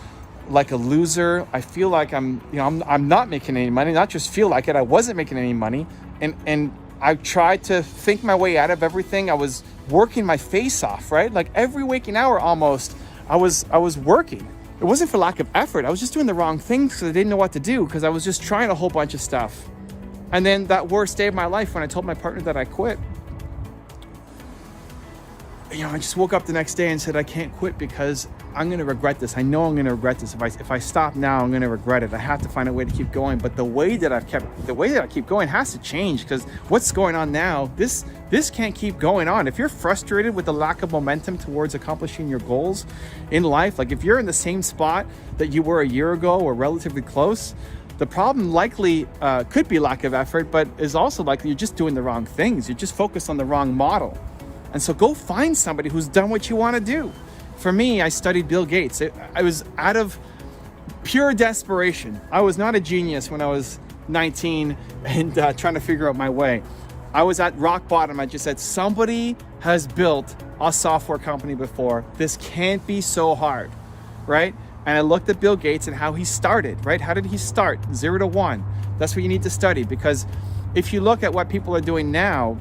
like a loser. I feel like I'm not making any money. Not just feel like it, I wasn't making any money. And I tried to think my way out of everything. I was working my face off, right? Like every waking hour almost, I was working. It wasn't for lack of effort. I was just doing the wrong things because I didn't know what to do, because I was just trying a whole bunch of stuff. And then that worst day of my life, when I told my partner that I quit, I just woke up the next day and said, I can't quit because I'm going to regret this. I know I'm going to regret this. If I stop now, I'm going to regret it. I have to find a way to keep going. But the way that I keep going has to change, because what's going on now, this can't keep going on. If you're frustrated with the lack of momentum towards accomplishing your goals in life, like if you're in the same spot that you were a year ago or relatively close, the problem likely could be lack of effort, but is also likely you're just doing the wrong things. You're just focused on the wrong model. And so go find somebody who's done what you want to do. For me, I studied Bill Gates. I was out of pure desperation. I was not a genius when I was 19 and trying to figure out my way. I was at rock bottom. I just said, somebody has built a software company before. This can't be so hard, right? And I looked at Bill Gates and how he started, right? How did he start? 0 to 1. That's what you need to study, because if you look at what people are doing now,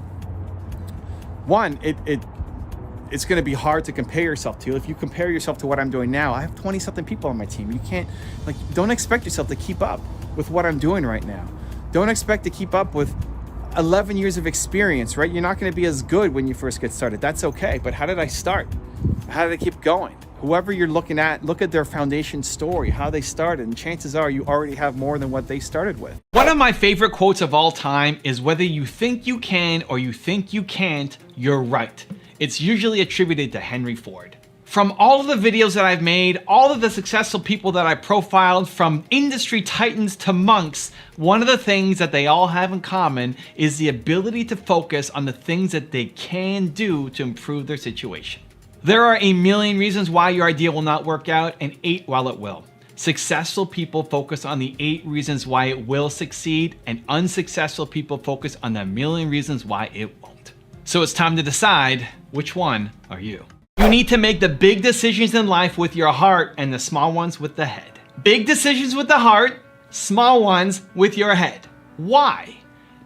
one, it's going to be hard to compare yourself to. If you compare yourself to what I'm doing now, I have 20-something people on my team. You can't, don't expect yourself to keep up with what I'm doing right now. Don't expect to keep up with 11 years of experience, right? You're not going to be as good when you first get started. That's okay. But how did I start? How did I keep going? Whoever you're looking at, look at their foundation story, how they started, and chances are you already have more than what they started with. One of my favorite quotes of all time is, whether you think you can or you think you can't, you're right. It's usually attributed to Henry Ford. From all of the videos that I've made, all of the successful people that I profiled, from industry titans to monks, one of the things that they all have in common is the ability to focus on the things that they can do to improve their situation. There are a million reasons why your idea will not work out, and 8 while it will. Successful people focus on the 8 reasons why it will succeed, and unsuccessful people focus on the million reasons why it won't. So it's time to decide, which one are you? You need to make the big decisions in life with your heart and the small ones with the head. Big decisions with the heart, small ones with your head. Why?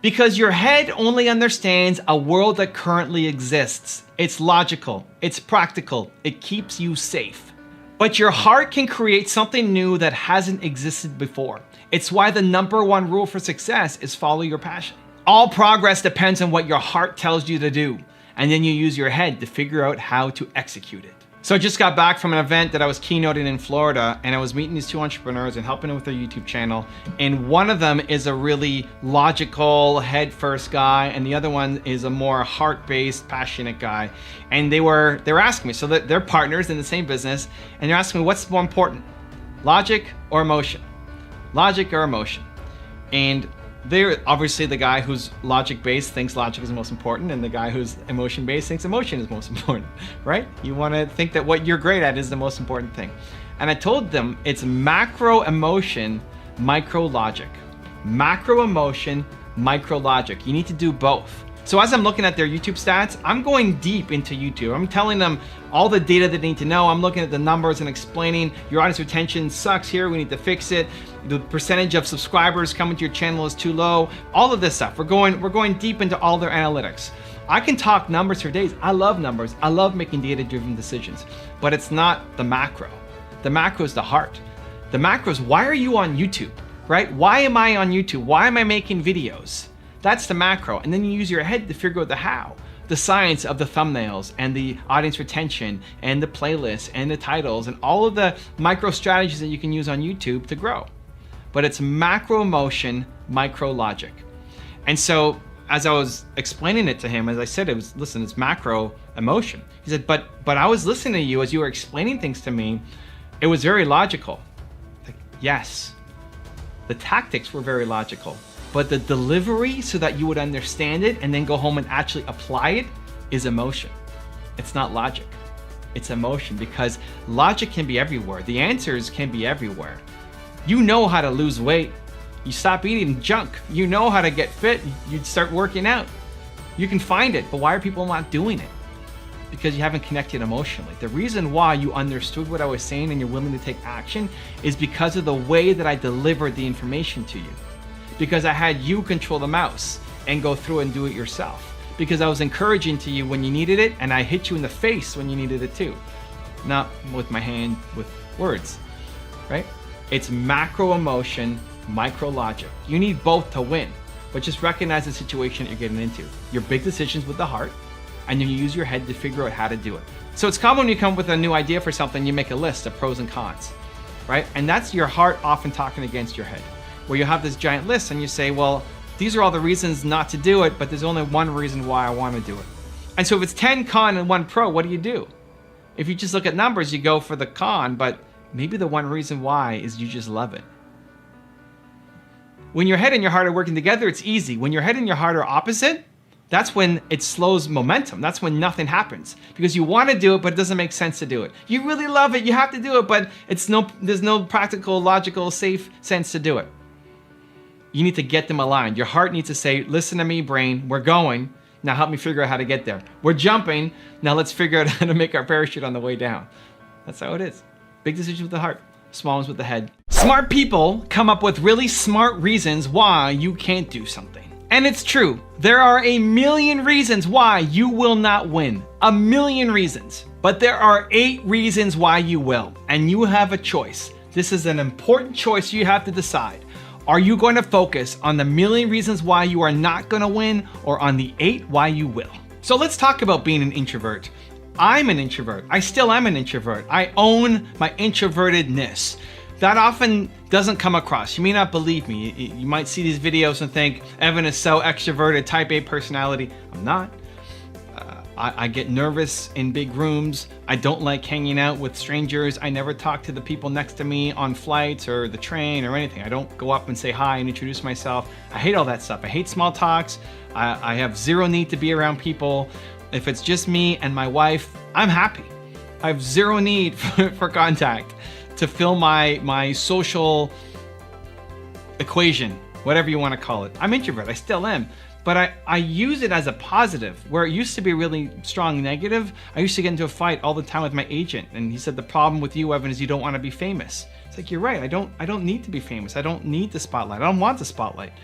Because your head only understands a world that currently exists. It's logical, it's practical, it keeps you safe. But your heart can create something new that hasn't existed before. It's why the #1 rule for success is follow your passion. All progress depends on what your heart tells you to do, and then you use your head to figure out how to execute it. So I just got back from an event that I was keynoting in Florida, and I was meeting these 2 entrepreneurs and helping them with their YouTube channel. And one of them is a really logical, head-first guy, and the other one is a more heart-based, passionate guy. And they were asking me, so they're partners in the same business, and they're asking me, what's more important, logic or emotion? Logic or emotion? And They're obviously the guy who's logic-based thinks logic is the most important, and the guy who's emotion-based thinks emotion is most important, right? You want to think that what you're great at is the most important thing. And I told them it's macro emotion, micro logic. Macro emotion, micro logic. You need to do both. So as I'm looking at their YouTube stats, I'm going deep into YouTube. I'm telling them all the data they need to know. I'm looking at the numbers and explaining your audience retention sucks here. We need to fix it. The percentage of subscribers coming to your channel is too low. All of this stuff. We're going deep into all their analytics. I can talk numbers for days. I love numbers. I love making data-driven decisions, but it's not the macro. The macro is the heart. The macro is, why are you on YouTube, right? Why am I on YouTube? Why am I making videos? That's the macro. And then you use your head to figure out the how. The science of the thumbnails and the audience retention and the playlists and the titles and all of the micro strategies that you can use on YouTube to grow. But it's macro emotion, micro logic. And so as I was explaining it to him, as I said, it was, listen, it's macro emotion. He said, but I was listening to you as you were explaining things to me. It was very logical. Like, yes, the tactics were very logical. But the delivery so that you would understand it and then go home and actually apply it is emotion. It's not logic. It's emotion, because logic can be everywhere. The answers can be everywhere. You know how to lose weight. You stop eating junk. You know how to get fit. You start working out. You can find it, but why are people not doing it? Because you haven't connected emotionally. The reason why you understood what I was saying and you're willing to take action is because of the way that I delivered the information to you. Because I had you control the mouse and go through and do it yourself. Because I was encouraging to you when you needed it, and I hit you in the face when you needed it too. Not with my hand, with words, right? It's macro emotion, micro logic. You need both to win, but just recognize the situation that you're getting into. Your big decisions with the heart, and then you use your head to figure out how to do it. So it's common when you come up with a new idea for something, you make a list of pros and cons, right? And that's your heart often talking against your head, where you have this giant list and you say, well, these are all the reasons not to do it, but there's only one reason why I want to do it. And so if it's 10 con and 1 pro, what do? If you just look at numbers, you go for the con, but maybe the one reason why is you just love it. When your head and your heart are working together, it's easy. When your head and your heart are opposite, that's when it slows momentum. That's when nothing happens, because you want to do it, but it doesn't make sense to do it. You really love it. You have to do it, but there's no practical, logical, safe sense to do it. You need to get them aligned. Your heart needs to say, listen to me, brain, we're going. Now help me figure out how to get there. We're jumping. Now let's figure out how to make our parachute on the way down. That's how it is. Big decisions with the heart, small ones with the head. Smart people come up with really smart reasons why you can't do something. And it's true. There are a million reasons why you will not win. A million reasons. But there are 8 reasons why you will. And you have a choice. This is an important choice you have to decide. Are you going to focus on the million reasons why you are not going to win, or on the 8 why you will? So let's talk about being an introvert. I'm an introvert. I still am an introvert. I own my introvertedness. That often doesn't come across. You may not believe me. You might see these videos and think, Evan is so extroverted, type A personality. I'm not. I get nervous in big rooms. I don't like hanging out with strangers. I never talk to the people next to me on flights or the train or anything. I don't go up and say hi and introduce myself. I hate all that stuff. I hate small talks. I have zero need to be around people. If it's just me and my wife, I'm happy. I have zero need for contact to fill my social equation, whatever you want to call it. I'm introvert. I still am. But I use it as a positive, where it used to be really strong negative. I used to get into a fight all the time with my agent, and he said, the problem with you, Evan, is you don't want to be famous. It's like, you're right. I don't need to be famous. I don't need the spotlight. I don't want the spotlight.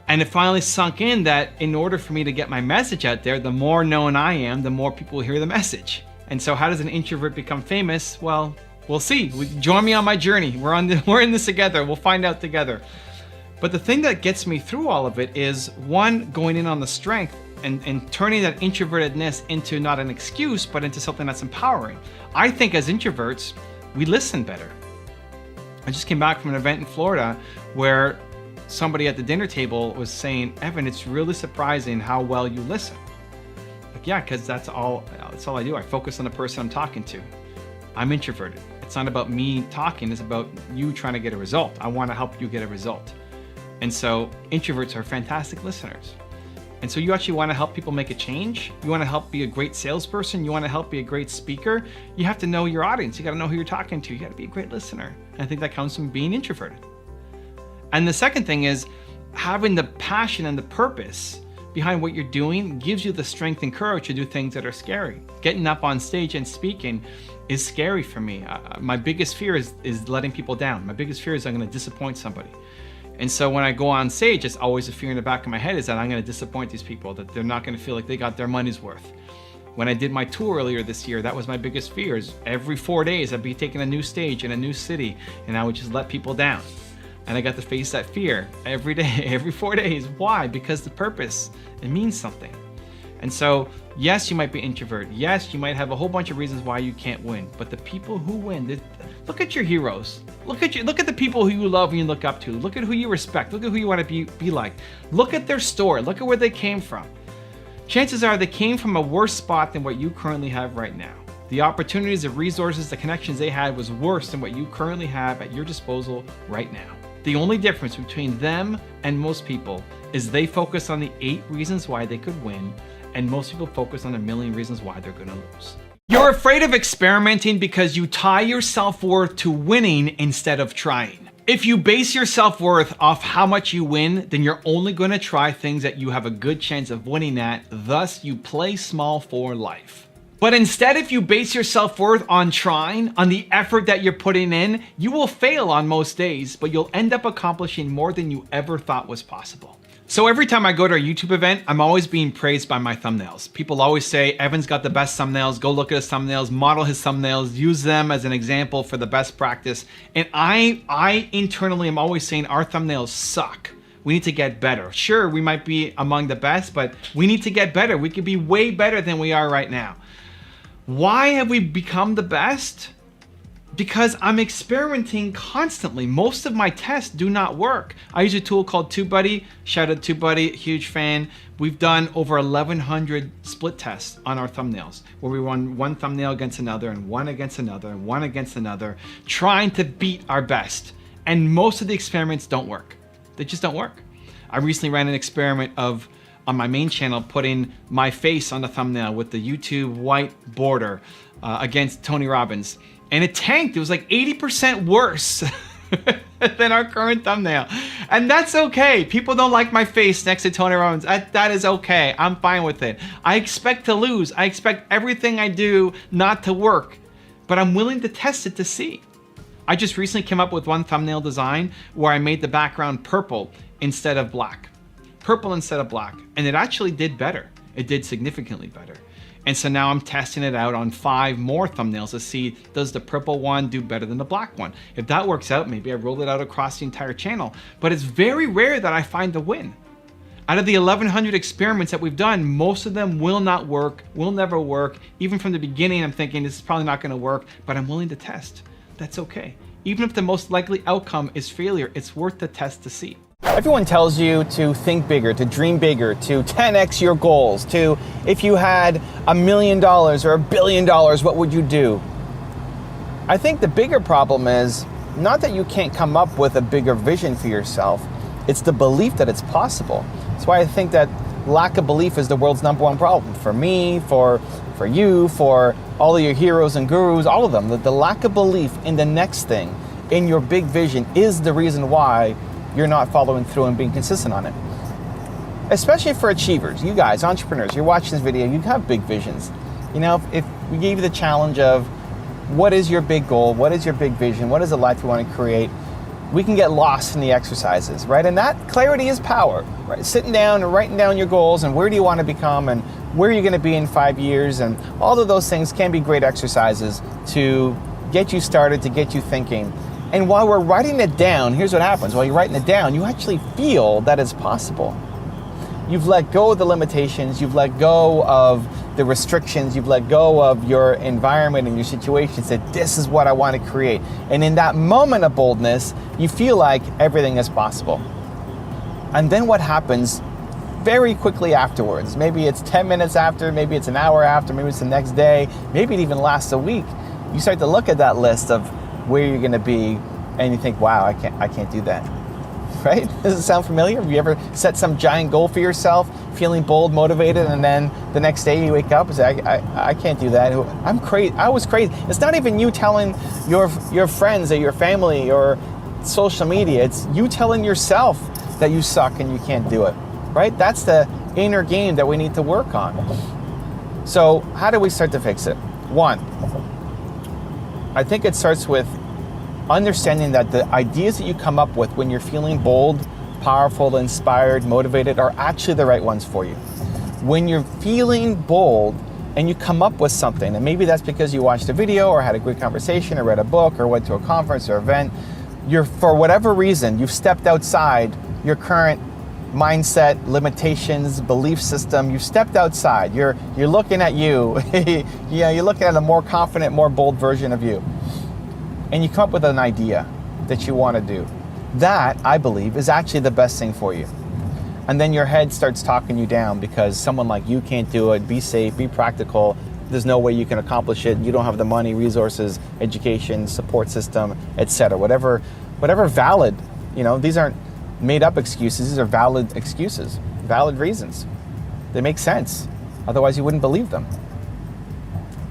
And it finally sunk in that in order for me to get my message out there, the more known I am, the more people hear the message. And so how does an introvert become famous? Well, we'll see. Join me on my journey. We're in this together. We'll find out together. But the thing that gets me through all of it is, one, going in on the strength and turning that introvertedness into not an excuse, but into something that's empowering. I think as introverts, we listen better. I just came back from an event in Florida where somebody at the dinner table was saying, Evan, it's really surprising how well you listen. Like, yeah, because that's all I do. I focus on the person I'm talking to. I'm introverted. It's not about me talking, it's about you trying to get a result. I want to help you get a result. And so introverts are fantastic listeners. And so you actually want to help people make a change. You want to help be a great salesperson. You want to help be a great speaker. You have to know your audience. You got to know who you're talking to. You got to be a great listener. And I think that comes from being introverted. And the second thing is having the passion and the purpose behind what you're doing gives you the strength and courage to do things that are scary. Getting up on stage and speaking is scary for me. My biggest fear is letting people down. My biggest fear is I'm going to disappoint somebody. And so when I go on stage, it's always a fear in the back of my head is that I'm going to disappoint these people, that they're not going to feel like they got their money's worth. When I did my tour earlier this year, that was my biggest fear. Is every 4 days I'd be taking a new stage in a new city and I would just let people down. And I got to face that fear every day, every 4 days. Why? Because the purpose, it means something. And so, yes, you might be introvert. Yes, you might have a whole bunch of reasons why you can't win. But the people who win, look at your heroes. Look at the people who you love and you look up to. Look at who you respect. Look at who you want to be like. Look at their story. Look at where they came from. Chances are they came from a worse spot than what you currently have right now. The opportunities, the resources, the connections they had was worse than what you currently have at your disposal right now. The only difference between them and most people is they focus on the 8 reasons why they could win, and most people focus on a million reasons why they're gonna lose. You're afraid of experimenting because you tie your self-worth to winning instead of trying. If you base your self-worth off how much you win, then you're only gonna try things that you have a good chance of winning at, thus you play small for life. But instead, if you base your self-worth on trying, on the effort that you're putting in, you will fail on most days, but you'll end up accomplishing more than you ever thought was possible. So every time I go to a YouTube event, I'm always being praised by my thumbnails. People always say, Evan's got the best thumbnails, go look at his thumbnails, model his thumbnails, use them as an example for the best practice. And I internally am always saying our thumbnails suck. We need to get better. Sure, we might be among the best, but we need to get better. We could be way better than we are right now. Why have we become the best? Because I'm experimenting constantly. Most of my tests do not work. I use a tool called TubeBuddy. Shout out TubeBuddy, huge fan. We've done over 1,100 split tests on our thumbnails, where we run one thumbnail against another and one against another and one against another, trying to beat our best. And most of the experiments don't work. They just don't work. I recently ran an experiment of, on my main channel, putting my face on the thumbnail with the YouTube white border against Tony Robbins. And it tanked. It was like 80% worse than our current thumbnail. And that's okay. People don't like my face next to Tony Robbins. That is okay. I'm fine with it. I expect to lose. I expect everything I do not to work. But I'm willing to test it to see. I just recently came up with one thumbnail design where I made the background purple instead of black. Purple instead of black. And it actually did better. It did significantly better. And so now I'm testing it out on 5 more thumbnails to see, does the purple one do better than the black one? If that works out, maybe I roll it out across the entire channel. But it's very rare that I find the win. Out of the 1,100 experiments that we've done, most of them will not work, will never work. Even from the beginning, I'm thinking this is probably not gonna work, but I'm willing to test. That's okay. Even if the most likely outcome is failure, it's worth the test to see. Everyone tells you to think bigger, to dream bigger, to 10x your goals, to if you had $1 million or $1 billion, what would you do? I think the bigger problem is not that you can't come up with a bigger vision for yourself, it's the belief that it's possible. That's why I think that lack of belief is the world's #1 problem. For me, for you, for all of your heroes and gurus, all of them. The lack of belief in the next thing, in your big vision, is the reason why you're not following through and being consistent on it. Especially for achievers, you guys, entrepreneurs, you're watching this video, you have big visions. You know, if we gave you the challenge of what is your big goal, what is your big vision, what is the life you want to create, we can get lost in the exercises, right? And that clarity is power, right? Sitting down and writing down your goals and where do you want to become and where are you going to be in 5 years, and all of those things can be great exercises to get you started, to get you thinking. And while we're writing it down, here's what happens. While you're writing it down, you actually feel that it's possible. You've let go of the limitations, you've let go of the restrictions, you've let go of your environment and your situation, said, this is what I want to create. And in that moment of boldness, you feel like everything is possible. And then what happens very quickly afterwards, maybe it's 10 minutes after, maybe it's an hour after, maybe it's the next day, maybe it even lasts a week, you start to look at that list of where you're going to be, and you think, wow, I can't do that. right? Does it sound familiar? Have you ever set some giant goal for yourself, feeling bold, motivated, and then the next day you wake up and say, I can't do that. I'm crazy. I was crazy. It's not even you telling your friends or your family or social media. It's you telling yourself that you suck and you can't do it, right? That's the inner game that we need to work on. So how do we start to fix it? One, I think it starts with understanding that the ideas that you come up with when you're feeling bold, powerful, inspired, motivated are actually the right ones for you. When you're feeling bold and you come up with something, and maybe that's because you watched a video or had a great conversation or read a book or went to a conference or event, for whatever reason, you've stepped outside your current mindset, limitations, belief system. You've stepped outside. You're looking at you. Yeah, you're looking at a more confident, more bold version of you. And you come up with an idea that you want to do. That, I believe, is actually the best thing for you. And then your head starts talking you down because someone like you can't do it. Be safe, be practical. There's no way you can accomplish it. You don't have the money, resources, education, support system, etc. Whatever valid, these aren't made up excuses. These are valid excuses, valid reasons. They make sense. Otherwise you wouldn't believe them.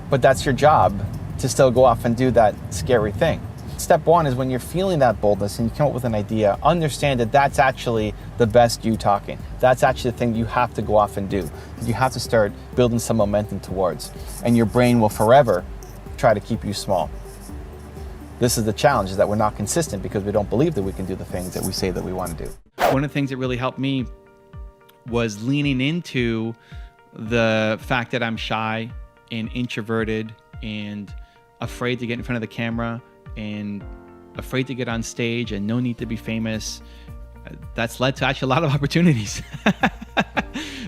But that's your job, to still go off and do that scary thing. Step one is when you're feeling that boldness and you come up with an idea, understand that that's actually the best you talking. That's actually the thing you have to go off and do. You have to start building some momentum towards. And your brain will forever try to keep you small. This is the challenge, is that we're not consistent because we don't believe that we can do the things that we say that we want to do. One of the things that really helped me was leaning into the fact that I'm shy and introverted and afraid to get in front of the camera and afraid to get on stage and no need to be famous. That's led to actually a lot of opportunities.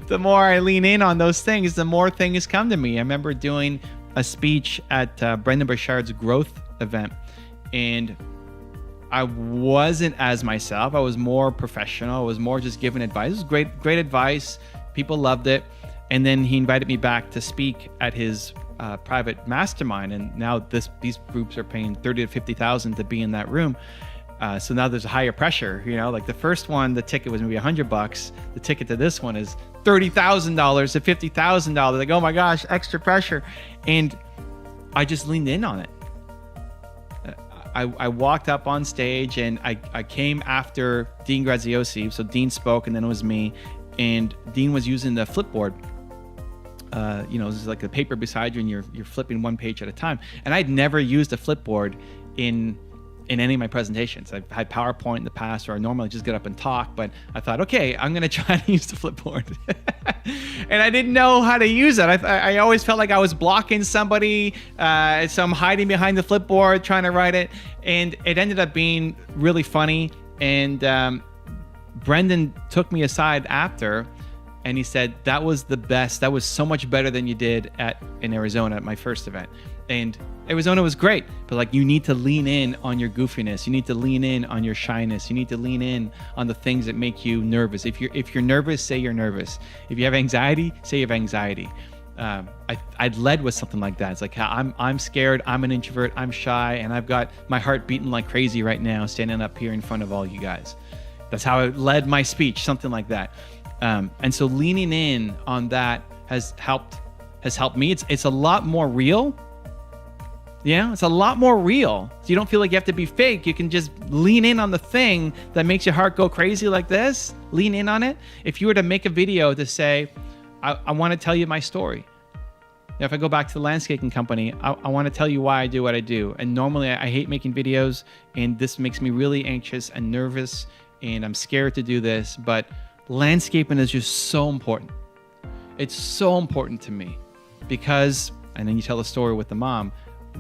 The more I lean in on those things, the more things come to me. I remember doing a speech at Brendon Burchard's growth event, and I wasn't as myself. I was more professional. I was more just giving advice. It was great advice. People loved it. And then he invited me back to speak at his private mastermind, and now these groups are paying $30,000 to $50,000 to be in that room. So now there's a higher pressure. Like the first one, the ticket was maybe $100. The ticket to this one is $30,000 to $50,000. Like, oh my gosh, extra pressure. And I just leaned in on it. I walked up on stage and I came after Dean Graziosi. So Dean spoke and then it was me, and Dean was using the Flipboard. There's like a paper beside you and you're flipping one page at a time. And I'd never used a Flipboard in any of my presentations. I've had PowerPoint in the past, or I normally just get up and talk, but I thought, okay, I'm gonna try to use the Flipboard. And I didn't know how to use it. I always felt like I was blocking somebody, so I'm hiding behind the Flipboard trying to write it. And it ended up being really funny. And Brendon took me aside after, and he said, that was the best. That was so much better than you did in Arizona at my first event. And Arizona was great, but you need to lean in on your goofiness. You need to lean in on your shyness. You need to lean in on the things that make you nervous. If you're nervous, say you're nervous. If you have anxiety, say you have anxiety. I'd led with something like that. It's like, I'm scared, I'm an introvert, I'm shy, and I've got my heart beating like crazy right now, standing up here in front of all you guys. That's how I led my speech, something like that. And so leaning in on that has helped me. It's a lot more real. Yeah, it's a lot more real. So you don't feel like you have to be fake. You can just lean in on the thing that makes your heart go crazy like this. Lean in on it. If you were to make a video to say, I want to tell you my story. If I go back to the landscaping company, I want to tell you why I do what I do. And normally I hate making videos, and this makes me really anxious and nervous, and I'm scared to do this, but landscaping is just so important. It's so important to me because, and then you tell the story with the mom,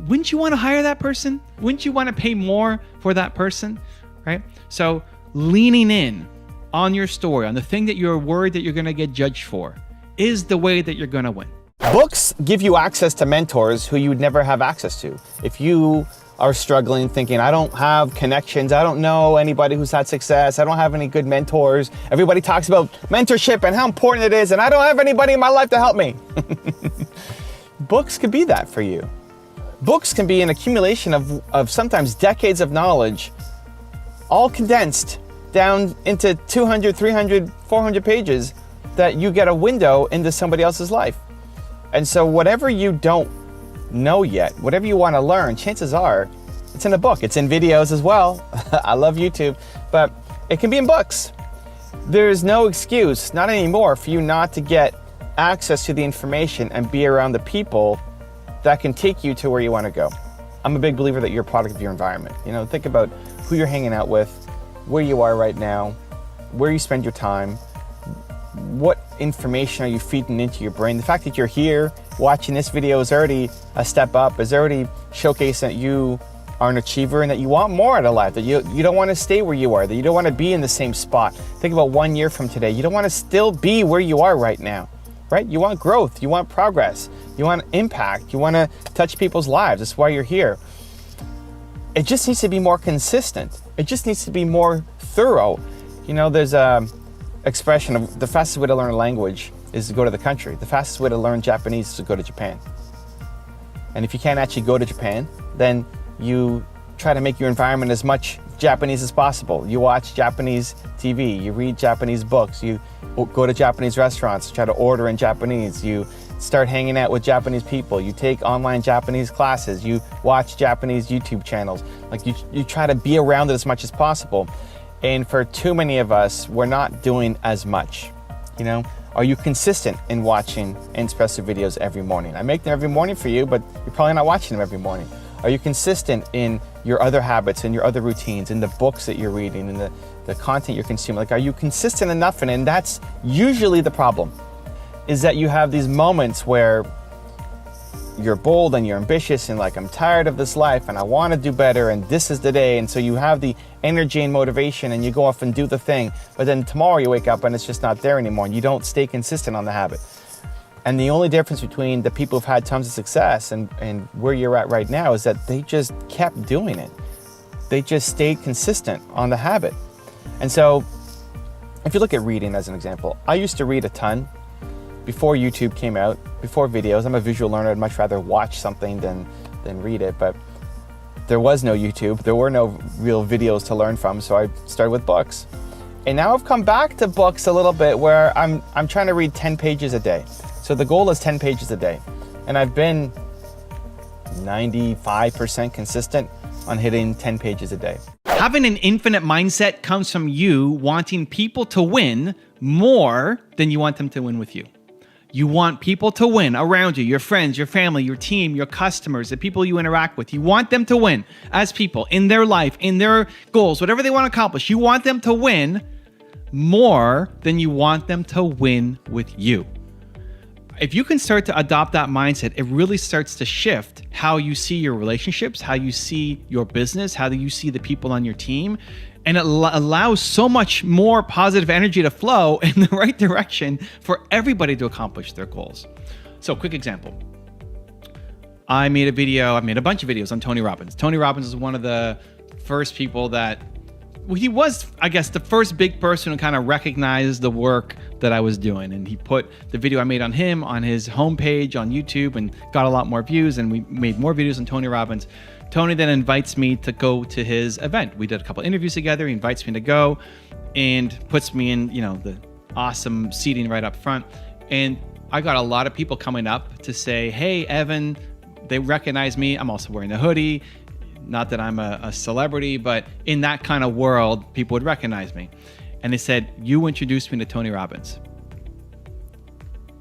wouldn't you want to hire that person? Wouldn't you want to pay more for that person, right? So leaning in on your story, on the thing that you're worried that you're going to get judged for, is the way that you're going to win. Books give you access to mentors who you would never have access to. If you are struggling, thinking, I don't have connections, I don't know anybody who's had success, I don't have any good mentors, everybody talks about mentorship and how important it is, and I don't have anybody in my life to help me. Books could be that for you. Books can be an accumulation of sometimes decades of knowledge, all condensed down into 200, 300, 400 pages that you get a window into somebody else's life. And so whatever you don't know yet, whatever you want to learn, chances are it's in a book. It's in videos as well. I love YouTube, but it can be in books. There's no excuse, not anymore, for you not to get access to the information and be around the people that can take you to where you want to go. I'm a big believer that you're a product of your environment. You know, think about who you're hanging out with, where you are right now, where you spend your time, what information are you feeding into your brain. The fact that you're here watching this video is already a step up, is already showcasing that you are an achiever and that you want more out of life, that you don't want to stay where you are, that you don't want to be in the same spot. Think about 1 year from today. You don't want to still be where you are right now, right? You want growth, you want progress, you want impact, you want to touch people's lives. That's why you're here. It just needs to be more consistent. It just needs to be more thorough. You know, there's a expression of the fastest way to learn a language is to go to the country. The fastest way to learn Japanese is to go to Japan. And if you can't actually go to Japan, then you try to make your environment as much Japanese as possible. You watch Japanese TV, you read Japanese books, you go to Japanese restaurants, try to order in Japanese, you start hanging out with Japanese people, you take online Japanese classes, you watch Japanese YouTube channels. Like you try to be around it as much as possible. And for too many of us, we're not doing as much. You know, are you consistent in watching Inspresso videos every morning? I make them every morning for you, but you're probably not watching them every morning. Are you consistent in your other habits and your other routines, in the books that you're reading, and the content you're consuming? Like, are you consistent enough? And that's usually the problem, is that you have these moments where you're bold and you're ambitious and like, I'm tired of this life and I want to do better and this is the day. And so you have the energy and motivation and you go off and do the thing. But then tomorrow you wake up and it's just not there anymore and you don't stay consistent on the habit. And the only difference between the people who've had tons of success and where you're at right now is that they just kept doing it. They just stayed consistent on the habit. And so if you look at reading as an example, I used to read a ton before YouTube came out, before videos. I'm a visual learner. I'd much rather watch something than read it. But there was no YouTube. There were no real videos to learn from. So I started with books. And now I've come back to books a little bit where I'm trying to read 10 pages a day. So the goal is 10 pages a day. And I've been 95% consistent on hitting 10 pages a day. Having an infinite mindset comes from you wanting people to win more than you want them to win with you. You want people to win around you, your friends, your family, your team, your customers, the people you interact with. You want them to win as people in their life, in their goals, whatever they want to accomplish. You want them to win more than you want them to win with you. If you can start to adopt that mindset, it really starts to shift how you see your relationships, how you see your business, how you see the people on your team. And it allows so much more positive energy to flow in the right direction for everybody to accomplish their goals. So, quick example. I made a bunch of videos on Tony Robbins. Tony Robbins is one of the first people he was, I guess, the first big person who kind of recognized the work that I was doing. And he put the video I made on him on his homepage on YouTube and got a lot more views. And we made more videos on Tony Robbins. Tony then invites me to go to his event. We did a couple interviews together. He invites me to go and puts me in, the awesome seating right up front. And I got a lot of people coming up to say, hey, Evan, they recognize me. I'm also wearing a hoodie. Not that I'm a celebrity, but in that kind of world, people would recognize me. And they said, you introduced me to Tony Robbins.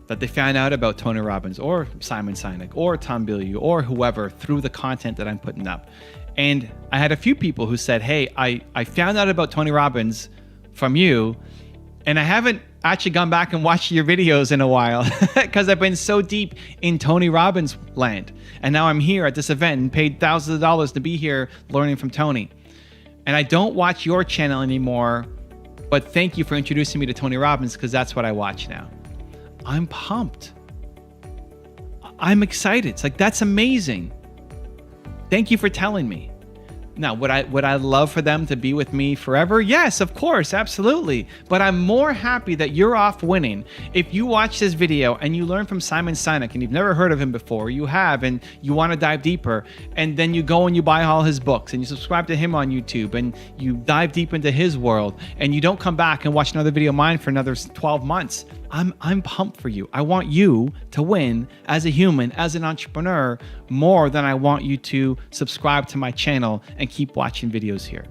That they found out about Tony Robbins or Simon Sinek or Tom Bilyeu or whoever through the content that I'm putting up. And I had a few people who said, hey, I found out about Tony Robbins from you, and I haven't actually gone back and watched your videos in a while because I've been so deep in Tony Robbins land. And now I'm here at this event and paid thousands of dollars to be here learning from Tony. And I don't watch your channel anymore, but thank you for introducing me to Tony Robbins because that's what I watch now. I'm pumped. I'm excited. It's like, that's amazing. Thank you for telling me. Now, would I love for them to be with me forever? Yes, of course, absolutely. But I'm more happy that you're off winning. If you watch this video and you learn from Simon Sinek and you've never heard of him before, you have, and you want to dive deeper, and then you go and you buy all his books and you subscribe to him on YouTube and you dive deep into his world and you don't come back and watch another video of mine for another 12 months, I'm pumped for you. I want you to win as a human, as an entrepreneur, more than I want you to subscribe to my channel and keep watching videos here.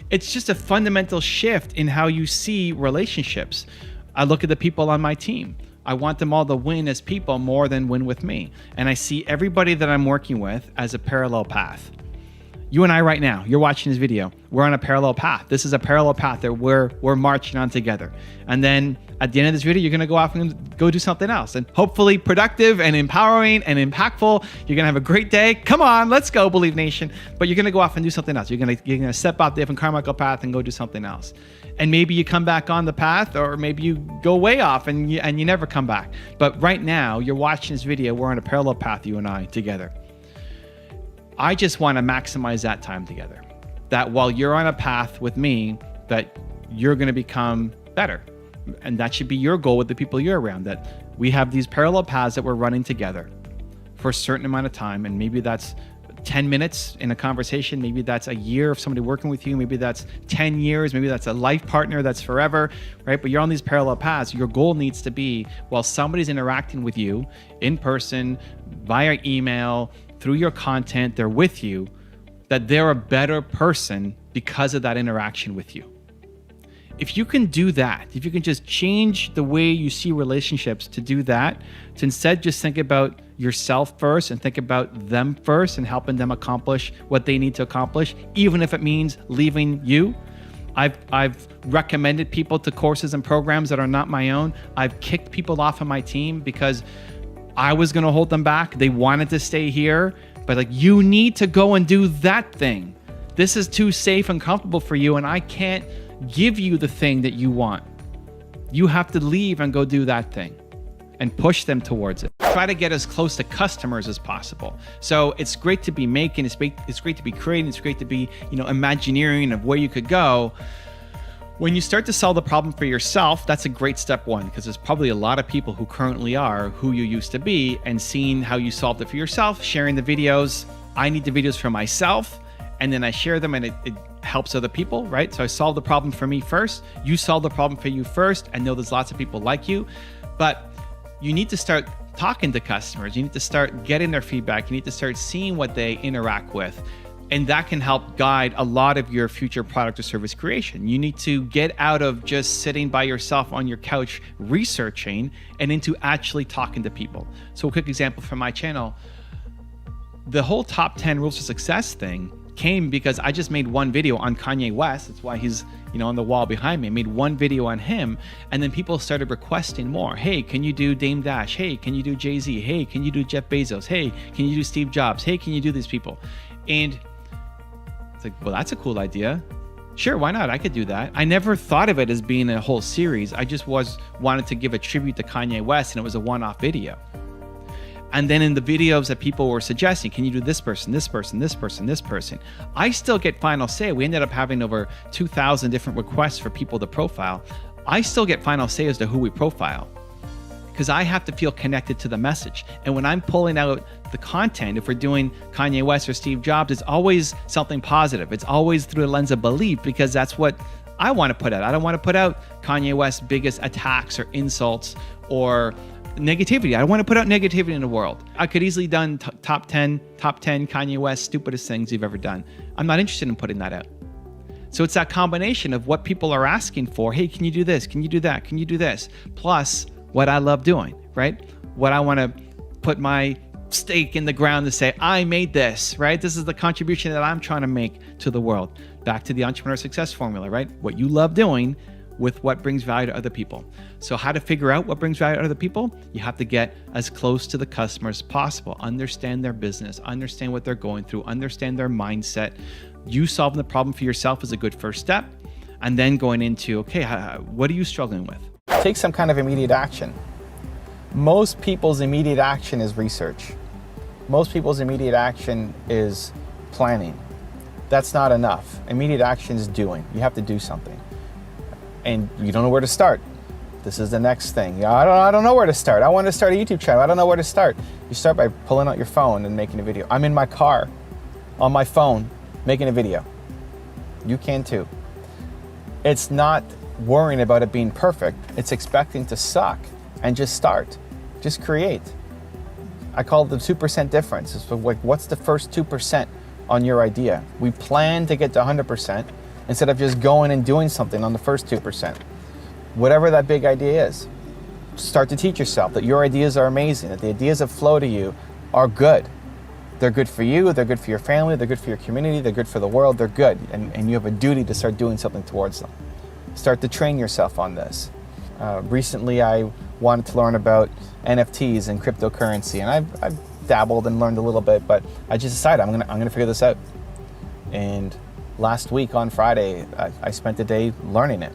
It's just a fundamental shift in how you see relationships. I look at the people on my team. I want them all to win as people more than win with me. And I see everybody that I'm working with as a parallel path. You and I right now, you're watching this video, we're on a parallel path. This is a parallel path that we're marching on together. And then at the end of this video, you're gonna go off and go do something else, and hopefully productive and empowering and impactful. You're gonna have a great day. Come on, let's go, Believe Nation. But you're gonna go off and do something else. You're gonna step out the different Carmichael path and go do something else. And maybe you come back on the path, or maybe you go way off and you never come back. But right now, you're watching this video, we're on a parallel path, you and I, together. I just want to maximize that time together. That while you're on a path with me, that you're going to become better. And that should be your goal with the people you're around, that we have these parallel paths that we're running together for a certain amount of time. And maybe that's 10 minutes in a conversation. Maybe that's a year of somebody working with you. Maybe that's 10 years. Maybe that's a life partner that's forever, right? But you're on these parallel paths. Your goal needs to be, while somebody's interacting with you in person, via email, through your content, they're with you, that they're a better person because of that interaction with you. If you can do that, if you can just change the way you see relationships to do that, to instead just think about yourself first and think about them first and helping them accomplish what they need to accomplish, even if it means leaving you. I've recommended people to courses and programs that are not my own. I've kicked people off of my team because I was going to hold them back. They wanted to stay here, but like, you need to go and do that thing. This is too safe and comfortable for you, and I can't give you the thing that you want. You have to leave and go do that thing and push them towards it. Try to get as close to customers as possible. So it's great to be making, it's great to be creating, it's great to be, imagineering of where you could go. When you start to solve the problem for yourself, that's a great step one, because there's probably a lot of people who currently are who you used to be, and seeing how you solved it for yourself, sharing the videos. I need the videos for myself, and then I share them, and it helps other people, right? So I solve the problem for me first, you solve the problem for you first, and know there's lots of people like you. But you need to start talking to customers. You need to start getting their feedback. You need to start seeing what they interact with. And that can help guide a lot of your future product or service creation. You need to get out of just sitting by yourself on your couch researching and into actually talking to people. So a quick example from my channel, the whole top 10 rules for success thing came because I just made one video on Kanye West. That's why he's on the wall behind me. I made one video on him, and then people started requesting more. Hey, can you do Dame Dash? Hey, can you do Jay-Z? Hey, can you do Jeff Bezos? Hey, can you do Steve Jobs? Hey, can you do these people? And it's like, well, that's a cool idea. Sure, why not? I could do that. I never thought of it as being a whole series. I just wanted to give a tribute to Kanye West, and it was a one-off video. And then in the videos that people were suggesting, can you do this person, this person, this person, this person? I still get final say. We ended up having over 2,000 different requests for people to profile. I still get final say as to who we profile, because I have to feel connected to the message. And when I'm pulling out the content, if we're doing Kanye West or Steve Jobs, it's always something positive. It's always through a lens of belief, because that's what I want to put out. I don't want to put out Kanye West's biggest attacks or insults or negativity. I don't want to put out negativity in the world. I could easily done top 10 Kanye West stupidest things you've ever done. I'm not interested in putting that out. So it's that combination of what people are asking for. Hey, can you do this? Can you do that? Can you do this? Plus what I love doing, right? What I want to put my stake in the ground to say, I made this, right? This is the contribution that I'm trying to make to the world. Back to the entrepreneur success formula, right? What you love doing with what brings value to other people. So how to figure out what brings value to other people? You have to get as close to the customer as possible. Understand their business, understand what they're going through, understand their mindset. You solving the problem for yourself is a good first step. And then going into, okay, what are you struggling with? Take some kind of immediate action. Most people's immediate action is research. Most people's immediate action is planning. That's not enough. Immediate action is doing. You have to do something. And you don't know where to start. This is the next thing. Yeah, I don't know where to start. I want to start a YouTube channel. I don't know where to start. You start by pulling out your phone and making a video. I'm in my car, on my phone, making a video. You can too. It's not worrying about it being perfect. It's expecting to suck and just start. Just create. I call it the 2% difference. It's like, what's the first 2% on your idea? We plan to get to 100% instead of just going and doing something on the first 2%. Whatever that big idea is, start to teach yourself that your ideas are amazing, that the ideas that flow to you are good. They're good for you, they're good for your family, they're good for your community, they're good for the world, they're good. And you have a duty to start doing something towards them. Start to train yourself on this. Recently, I wanted to learn about NFTs and cryptocurrency, and I've dabbled and learned a little bit, but I just decided I'm gonna figure this out. And last week on Friday, I spent the day learning it.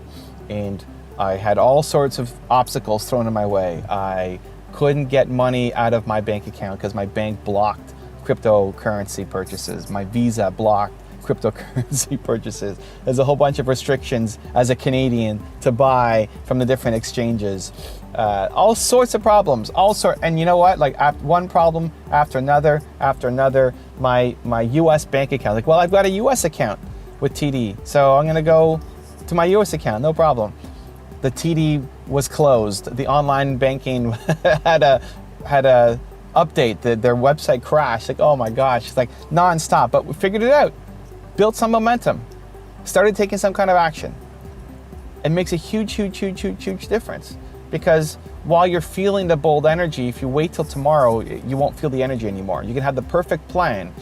And I had all sorts of obstacles thrown in my way. I couldn't get money out of my bank account because my bank blocked cryptocurrency purchases. My Visa blocked cryptocurrency purchases. There's a whole bunch of restrictions as a Canadian to buy from the different exchanges. All sorts of problems, and you know what? Like one problem after another, my US bank account. Like, well, I've got a US account with TD, so I'm gonna go to my US account, no problem. The TD was closed. The online banking had a update. Their website crashed. Like, oh my gosh, it's like nonstop. But we figured it out. Built some momentum. Started taking some kind of action. It makes a huge difference. Because while you're feeling the bold energy, if you wait till tomorrow, you won't feel the energy anymore. You can have the perfect plan,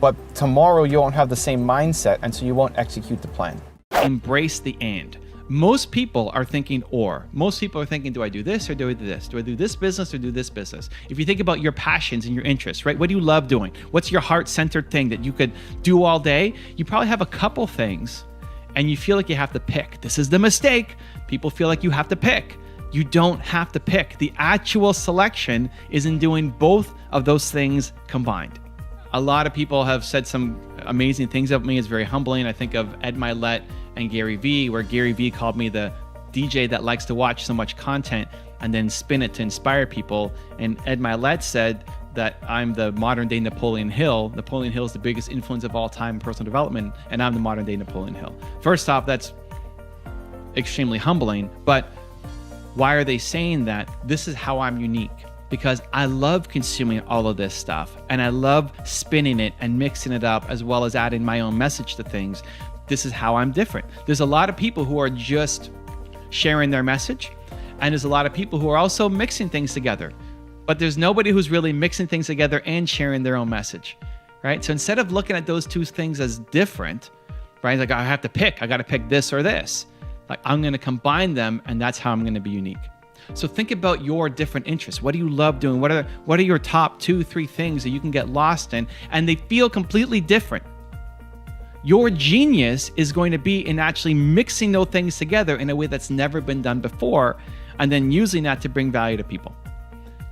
but tomorrow you won't have the same mindset, and so you won't execute the plan. Embrace the and. Most people are thinking or. Most people are thinking, do I do this or do I do this? Do I do this business or do this business? If you think about your passions and your interests, right? What do you love doing? What's your heart-centered thing that you could do all day? You probably have a couple things and you feel like you have to pick. This is the mistake. People feel like you have to pick. You don't have to pick. The actual selection is in doing both of those things combined. A lot of people have said some amazing things of me. It's very humbling. I think of Ed Milet and Gary Vee, where Gary Vee called me the DJ that likes to watch so much content and then spin it to inspire people. And Ed Milet said that I'm the modern day Napoleon Hill. Napoleon Hill is the biggest influence of all time in personal development, and I'm the modern day Napoleon Hill. First off, that's extremely humbling, but why are they saying that? This is how I'm unique. Because I love consuming all of this stuff and I love spinning it and mixing it up as well as adding my own message to things. This is how I'm different. There's a lot of people who are just sharing their message, and there's a lot of people who are also mixing things together, but there's nobody who's really mixing things together and sharing their own message, right? So instead of looking at those two things as different, right? Like I have to pick, I got to pick this or this. Like I'm going to combine them, and that's how I'm going to be unique. So think about your different interests. What do you love doing? What are your top 2-3 things that you can get lost in, and they feel completely different? Your genius is going to be in actually mixing those things together in a way that's never been done before, and then using that to bring value to people.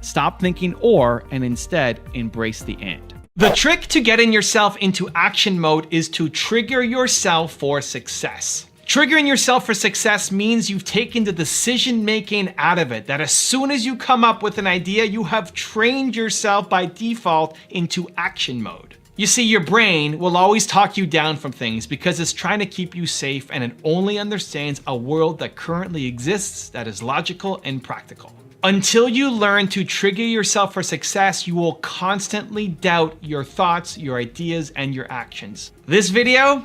Stop thinking or, and instead embrace the and. The trick to getting yourself into action mode is to trigger yourself for success. Triggering yourself for success means you've taken the decision making out of it, that as soon as you come up with an idea, you have trained yourself by default into action mode. You see, your brain will always talk you down from things because it's trying to keep you safe, and it only understands a world that currently exists that is logical and practical. Until you learn to trigger yourself for success, you will constantly doubt your thoughts, your ideas, and your actions. This video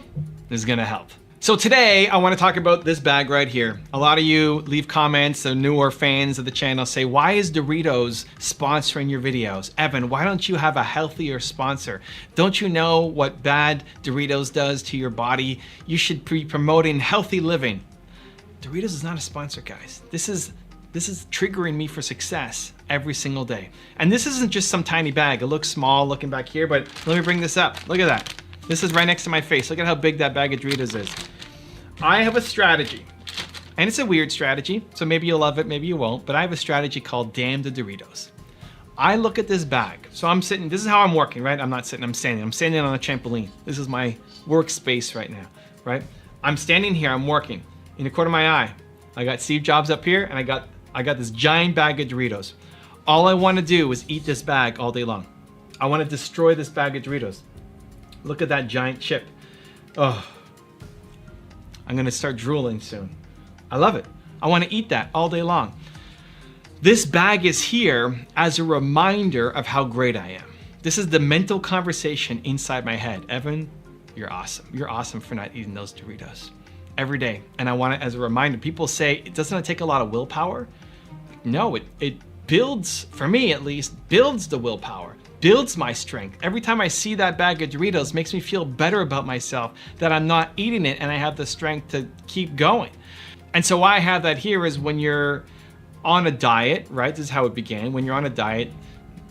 is gonna help. So today I want to talk about this bag right here. A lot of you leave comments, the newer fans of the channel say, why is Doritos sponsoring your videos? Evan, why don't you have a healthier sponsor? Don't you know what bad Doritos does to your body? You should be promoting healthy living. Doritos is not a sponsor, guys. This is triggering me for success every single day. And this isn't just some tiny bag. It looks small looking back here, but let me bring this up. Look at that. This is right next to my face. Look at how big that bag of Doritos is. I have a strategy, and it's a weird strategy, so maybe you'll love it, maybe you won't, but I have a strategy called Damn the Doritos. I look at this bag. So I'm sitting, this is how I'm working, right? I'm not sitting, I'm standing. I'm standing on a trampoline. This is my workspace right now, right? I'm standing here, I'm working. In the corner of my eye, I got Steve Jobs up here, and I got this giant bag of Doritos. All I want to do is eat this bag all day long. I want to destroy this bag of Doritos. Look at that giant chip. Oh, I'm gonna start drooling soon. I love it. I want to eat that all day long. This bag is here as a reminder of how great I am. This is the mental conversation inside my head. Evan, you're awesome. You're awesome for not eating those Doritos every day. And I want it as a reminder. People say, doesn't it take a lot of willpower? No, it builds, for me at least, builds the willpower, builds my strength. Every time I see that bag of Doritos, makes me feel better about myself, that I'm not eating it and I have the strength to keep going. And so why I have that here is when you're on a diet, right? This is how it began. When you're on a diet,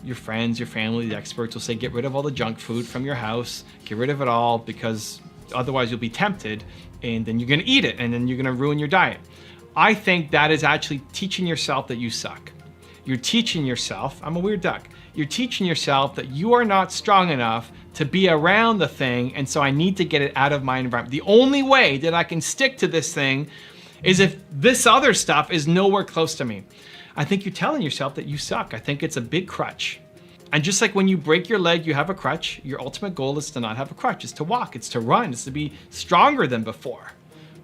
your friends, your family, the experts will say, get rid of all the junk food from your house, get rid of it all, because otherwise you'll be tempted and then you're gonna eat it and then you're gonna ruin your diet. I think that is actually teaching yourself that you suck. You're teaching yourself, I'm a weird duck, you're teaching yourself that you are not strong enough to be around the thing, and so I need to get it out of my environment. The only way that I can stick to this thing is if this other stuff is nowhere close to me. I think you're telling yourself that you suck. I think it's a big crutch. And just like when you break your leg, you have a crutch, your ultimate goal is to not have a crutch. It's to walk, it's to run, it's to be stronger than before,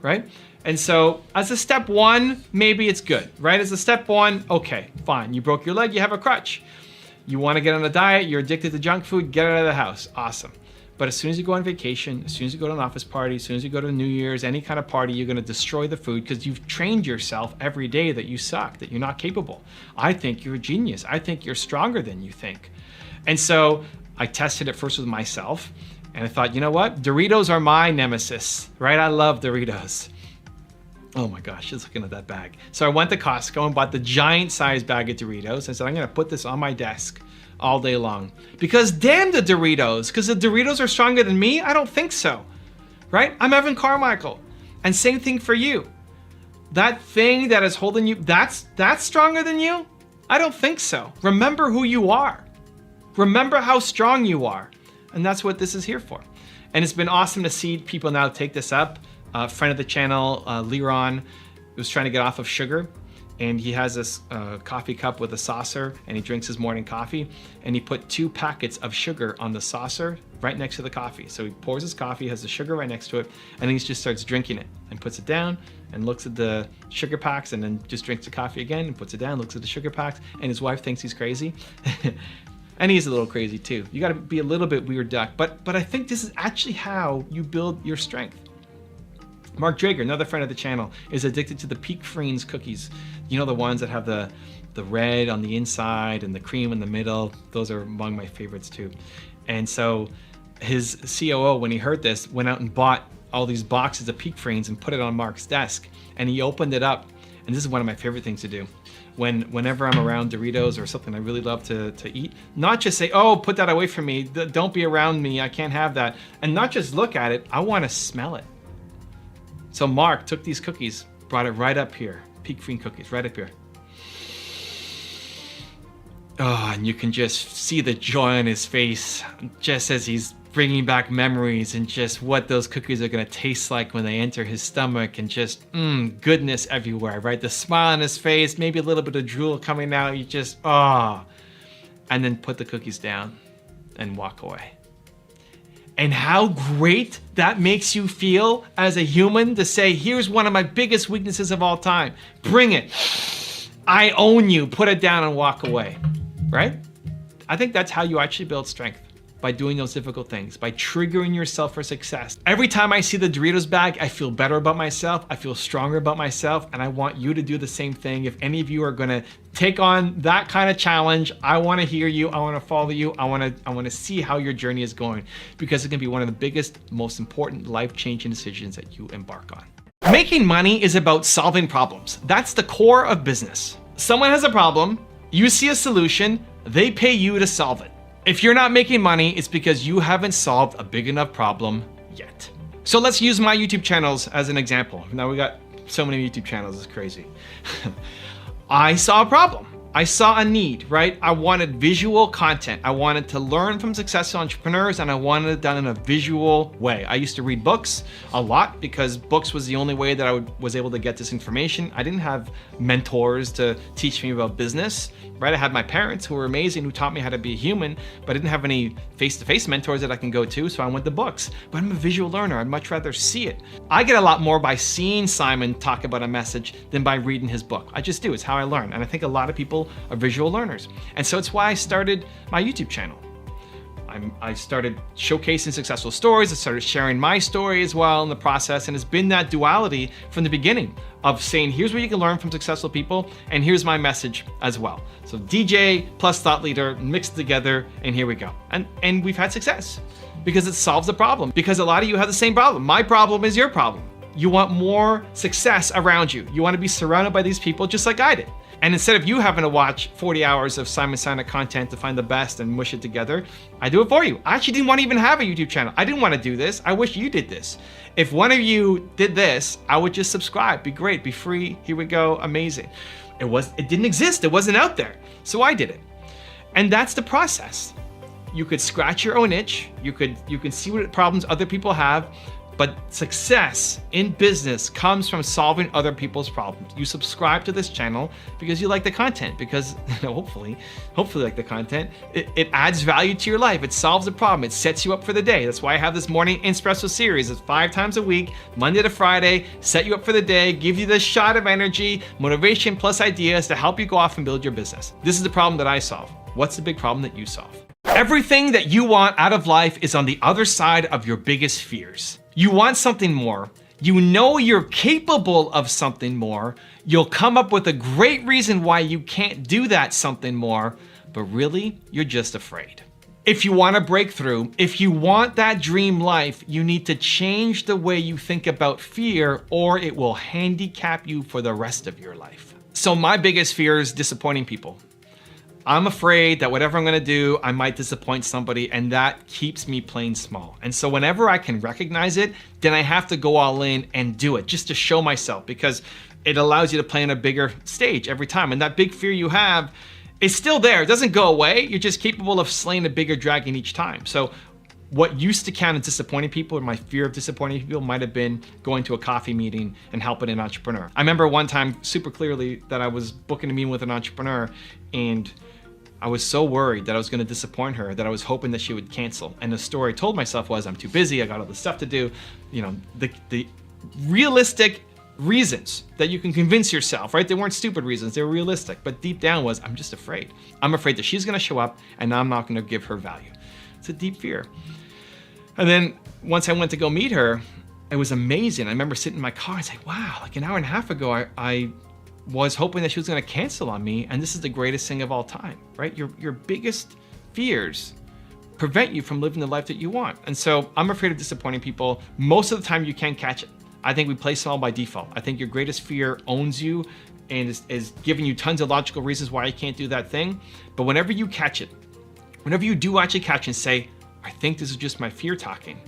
right? And so as a step one, maybe it's good, right? As a step one, okay, fine. You broke your leg, you have a crutch. You wanna get on a diet, you're addicted to junk food, get out of the house, awesome. But as soon as you go on vacation, as soon as you go to an office party, as soon as you go to New Year's, any kind of party, you're gonna destroy the food because you've trained yourself every day that you suck, that you're not capable. I think you're a genius. I think you're stronger than you think. And so I tested it first with myself and I thought, you know what? Doritos are my nemesis, right? I love Doritos. Oh my gosh, just looking at that bag. So I went to Costco and bought the giant size bag of Doritos. I said, I'm gonna put this on my desk all day long. Because damn the Doritos, because the Doritos are stronger than me? I don't think so, right? I'm Evan Carmichael. And same thing for you. That thing that is holding you, that's stronger than you? I don't think so. Remember who you are. Remember how strong you are. And that's what this is here for. And it's been awesome to see people now take this up. A friend of the channel, Liron, was trying to get off of sugar. And he has this coffee cup with a saucer and he drinks his morning coffee. And he put 2 packets of sugar on the saucer right next to the coffee. So he pours his coffee, has the sugar right next to it, and then he just starts drinking it and puts it down and looks at the sugar packs and then just drinks the coffee again and puts it down, looks at the sugar packs, and his wife thinks he's crazy. And he's a little crazy too. You gotta be a little bit weird duck, but I think this is actually how you build your strength. Mark Drager, another friend of the channel, is addicted to the Peak Freens cookies. You know, the ones that have the red on the inside and the cream in the middle. Those are among my favorites too. And so his COO, when he heard this, went out and bought all these boxes of Peak Freens and put it on Mark's desk. And he opened it up. And this is one of my favorite things to do. Whenever I'm around Doritos or something I really love to eat, not just say, oh, put that away from me. Don't be around me. I can't have that. And not just look at it. I want to smell it. So Mark took these cookies, brought it right up here. Peak Freen cookies, right up here. Oh, and you can just see the joy on his face just as he's bringing back memories and just what those cookies are gonna taste like when they enter his stomach, and just goodness everywhere, right? The smile on his face, maybe a little bit of drool coming out, you just, and then put the cookies down and walk away. And how great that makes you feel as a human to say, here's one of my biggest weaknesses of all time. Bring it. I own you. Put it down and walk away, right? I think that's how you actually build strength, by doing those difficult things, by triggering yourself for success. Every time I see the Doritos bag, I feel better about myself. I feel stronger about myself. And I want you to do the same thing. If any of you are gonna take on that kind of challenge, I wanna hear you. I wanna follow you. I wanna see how your journey is going, because it can be one of the biggest, most important life-changing decisions that you embark on. Making money is about solving problems. That's the core of business. Someone has a problem, you see a solution, they pay you to solve it. If you're not making money, it's because you haven't solved a big enough problem yet. So let's use my YouTube channels as an example. Now we got so many YouTube channels, it's crazy. I saw a problem. I saw a need, right? I wanted visual content. I wanted to learn from successful entrepreneurs, and I wanted it done in a visual way. I used to read books a lot because books was the only way that I was able to get this information. I didn't have mentors to teach me about business, right? I had my parents who were amazing, who taught me how to be a human, but I didn't have any face-to-face mentors that I can go to, so I went to books. But I'm a visual learner. I'd much rather see it. I get a lot more by seeing Simon talk about a message than by reading his book. I just do. It's how I learn. And I think a lot of people are visual learners. And so it's why I started my YouTube channel. I started showcasing successful stories. I started sharing my story as well in the process. And it's been that duality from the beginning of saying, here's what you can learn from successful people, and here's my message as well. So DJ plus thought leader mixed together, and here we go. And we've had success because it solves the problem. Because a lot of you have the same problem. My problem is your problem. You want more success around you. You want to be surrounded by these people just like I did. And instead of you having to watch 40 hours of Simon Sinek content to find the best and mush it together, I do it for you. I actually didn't want to even have a YouTube channel. I didn't want to do this. I wish you did this. If one of you did this, I would just subscribe. Be great, be free. Here we go, amazing. It didn't exist. It wasn't out there. So I did it. And that's the process. You could scratch your own itch. You can see what problems other people have. But success in business comes from solving other people's problems. You subscribe to this channel because you like the content, because hopefully like the content. It adds value to your life. It solves a problem. It sets you up for the day. That's why I have this morning espresso series. It's 5 times a week, Monday to Friday, set you up for the day, give you this shot of energy, motivation plus ideas to help you go off and build your business. This is the problem that I solve. What's the big problem that you solve? Everything that you want out of life is on the other side of your biggest fears. You want something more. You know you're capable of something more. You'll come up with a great reason why you can't do that something more, but really, you're just afraid. If you want a breakthrough, if you want that dream life, you need to change the way you think about fear, or it will handicap you for the rest of your life. So my biggest fear is disappointing people. I'm afraid that whatever I'm gonna do, I might disappoint somebody, and that keeps me playing small. And so whenever I can recognize it, then I have to go all in and do it just to show myself, because it allows you to play on a bigger stage every time. And that big fear you have is still there. It doesn't go away. You're just capable of slaying a bigger dragon each time. So what used to count as disappointing people, or my fear of disappointing people, might have been going to a coffee meeting and helping an entrepreneur. I remember one time super clearly that I was booking a meeting with an entrepreneur, and I was so worried that I was going to disappoint her that I was hoping that she would cancel. And the story I told myself was, I'm too busy, I got all this stuff to do. You know, the realistic reasons that you can convince yourself, right? They weren't stupid reasons, they were realistic. But deep down was, I'm just afraid. I'm afraid that she's going to show up and I'm not going to give her value. It's a deep fear. And then once I went to go meet her, it was amazing. I remember sitting in my car and saying, wow, like an hour and a half ago, I was hoping that she was going to cancel on me, and this is the greatest thing of all time, right? Your biggest fears prevent you from living the life that you want. And so I'm afraid of disappointing people. Most of the time you can't catch it. I think we play small by default. I think your greatest fear owns you and is giving you tons of logical reasons why you can't do that thing. But whenever you catch it, whenever you do actually catch and say, I think this is just my fear talking,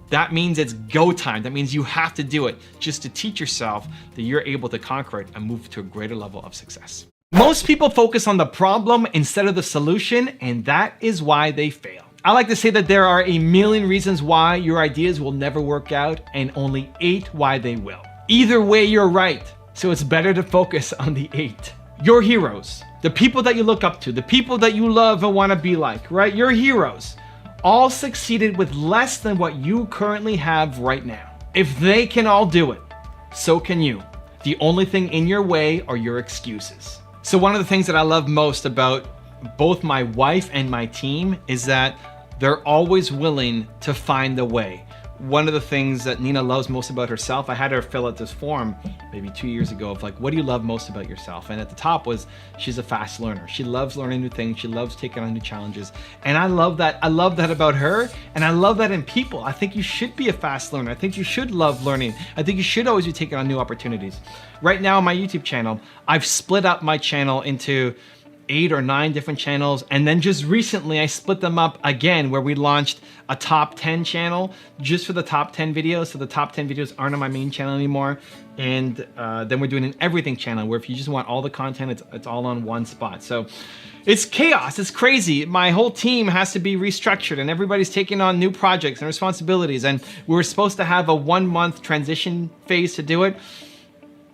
that means it's go time. That means you have to do it just to teach yourself that you're able to conquer it and move to a greater level of success. Most people focus on the problem instead of the solution, and that is why they fail. I like to say that there are a million reasons why your ideas will never work out and only 8 why they will. Either way, you're right. So it's better to focus on the 8. Your heroes, the people that you look up to, the people that you love and want to be like, right? Your heroes all succeeded with less than what you currently have right now. If they can all do it, so can you. The only thing in your way are your excuses. So one of the things that I love most about both my wife and my team is that they're always willing to find a way. One of the things that Nina loves most about herself, I had her fill out this form maybe 2 years ago of like, what do you love most about yourself? And at the top was, she's a fast learner. She loves learning new things. She loves taking on new challenges. And I love that. I love that about her. And I love that in people. I think you should be a fast learner. I think you should love learning. I think you should always be taking on new opportunities. Right now on my YouTube channel, I've split up my channel into 8 or 9 different channels. And then just recently I split them up again, where we launched a top 10 channel just for the top 10 videos. So the top 10 videos aren't on my main channel anymore. And then we're doing an everything channel, where if you just want all the content, it's all on one spot. So it's chaos, it's crazy. My whole team has to be restructured, and everybody's taking on new projects and responsibilities. And we were supposed to have a 1-month transition phase to do it.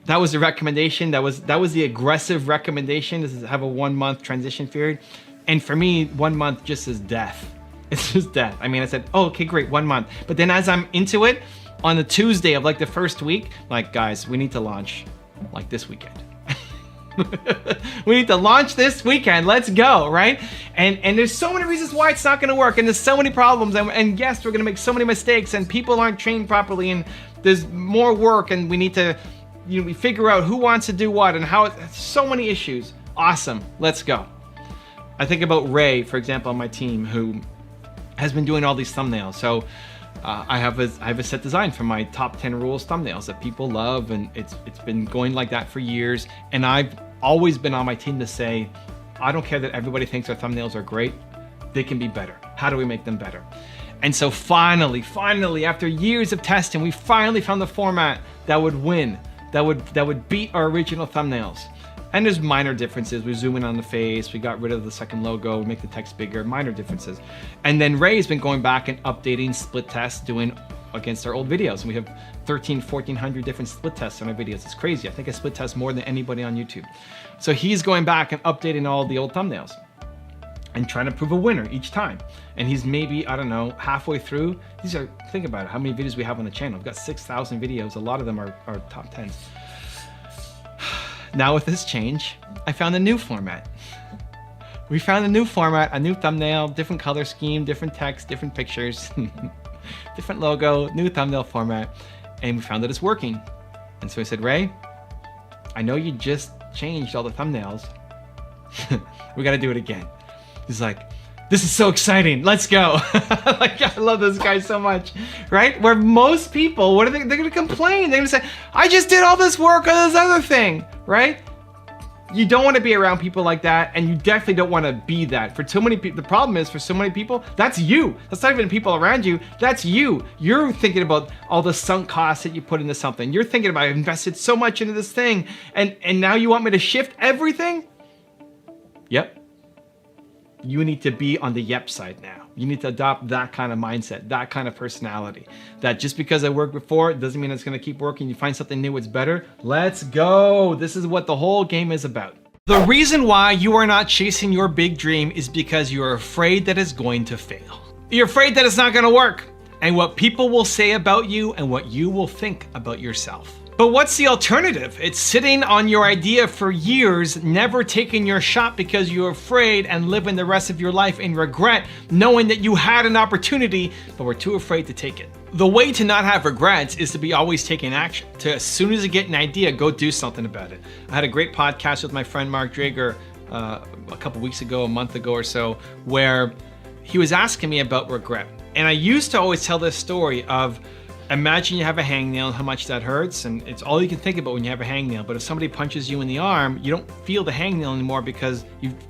That was the recommendation. That was the aggressive recommendation, is to have a 1-month transition period. And for me, 1 month just is death. It's just death. I mean, I said, oh, okay, great, 1 month. But then as I'm into it, on the Tuesday of like the first week, like, guys, we need to launch like this weekend. We need to launch this weekend. Let's go, right? And there's so many reasons why it's not going to work, and there's so many problems, and yes, we're going to make so many mistakes, and people aren't trained properly, and there's more work, and we need to, we figure out who wants to do what and how. So many issues. Awesome. Let's go. I think about Ray, for example, on my team, who has been doing all these thumbnails. So I have a set design for my top 10 rules thumbnails that people love, and it's been going like that for years. And I've always been on my team to say, I don't care that everybody thinks our thumbnails are great. They can be better. How do we make them better? And so finally, after years of testing, we finally found the format that would win, that would beat our original thumbnails. And there's minor differences. We zoom in on the face, we got rid of the second logo, make the text bigger, minor differences. And then Ray's been going back and updating split tests, doing against our old videos. And we have 1,400 different split tests on our videos. It's crazy. I think I split test more than anybody on YouTube. So he's going back and updating all the old thumbnails and trying to prove a winner each time. And he's maybe, I don't know, halfway through. Think about it, how many videos we have on the channel. We've got 6,000 videos. A lot of them are top 10s. Now with this change, I found a new format. We found a new format, a new thumbnail, different color scheme, different text, different pictures, different logo, new thumbnail format, and we found that it's working. And so I said, Ray, I know you just changed all the thumbnails. We gotta do it again. He's like, this is so exciting, let's go. Like, I love this guy so much, right? Where most people, what are they're gonna complain. They're gonna say, I just did all this work on this other thing, right? You don't want to be around people like that, and you definitely don't want to be that. For too many people, the problem is, for so many people, that's you. That's not even people around you, that's you. You're thinking about all the sunk costs that you put into something. You're thinking about, I invested so much into this thing, and now you want me to shift everything? Yep. You need to be on the yep side now. You need to adopt that kind of mindset, that kind of personality. That just because I worked before doesn't mean it's gonna keep working. You find something new, it's better. Let's go. This is what the whole game is about. The reason why you are not chasing your big dream is because you're afraid that it's going to fail. You're afraid that it's not gonna work, and what people will say about you and what you will think about yourself. But what's the alternative? It's sitting on your idea for years, never taking your shot because you're afraid, and living the rest of your life in regret, knowing that you had an opportunity, but were too afraid to take it. The way to not have regrets is to be always taking action. To, as soon as you get an idea, go do something about it. I had a great podcast with my friend Mark Drager a couple weeks ago, a month ago or so, where he was asking me about regret. And I used to always tell this story of, imagine you have a hangnail and how much that hurts, and it's all you can think about when you have a hangnail. But if somebody punches you in the arm, you don't feel the hangnail anymore because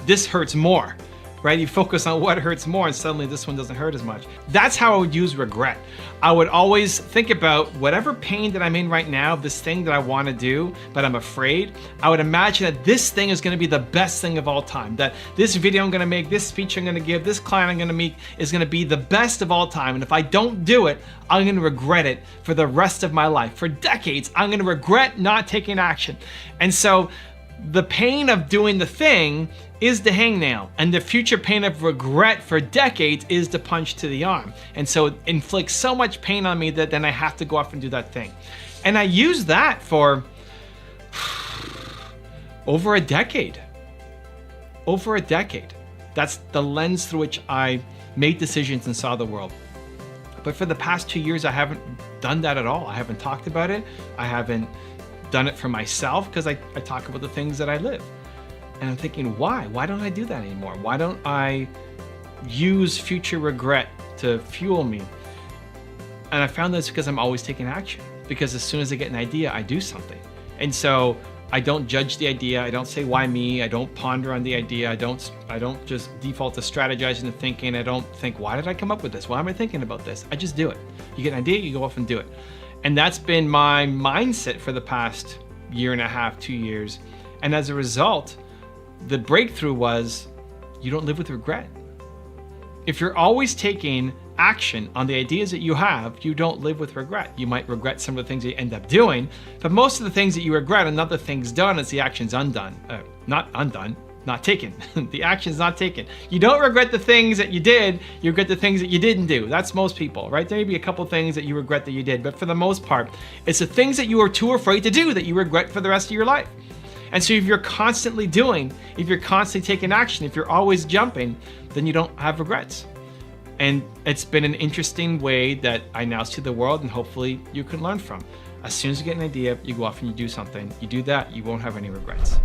this hurts more, right? You focus on what hurts more, and suddenly this one doesn't hurt as much. That's how I would use regret. I would always think about whatever pain that I'm in right now, this thing that I want to do, but I'm afraid. I would imagine that this thing is going to be the best thing of all time. That this video I'm going to make, this speech I'm going to give, this client I'm going to meet is going to be the best of all time. And if I don't do it, I'm going to regret it for the rest of my life. For decades, I'm going to regret not taking action. And so the pain of doing the thing is the hangnail, and the future pain of regret for decades is the punch to the arm. And so it inflicts so much pain on me that then I have to go off and do that thing. And I use that for over a decade. Over a decade. That's the lens through which I made decisions and saw the world. But for the past 2 years, I haven't done that at all. I haven't talked about it. I haven't done it for myself because I talk about the things that I live. And I'm thinking, why? Why don't I do that anymore? Why don't I use future regret to fuel me? And I found that's because I'm always taking action. Because as soon as I get an idea, I do something. And so I don't judge the idea. I don't say why me. I don't ponder on the idea. I don't just default to strategizing and thinking. I don't think, why did I come up with this? Why am I thinking about this? I just do it. You get an idea, you go off and do it. And that's been my mindset for the past year and a half, 2 years. And as a result, the breakthrough was you don't live with regret. If you're always taking action on the ideas that you have, you don't live with regret. You might regret some of the things that you end up doing, but most of the things that you regret are not the things done, it's the actions undone. Not taken. The action's not taken. You don't regret the things that you did, you regret the things that you didn't do. That's most people, right? There may be a couple things that you regret that you did, but for the most part, it's the things that you are too afraid to do that you regret for the rest of your life. And so if you're constantly doing, if you're constantly taking action, if you're always jumping, then you don't have regrets. And it's been an interesting way that I now see the world, and hopefully you can learn from. As soon as you get an idea, you go off and you do something. You do that, you won't have any regrets.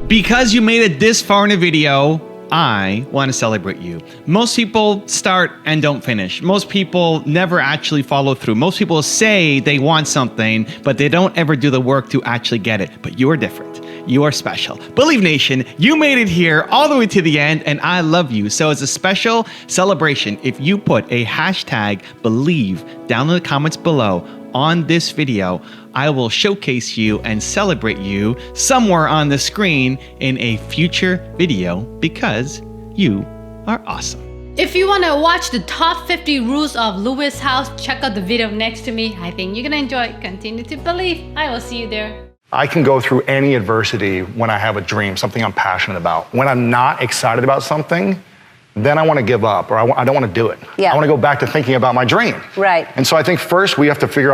Because you made it this far in a video, I want to celebrate you. Most people start and don't finish. Most people never actually follow through. Most people say they want something, but they don't ever do the work to actually get it. But you are different. You are special. Believe Nation, you made it here all the way to the end, and I love you. So as a special celebration, if you put a hashtag believe down in the comments below on this video, I will showcase you and celebrate you somewhere on the screen in a future video because you are awesome. If you want to watch the top 50 rules of Lewis House, check out the video next to me. I think you're going to enjoy it. Continue to believe. I will see you there. I can go through any adversity when I have a dream, something I'm passionate about. When I'm not excited about something, then I want to give up, or I don't want to do it. Yeah. I want to go back to thinking about my dream. Right. And so I think first we have to figure out